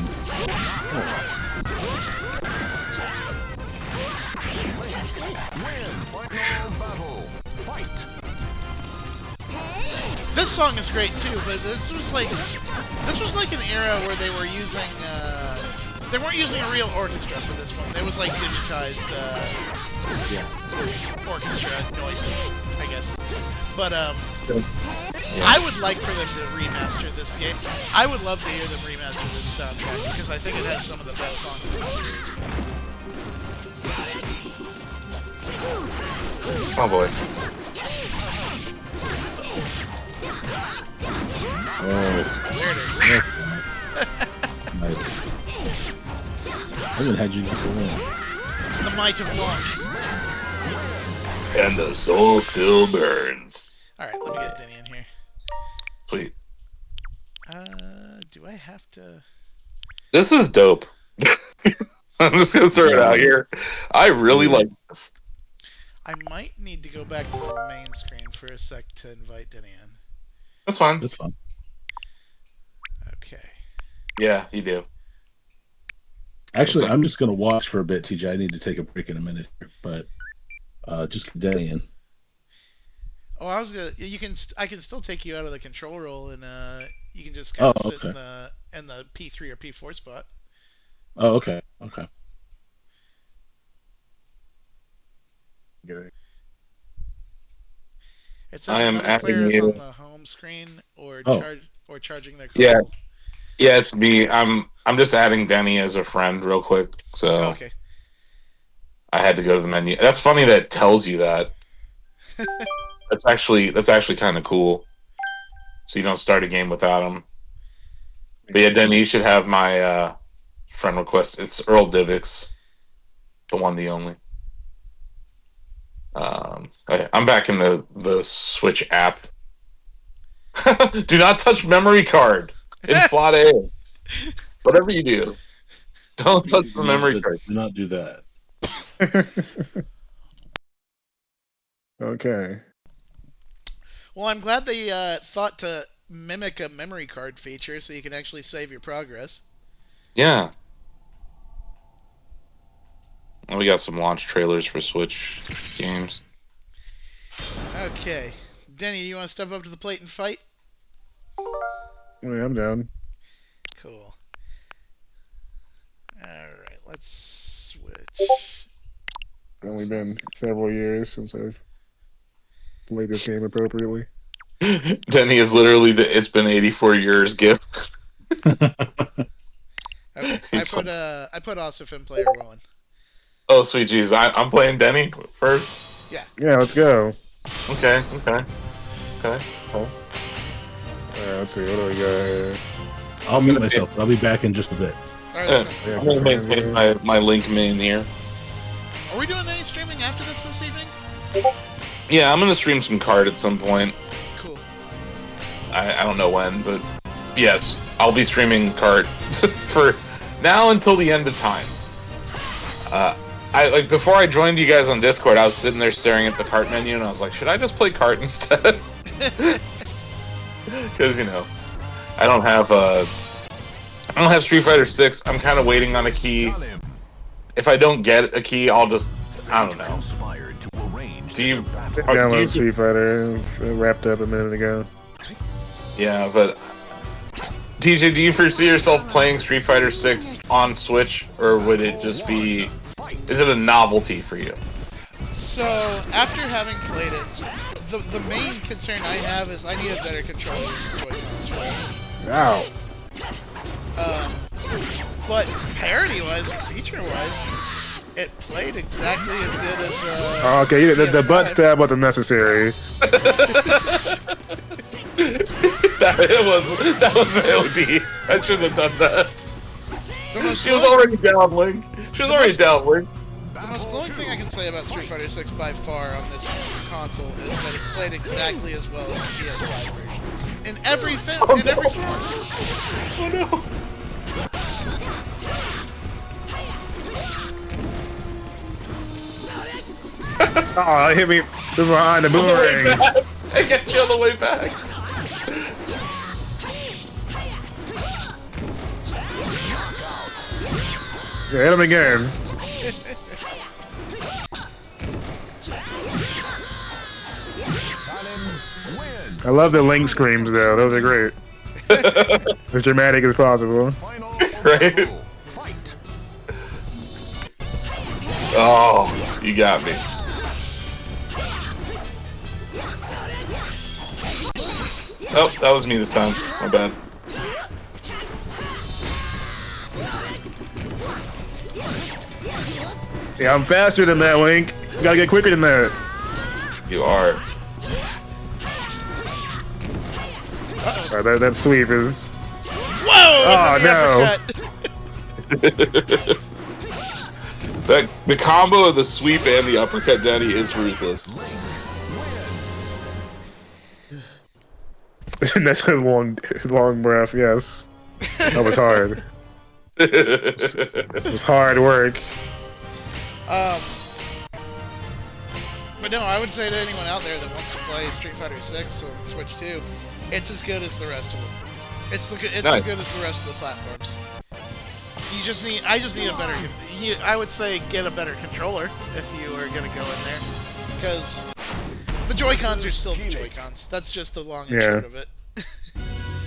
Final battle. Fight. This song is great too, but this was like an era where they were using they weren't using a real orchestra for this one. There was like digitized orchestra noises, I guess. But I would like for them to remaster this game. I would love to hear them remaster this soundtrack because I think it has some of the best songs in the series. Oh boy. Oh, There it is. nice. I haven't had you this long. The might of launch. And the soul still burns. Alright, let me get Denny in here. Sweet. Do I have to... This is dope. I'm just gonna throw it out here. I really like this. I might need to go back to the main screen for a sec to invite Denny in. That's fine. That's fun. Okay. Yeah, you do. Actually, I'm just gonna watch for a bit, TJ. I need to take a break in a minute here, but just get Denny in. Oh, I was gonna. I can still take you out of the control role, and you can just kind of sit in the P3 or P4 spot. Oh, okay. Okay. It says I am another player is adding on you. the home screen or Oh. charging their Yeah. console. Yeah, it's me. I'm just adding Denny as a friend real quick. So Oh, okay. I had to go to the menu. That's funny that it tells you that. That's actually kind of cool. So you don't start a game without him. But yeah, Denny, you should have my friend request. It's Earl Divix, the one, the only. I'm back in the Switch app. Do not touch memory card in slot A. Whatever you do, don't touch the memory card. Do not do that. Okay. Well, I'm glad they thought to mimic a memory card feature so you can actually save your progress. Yeah. And we got some launch trailers for Switch games. Okay. Denny, you want to step up to the plate and fight? Yeah, I'm down. Cool. Alright, let's switch. Only been several years since I've played this game appropriately. Denny is literally the "it's been 84 years" gift. Okay, I put Osif in player one. Oh, sweet Jesus. I'm playing Denny first? Yeah. Yeah, let's go. Okay. Cool. Alright, let's see. What do we got here? I'll mute myself. But I'll be back in just a bit. Alright, Yeah, I'm going to maintain my Link main here. are we doing any streaming after this evening? Yeah, I'm going to stream some card at some point. Cool. I don't know when, but yes, I'll be streaming cart for now until the end of time. Before I joined you guys on Discord, I was sitting there staring at the cart menu, and I was like, should I just play cart instead? Because I don't have Street Fighter 6. I'm kind of waiting on a key. If I don't get a key, I don't know. Conspired to arrange Do you? Download Street Fighter. It wrapped up a minute ago. Yeah, but TJ, do you foresee yourself playing Street Fighter 6 on Switch, or would it just be? Is it a novelty for you? So, after having played it, the main concern I have is I need a better controller than Joy-Cons. Ow. But parity-wise and feature-wise, it played exactly as good as. Oh, okay, the PS5. butt stab wasn't necessary. that was OD. I shouldn't have done that. She was already down, Link. She was already down, Link. The most glowing thing I can say about Street Fighter 6 by far on this console is that it played exactly as well as the PS5 version. In every form. Oh no. Oh, it hit me from behind the boomerang. I get you on the way back. Yeah, hit him again. I love the Link screams though. Those are great. As dramatic as possible. Right? Oh, you got me. Oh, that was me this time. My bad. Yeah, I'm faster than that, Link. You gotta get quicker than that. You are. That sweep is. Whoa! Oh no! The combo of the sweep and the uppercut daddy is ruthless. That's a long breath. Yes, that was hard. It was hard work. But no, I would say to anyone out there that wants to play Street Fighter 6 on Switch 2, it's as good as the rest of them. It's nice. As good as the rest of the platforms. You just need, I just need a better, I would say get a better controller if you are going to go in there. Because the Joy-Cons are still the Joy-Cons. That's just the long and short of it.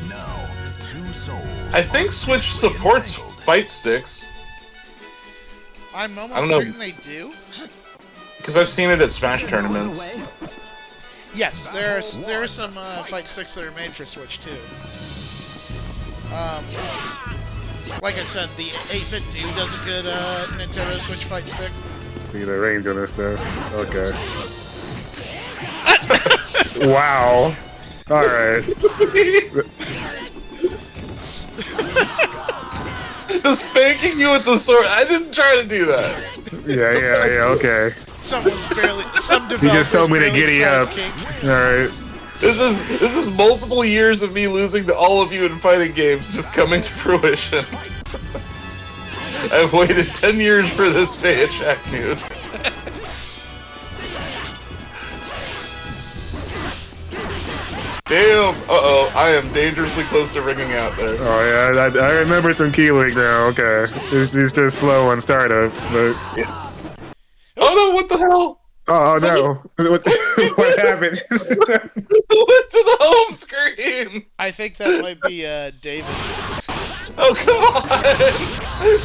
Now, 2 souls. I think Switch supports fight sticks. I'm almost certain they do. Because I've seen it at Smash tournaments. Yes, there are some fight sticks that are made for Switch too. Like I said, the 8-bit Dude does a good Nintendo Switch fight stick. Look at the range on this though. Okay. Wow. All right. The spanking you with the sword. I didn't try to do that. Yeah. Okay. Some you just told me to giddy up. All right. This is multiple years of me losing to all of you in fighting games just coming to fruition. I've waited 10 years for this day at Shack News. Damn! Uh-oh, I am dangerously close to ringing out there. Oh yeah, I remember some key link now. Okay, he's just slow on startup, but. Yeah. Oh no! What the hell? Oh no! What happened? Went to the home screen. I think that might be David. Oh come on!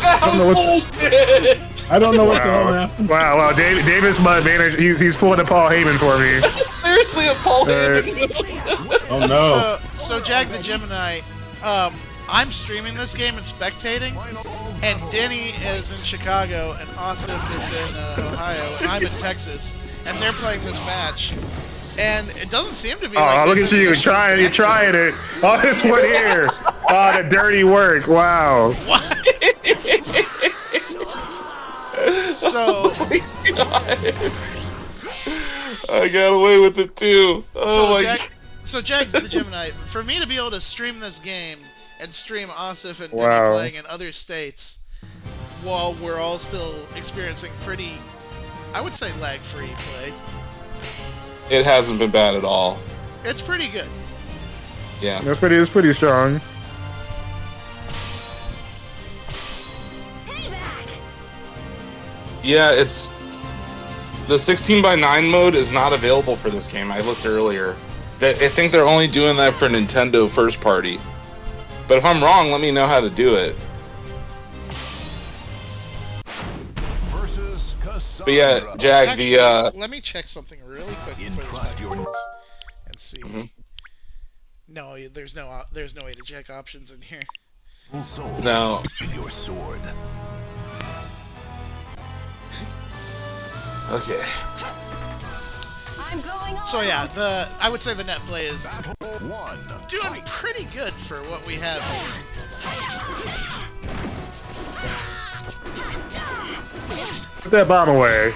That was bullshit. I don't know what the hell happened. Wow! David's my manager. He's pulling a Paul Heyman for me. Seriously, a Paul Heyman. Oh no! So Jag the Gemini, I'm streaming this game and spectating, and Denny is in Chicago, and Asif is in Ohio, and I'm in Texas, and they're playing this match, and it doesn't seem to be. Oh, look at you! You're trying it. Oh, this one here. Oh, the dirty work! Wow. What? So. Oh my God. I got away with it too. Oh my God. So Jag the Gemini, for me to be able to stream this game and stream Asif and Denny playing in other states, while we're all still experiencing pretty, I would say, lag-free play. It hasn't been bad at all. It's pretty good. Yeah. It's pretty strong. Yeah, it's the 16:9 mode is not available for this game. I looked earlier. I think they're only doing that for Nintendo first party. But if I'm wrong, let me know how to do it. But yeah, Jag, actually, let me check something really quick before this and see. No, there's no way to check options in here. No. Your sword. Okay. I'm going on. So yeah, I would say the net play is doing pretty good for what we have here. Put that bomb away.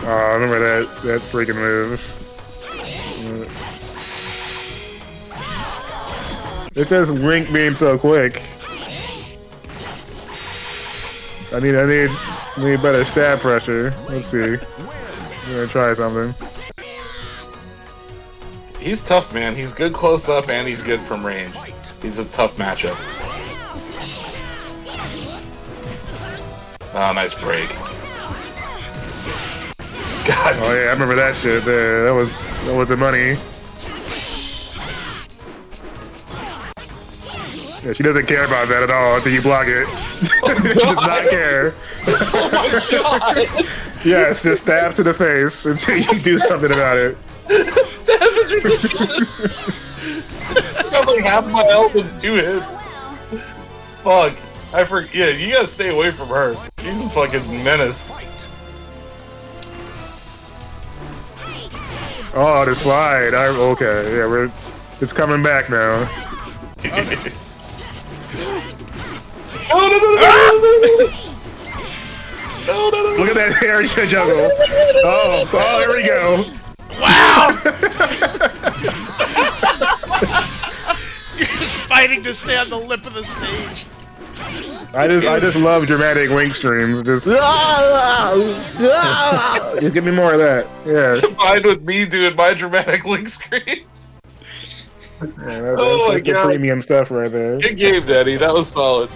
Oh, I remember that freaking move. It does Link being so quick. I need Need better stab pressure. Let's see. I'm gonna try something. He's tough, man. He's good close up and he's good from range. He's a tough matchup. Oh, nice break. God. Oh yeah, I remember that shit there. That was the money. Yeah, she doesn't care about that at all until you block it. She does not care. Oh my god! Yes, just stab to the face until you do something about it. Stab is ridiculous. Got like half my health in 2 hits. Fuck. I forget. Yeah, you gotta stay away from her. She's a fucking menace. Oh, the slide. Okay. Yeah, it's coming back now. No. Look at that air juggle. Oh, here we go. Wow! You're just fighting to stay on the lip of the stage. I just love dramatic Link streams. Just give me more of that. Yeah. Combined with me doing my dramatic Link screams. Yeah, that's the premium stuff right there. Good game, Daddy. That was solid.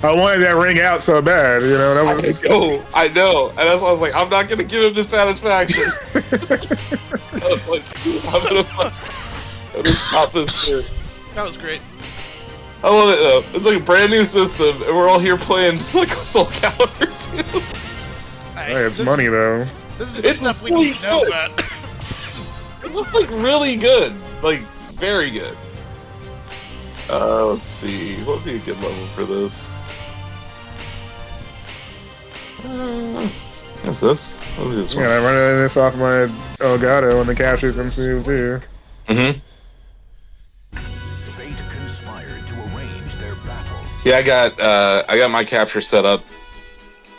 I wanted that ring out so bad, you know. That was... I know, and that's why I was like, I'm not gonna give him the satisfaction. I was like, I'm gonna stop this shit. That was great. I love it though. It's like a brand new system, and we're all here playing like Soul Calibur 2. Hey, it's money though. This is the stuff we need to know about. This is like really good, like very good. Let's see, what would be a good level for this? What's this? What is this one? Yeah, I'm running this off my Elgato, and the capture's been smooth too. Mm-hmm. Fate conspired to arrange their battle. Yeah, I got my capture set up.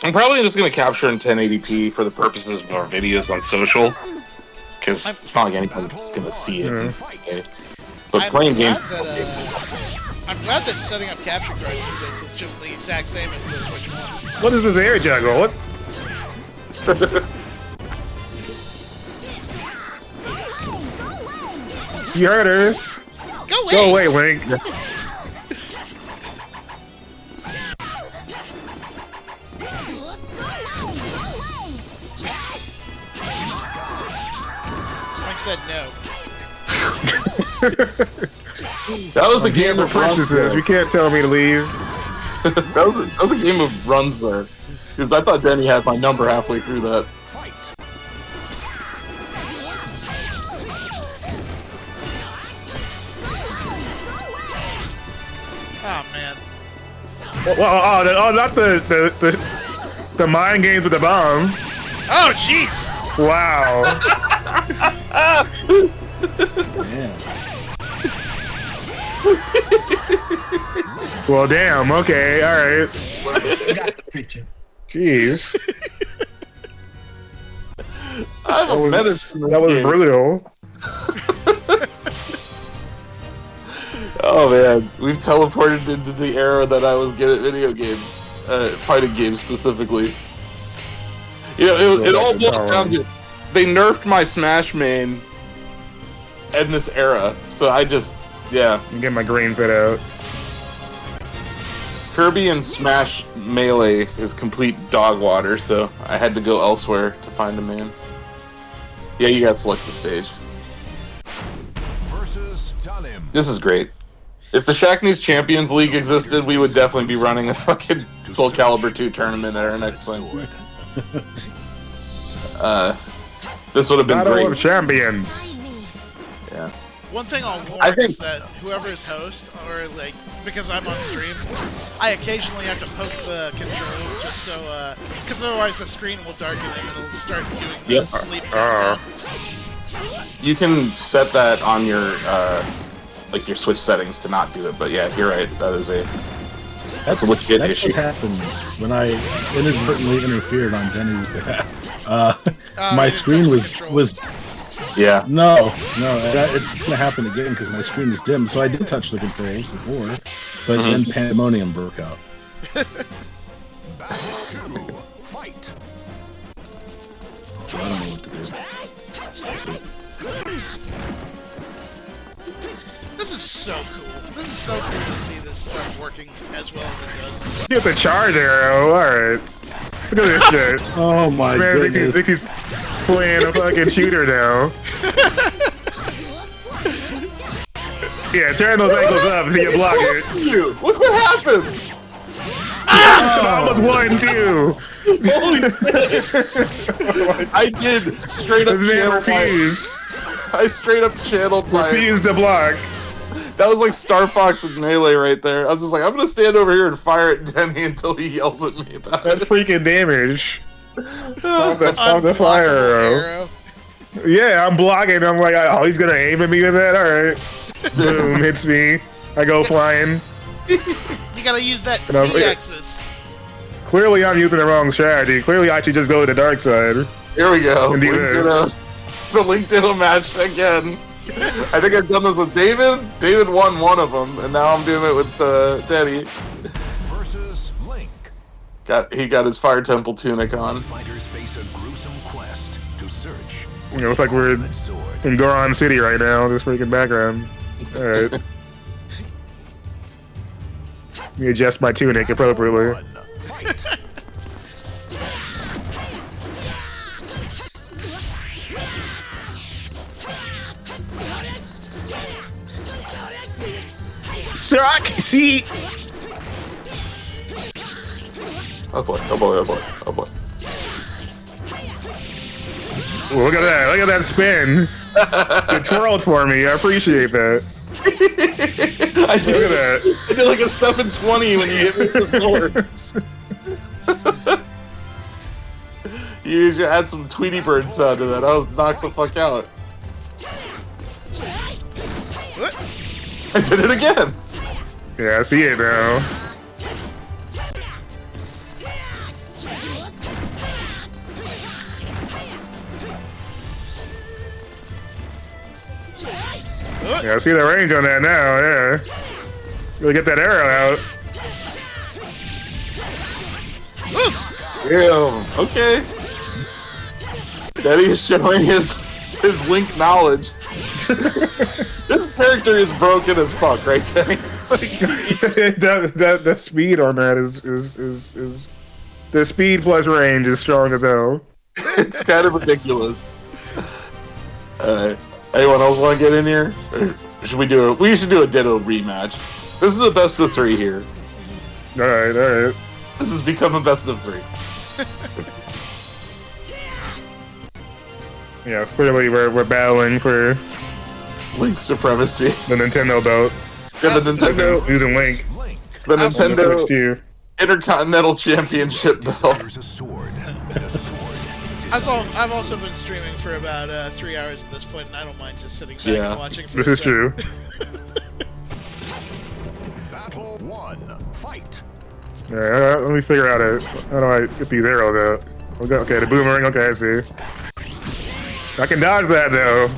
I'm probably just gonna capture in 1080p for the purposes of our videos on social, because it's not like anybody's gonna see it. Okay. But playing games. I'm glad that setting up capture cards for this is just the exact same as this Switch 1. What is this air juggle? What? You heard her. Go away, Link. Link said no. That was a game of princesses. You can't tell me to leave. that was a game of runs there, because I thought Denny had my number halfway through that. Oh man. Well, not the mind games with the bomb. Oh jeez. Wow. Well, damn. Okay. All right. Got the picture. Jeez. That was brutal. Oh man, we've teleported into the era that I was good at video games, fighting games specifically. You know, it all boils down to they nerfed my Smash main in this era, so I just get my green fit out. Kirby and Smash Melee is complete dog water, so I had to go elsewhere to find a main. Yeah, you guys select the stage. Versus Talim. This is great. If the Shacknews Champions League existed, we would definitely be running a fucking Soul Calibur 2 tournament at our next thing. This would have been Battle great. of Champions. Yeah. One thing I'll warn is that whoever is host, or like, because I'm on stream, I occasionally have to poke the controls just so, because otherwise the screen will darken and it'll start doing the sleep countdown. You can set that on your, like your Switch settings to not do it, but yeah, you're right. That's a legit issue. What happened when I inadvertently interfered on Denny's behalf. My screen was. Yeah. No, it's gonna happen again because my screen is dim. So I did touch the controls before, but then pandemonium broke out. Two. Fight. I don't know what to do. This is so cool. This is so cool to see this stuff working as well as it does. You have the charge arrow. Alright. Look at this shit. Oh my Man goodness. thinks he's playing a fucking shooter now. Yeah, turn those ankles up so you block it. Look what happened! Almost 1-2. Holy shit! I did straight up This man channel refused. I straight up channeled my. Refused to block. That was like Star Fox and Melee right there. I was just like, I'm gonna stand over here and fire at Denny until he yells at me about That's it. freaking damage. Off the fire arrow. Yeah, I'm blocking. I'm like, oh, he's gonna aim at me with that? Alright. Boom, hits me. I go flying. You gotta use that And T-axis. Clearly, I'm using the wrong strategy. Clearly, I should just go to the dark side. Here we go. And do this. The Link Ditto match again. I think I've done this with David. David won one of them, and now I'm doing it with Denny. Versus Link. He got his Fire Temple tunic on. Fighters face a gruesome quest to search. You know, it's like we're in Goron City right now. This freaking background. Alright. Let me adjust my tunic appropriately. Fight. Suck! See? Oh boy, oh boy, oh boy, oh boy. Ooh, look at that spin. You twirled for me, I appreciate that. I did, Look at that. I did like a 720 when you hit me with the sword. You should add some Tweety Bird sound to that. I was knocked the fuck out. What? I did it again. Yeah, I see it now. Yeah, I see the range on that now, yeah. Really get that arrow out. Damn, okay. Daddy is showing his Link knowledge. This character is broken as fuck, right, Daddy? The speed on that is the speed plus range is strong as hell. It's kind of ridiculous. Anyone else want to get in here? Or should we do it? We should do a Ditto rematch. This is the best of 3 here. Alright, alright. This has become a best of 3. Yeah, it's clearly we're battling for Link supremacy. the Nintendo belt. Yeah, the Nintendo Using Link. The Nintendo Switch to you. Intercontinental Championship belt. There's a sword. And a sword. I've also been streaming for about 3 hours at this point, and I don't mind just sitting back and watching. For This a is sec. true. Battle 1. Fight. Alright, let me figure out how do I get these arrows out. Okay, the boomerang, okay, I see. I can dodge that though.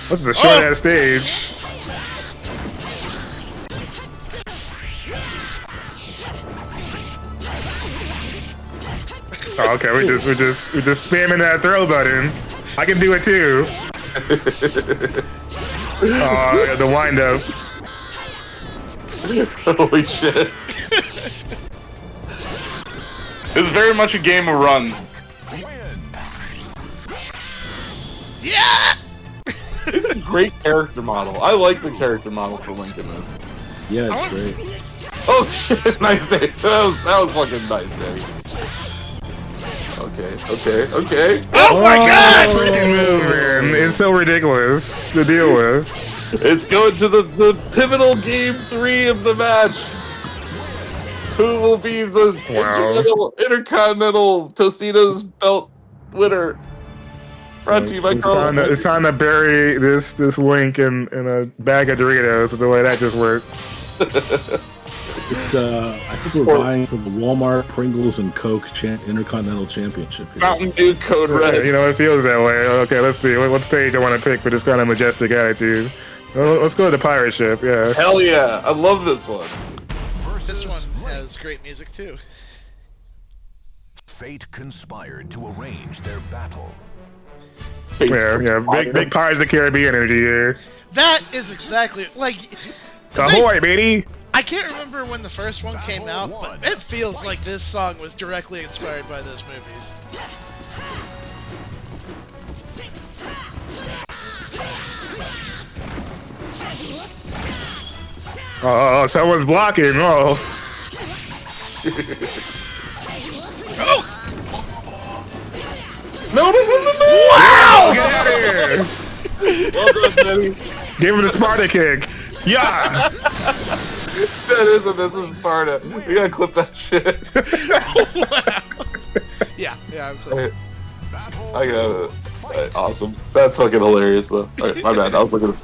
This is a short ass stage. Oh, okay, we're just spamming that throw button. I can do it too. Oh, I got the wind up. Holy shit. It's very much a game of runs. Yeah! It's a great character model. I like the character model for Link in this. Yeah, it's great. Oh shit, nice day. That was fucking nice, Daddy. Okay. Oh my god! Freaking move, man. It's so ridiculous to deal with. It's going to the pivotal game 3 of the match. Who will be the Intercontinental Tostitos belt winner? Brought to you by Carl. It's time to bury this Link in a bag of Doritos, the way that just worked. It's I think we're vying for the Walmart, Pringles, and Coke Intercontinental Championship here. Mountain Dew Code Red. Yeah, you know, it feels that way. Okay, let's see. What stage I want to pick for this kind of majestic attitude? Well, let's go to the pirate ship, yeah. Hell yeah, I love this one. This one versus has great music too. Fate conspired to arrange their battle. Yeah. Big Pirates of the Caribbean energy here. That is exactly like. Ahoy, matey! I can't remember when the first one came out, but it feels like this song was directly inspired by those movies. Oh, someone's blocking. Oh. No! Wow! Get out of here! Well done, Benny. Give him the Sparta kick. Yeah! This is Sparta. We gotta clip that shit. Wow. Yeah, I'm clear. I got it. Awesome. That's fucking hilarious, though. Alright, my bad. I was looking at.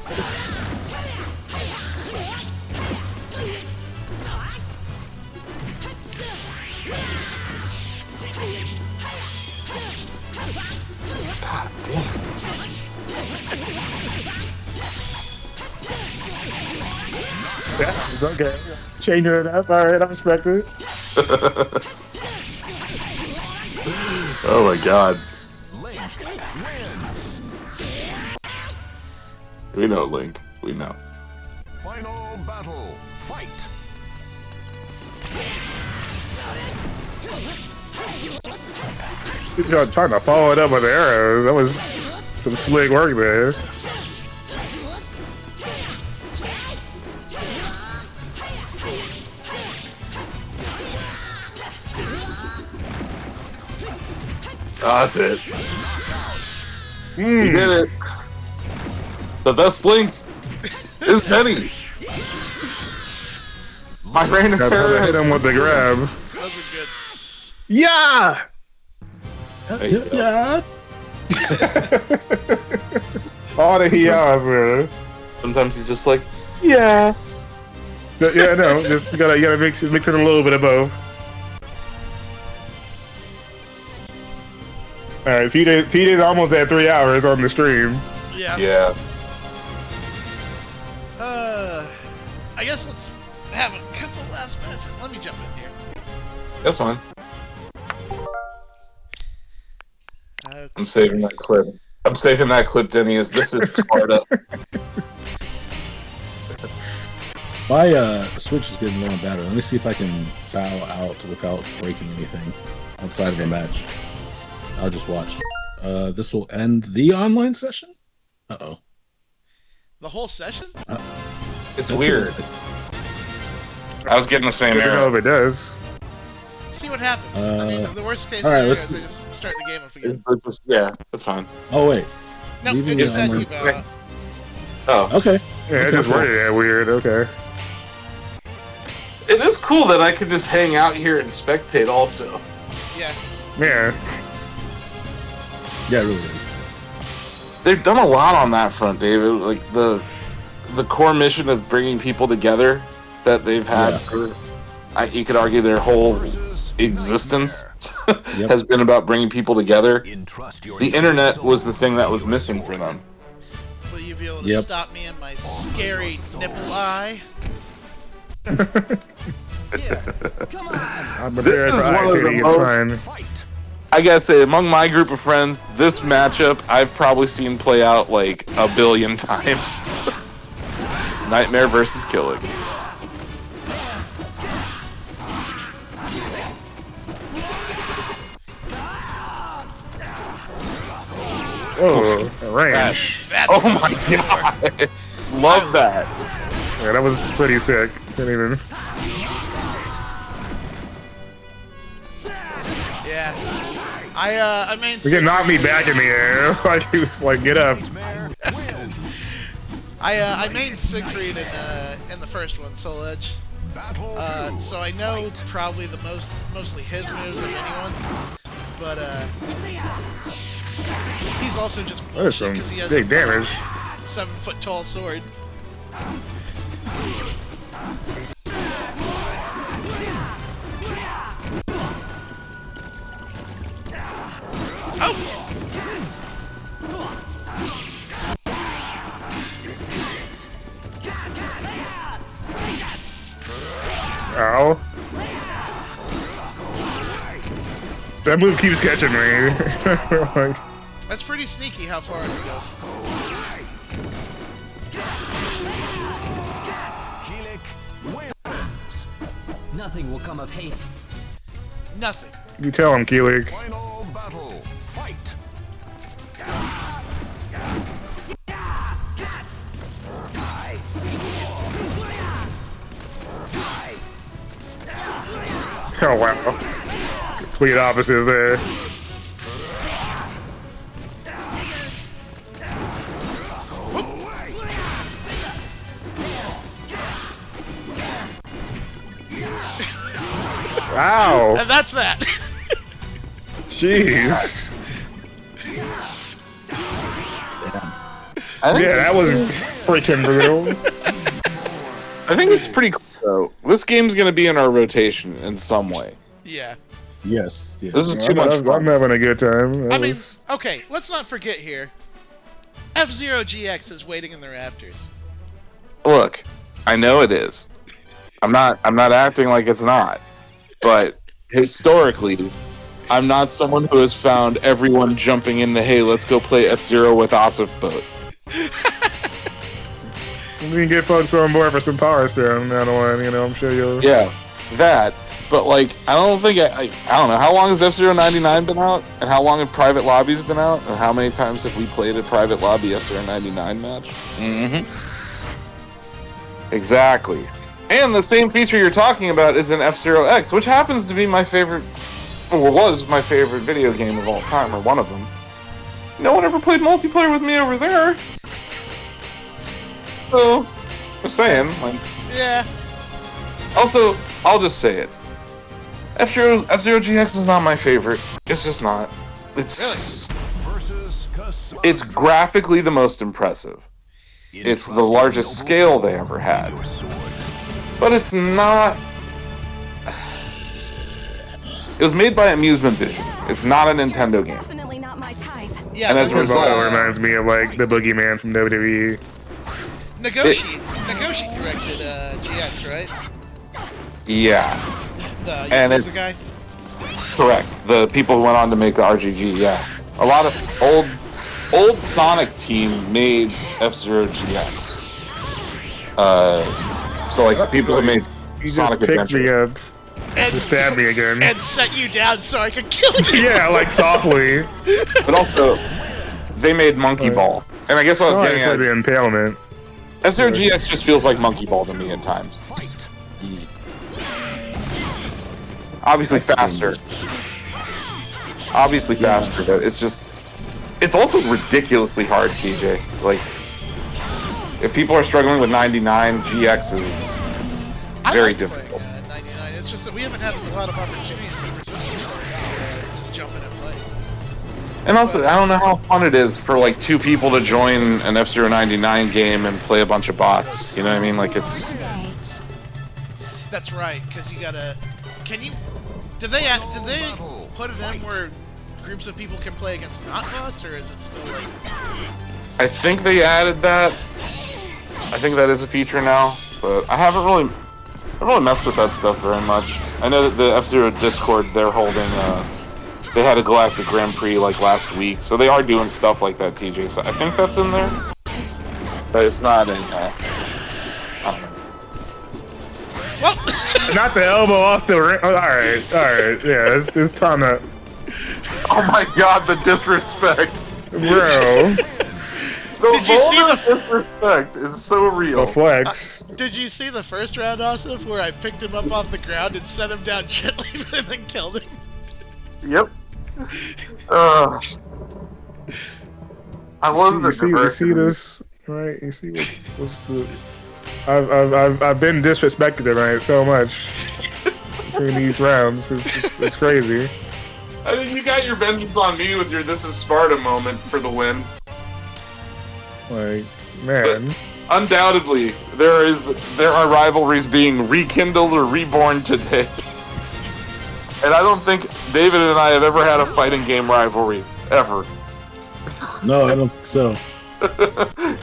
God damn. Yeah, it's okay. Changing it up. Alright, I respect it. Oh my god. Link wins. We know Link. We know. Final battle. Fight. You're trying to follow it up with arrows. That was some slick work there. Oh, that's it. He did it. The best Link is Penny. My reign of terror Hit has him with the grab. Those were good. Yeah! Yeah. All the yas, man. Sometimes he's just like, yeah. Yeah, no, just you gotta mix in a little bit of both. Alright, TJ's almost at 3 hours on the stream. Yeah. Yeah. I guess let's have a couple last minutes. Let me jump in here. That's fine. I'm saving that clip. I'm saving that clip, Denny, as this is Sparta. My Switch is getting low on battery. Let me see if I can bow out without breaking anything outside of a match. I'll just watch. This will end the online session? Uh-oh. The whole session? It's weird. I was getting the same I don't know error. if it does. See what happens. I mean, the worst case all right, scenario let's is I just start the game up again. Yeah, that's fine. Oh, wait. No, Leaving it the just had online- to bow out. Oh. Okay. Yeah, it just worded that weird. Okay. It is cool that I can just hang out here and spectate also. Yeah. Yeah. Yeah, it really is. They've done a lot on that front, David. Like the core mission of bringing people together that they've had for, you could argue their whole existence has been about bringing people together. The internet was the thing that was missing for them. Will you be able to stop me in my scary nipple eye? I'm This is one of the most. I gotta say, among my group of friends, this matchup I've probably seen play out like a billion times. Nightmare versus Killing. Oh, range. Oh my god! Love that. Yeah, that was pretty sick. Couldn't even. Yeah. I mean. He knocked me back in the air. Like he was like, get up. I made Siegfried in the first one, Soul Edge. So I know probably mostly his moves of anyone, but he's also just There's bullshit some because he has big a damage. 7-foot tall sword. Ow. That move keeps catching me. Like, That's pretty sneaky how far I can go. Nothing will come of hate. Nothing. you tell him, Keelik. Final battle. Fight. Oh wow. Complete opposites there. Wow. And that's that. Jeez. I think, Yeah, that was freaking brutal. I think it's pretty cool, though. This game's going to be in our rotation in some way. Yeah. Yes. Yes. This is too much I'm fun. having a good time. That I mean, was- okay, let's not forget here. F-Zero GX is waiting in the rafters. Look, I know it is. I'm not acting like it's not. But historically, I'm not someone who has found everyone jumping in the hey, let's go play F-Zero with Asif boat. we can get folks on board for some Power Stone down the line, you know, I'm sure you'll... Yeah, that. But like, I don't think I don't know how long has F-Zero 99 been out, and how long have private lobbies been out, and how many times have we played a private lobby F-Zero 99 match? Mm-hmm. Exactly. And the same feature you're talking about is in F-Zero X, which happens to be my favorite, or was my favorite video game of all time, or one of them. No one ever played multiplayer with me over there. So, just saying, like... Yeah. Also, I'll just say it. F-Zero GX is not my favorite. It's just not. It's It's graphically the most impressive. It's the largest scale they ever had. But it's not... It was made by Amusement Vision. It's not a Nintendo game. Definitely not my type. Yeah, And as a because, result- reminds me of, like, the Boogeyman from WWE. Nagoshi directed GX, right? Yeah, The And Yakuza it- guy? correct. The people who went on to make the RGG, yeah. A lot of old Sonic team made F-Zero GX. So like the people who made He just Sonic picked Adventure. me up And, to stab me again. and set you down so I could kill you. Yeah, like softly. But also, they made Monkey Ball. And I guess what I was Sorry getting for the at is impalement. F-Zero GX just feels like Monkey Ball to me at times. Obviously faster. Obviously faster, but it's just... It's also ridiculously hard, TJ. Like, if people are struggling with 99, GX is very difficult. 99. It's just that we haven't had a lot of opportunities to present ourselves to just jump in and play. And also, I don't know how fun it is for like two people to join an F-Zero 99 game and play a bunch of bots. You know what I mean? Like it's... That's right, because you gotta... Can you... Did they put it in where groups of people can play against not bots, or is it still like... I think they added that. I think that is a feature now, but I haven't really messed with that stuff very much. I know that the F-Zero Discord they're holding, they had a Galactic Grand Prix like last week, so they are doing stuff like that, TJ. So I think that's in there, but it's not in. I don't know. Well, Not the elbow off the ring. Oh, alright. Yeah, it's time to... Oh my God, the disrespect, Bro. Did you see the disrespect is so real. The flex. Did you see the first round, Asif, where I picked him up off the ground and set him down gently and then killed him? Yep. I love the You see this, right? You see what's the... I've been disrespected tonight so much between these rounds. It's crazy. I think you got your vengeance on me with your "This is Sparta" moment for the win. Like, man. Undoubtedly, there are rivalries being rekindled or reborn today. And I don't think David and I have ever had a fighting game rivalry ever. No, I don't think so.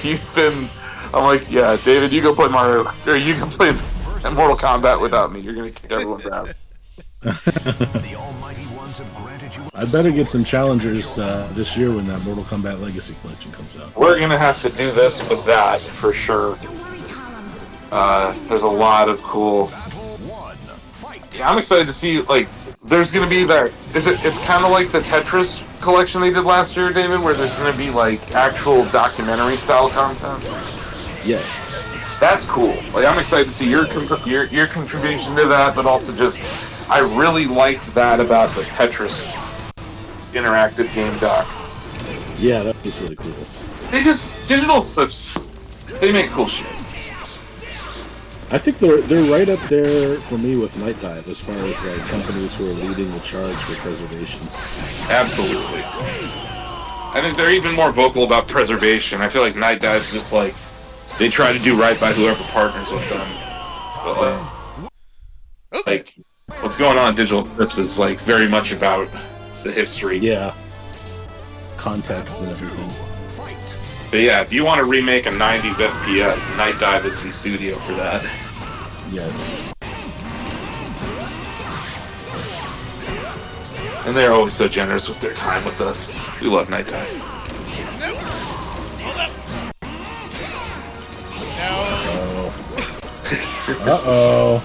You've been. I'm like, yeah, David, you go play Mario, or you can play And Mortal Kombat without me, you're gonna kick everyone's ass. The Almighty Ones have granted you. I better get some challengers this year when that Mortal Kombat Legacy Collection comes out. We're gonna have to do this with that for sure. There's a lot of cool. Yeah, I'm excited to see. Like, there's gonna be that. It's kind of like the Tetris collection they did last year, David, where there's gonna be like actual documentary style content. Yes. That's cool. Like, I'm excited to see your contribution to that, but also just I really liked that about the Tetris interactive game doc. Yeah, that was really cool. They just digital clips. They make cool shit. I think they're right up there for me with Night Dive as far as like companies who are leading the charge for preservation. Absolutely. I think they're even more vocal about preservation. I feel like Night Dive's just like they try to do right by whoever partners with them. But like what's going on in Digital Clips is like very much about the history. Yeah. Context and everything. But yeah, if you want to remake a 90s FPS, Night Dive is the studio for that. Yes. And they're always so generous with their time with us. We love Night Dive. Nope. Hold up. No. Uh-oh.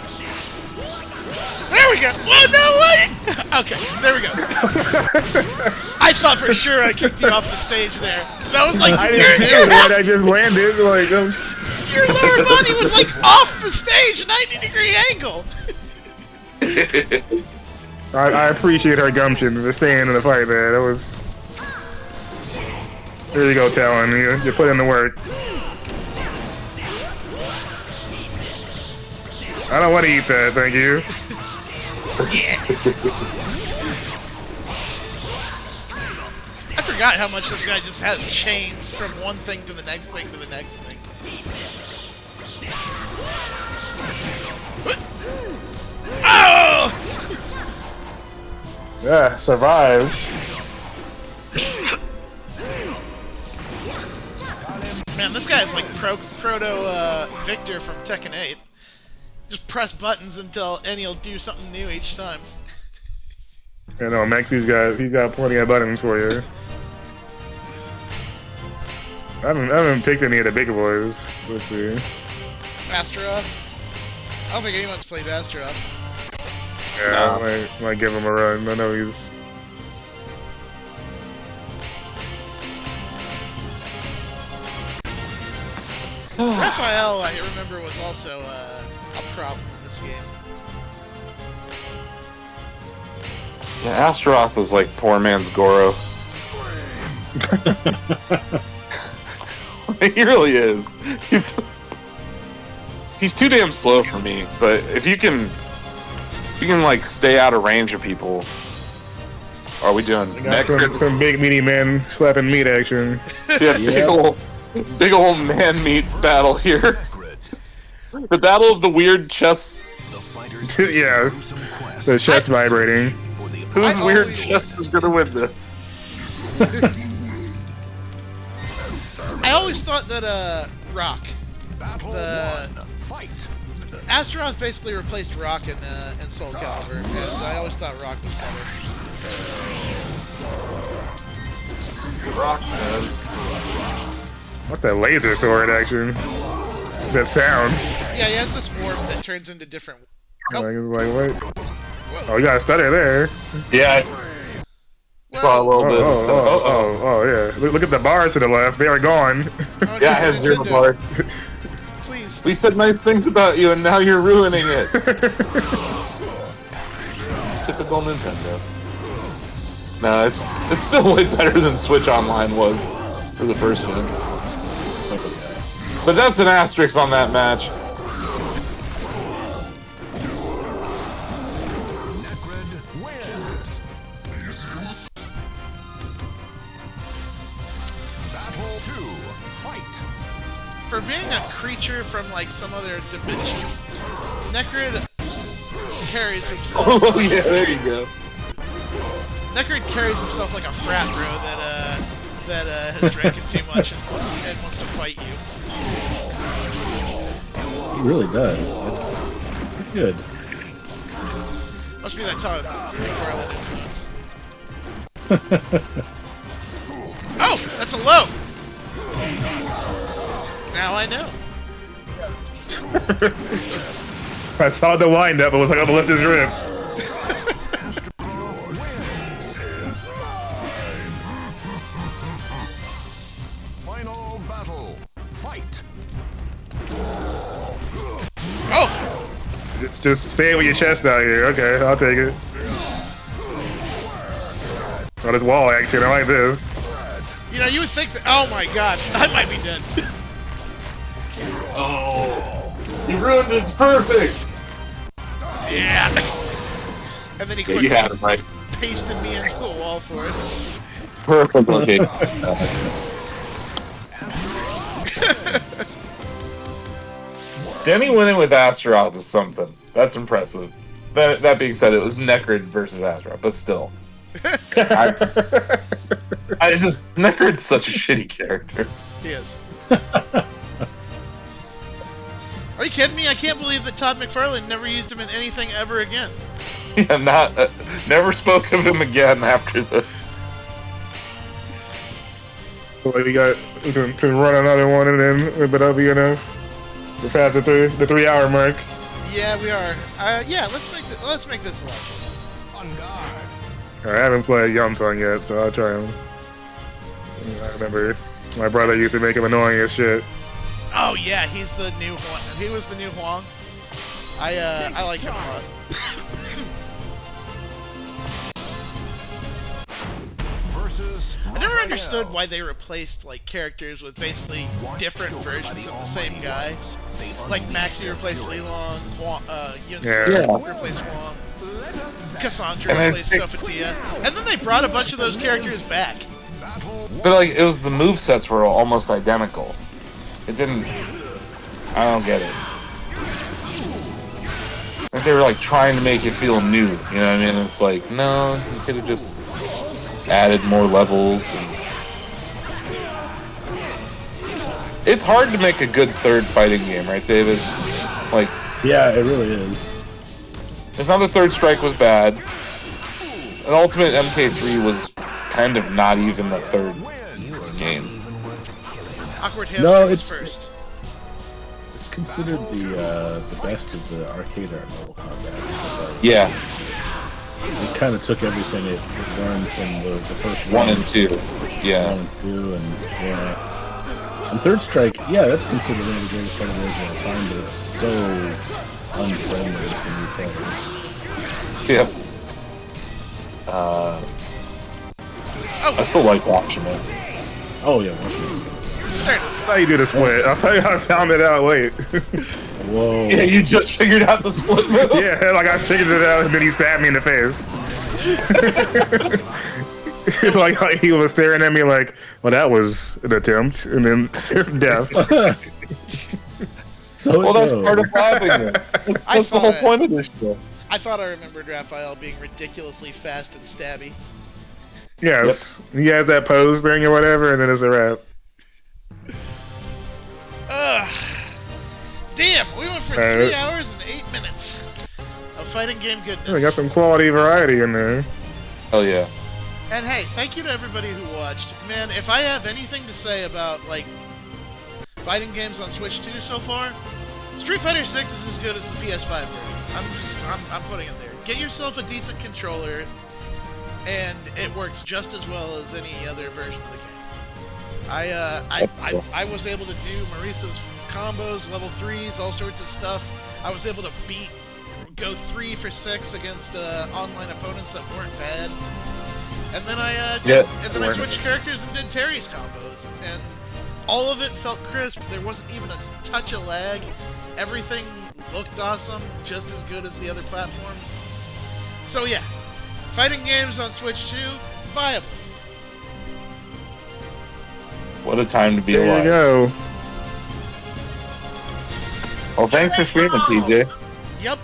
There we go. Well, no way. Okay, there we go. I thought for sure I kicked you off the stage there. That was like I didn't see it when I just landed. Like, your lower body was like off the stage, 90-degree angle. I appreciate her gumption for staying in the fight there. That was. There you go, Talon. You put in the work. I don't want to eat that, thank you. Yeah. I forgot how much this guy just has chains from one thing to the next thing to the next thing. Oh! Yeah, survived. Man, this guy is like proto Victor from Tekken 8. Just press buttons until Annie will do something new each time. You know, Max, he's got plenty of buttons for you. I haven't picked any of the big boys. Let's see. Astaroth? I don't think anyone's played Astaroth. Yeah, I might give him a run. I know he's. Raphael, I remember, was also a problem in this game. Yeah, Astaroth was like poor man's Goro. He really is. He's too damn slow for me. But if you can like stay out of range of people, are we doing some big meaty men slapping meat action? Yeah, big old man meat battle here. The battle of the weird chest. Yeah, the chest vibrating. Whose weird chest is gonna win this? I always thought that Rock, Astaroth basically replaced Rock in Soul Calibur, and I always thought Rock was better. Rock says. What that laser sword action? That sound. Yeah, he has this orb that turns into different. Like, what? Oh, you got a stutter there. Yeah. I saw a little bit of stuff. Oh, yeah. Look at the bars to the left. They are gone. Oh, yeah, I have 0 bars. Please. We said nice things about you, and now you're ruining it. Typical Nintendo. No, it's still way better than Switch Online was for the first one. But that's an asterisk on that match. For being a creature from like some other dimension, Necrid carries himself. Oh yeah, there you go. Necrid carries himself like a frat bro that has drinking too much and wants to fight you. He really does. Good. Must be that Todd McFarlane influence. Oh, that's a low. Now I know. I saw the wind up, but was like, I'm gonna let this rip. Final battle. Fight. Oh! Just stay with your chest out here. Okay, I'll take it. Oh, this wall action, I like this. You know, you would think that. Oh my god, I might be dead. Oh, you ruined it. It's perfect. Yeah. And then he Yeah, you had it, Mike. pasted me into a wall for it. Perfect location. Denny winning with Astaroth is something. That's impressive. That being said, it was Necrid versus Astaroth, but still. I just Necrid's such a shitty character. He is. Are you kidding me? I can't believe that Todd McFarlane never used him in anything ever again. Yeah, never spoke of him again after this. Well, we can run another one and then that'll be enough. We're past the 3-hour mark. Yeah, we are. Yeah, let's make this the last one. On guard. I haven't played Yamsung yet, so I'll try him. I remember my brother used to make him annoying as shit. Oh yeah, he's the new Huang. He was the new Huang. I like him a lot. Versus. I never understood why they replaced like characters with basically different versions of the same guy. Like Maxi replaced Li Long, Yun replaced Huang, Cassandra replaced Sophatia, and then they brought a bunch of those characters back. But like, it was the movesets were almost identical. It didn't. I don't get it. Like they were like trying to make it feel new. You know what I mean? It's like, no, you could have just added more levels. And... It's hard to make a good third fighting game, right, David? Like, yeah, it really is. It's not the Third Strike was bad. An Ultimate MK3 was kind of not even the third game. Awkward Hamster was first. It's considered the best of the arcade art Mortal Kombat. Yeah. It kind of took everything it learned from the first 1 and 2. Yeah. 1 and 2, and yeah. And Third Strike, yeah, that's considered one of the greatest fighting games of all time, but it's so unfriendly for new players. Yep. I still like watching it. Oh yeah, watching it. That's how you do the split. I found it out late. Whoa. Yeah, you just figured out the split move? Yeah, like I figured it out and then he stabbed me in the face. Like he was staring at me like, well, that was an attempt, and then death. Well, that's part of laughing. That's the whole point of this show. I thought I remembered Raphael being ridiculously fast and stabby. Yes, he has that pose thing or whatever, and then it's a wrap. Damn, we went for 3 hours and 8 minutes of fighting game goodness. We got some quality variety in there. Oh yeah. And hey, thank you to everybody who watched. Man, if I have anything to say about like fighting games on Switch 2 so far, Street Fighter 6 is as good as the PS5 version. I'm putting it there. Get yourself a decent controller, and it works just as well as any other version of the game. I was able to do Marisa's combos, level 3s, all sorts of stuff. I was able to go 3 for 6 against online opponents that weren't bad. And then I switched characters and did Terry's combos, and all of it felt crisp. There wasn't even a touch of lag. Everything looked awesome, just as good as the other platforms. So yeah, fighting games on Switch 2, viable. What a time to be alive. There you go. Well, thanks for streaming, TJ. Yep.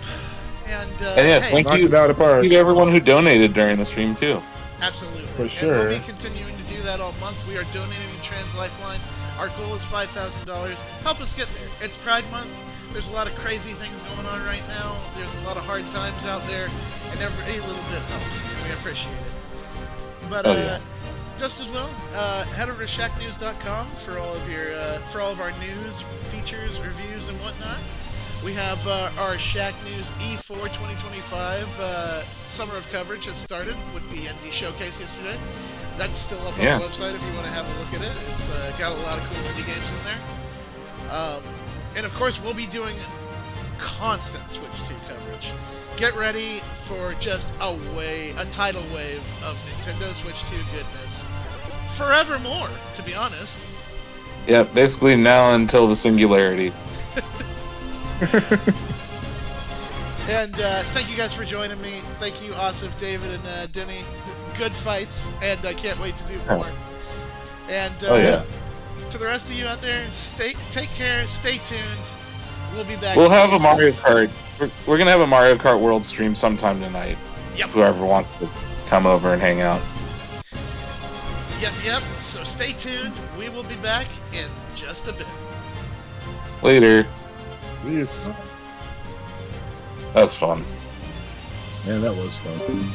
And yeah, hey, thank you to everyone who donated during the stream too. Absolutely. For sure. And we'll be continuing to do that all month. We are donating to Trans Lifeline. Our goal is $5,000. Help us get there. It's Pride Month. There's a lot of crazy things going on right now. There's a lot of hard times out there, and every little bit helps. We appreciate it. But just as well, head over to shacknews.com for all of our news, features, reviews, and whatnot. We have our Shack News E4 2025 summer of coverage has started with the ND showcase yesterday. That's still up on the website if you want to have a look at it. It's got a lot of cool indie games in there. And of course, we'll be doing constant Switch 2 coverage. Get ready for just a tidal wave of Nintendo Switch 2 goodness. Forevermore, to be honest. Yeah, basically now until the singularity. And thank you guys for joining me. Thank you, Asif, David, and Denny. Good fights, and I can't wait to do more. And to the rest of you out there, take care, stay tuned. We'll be back. We'll have a Mario Kart. We're gonna have a Mario Kart World stream sometime tonight. Yep. Whoever wants to come over and hang out. Yep. So stay tuned. We will be back in just a bit. Later. Yes. That's fun. Man, that was fun.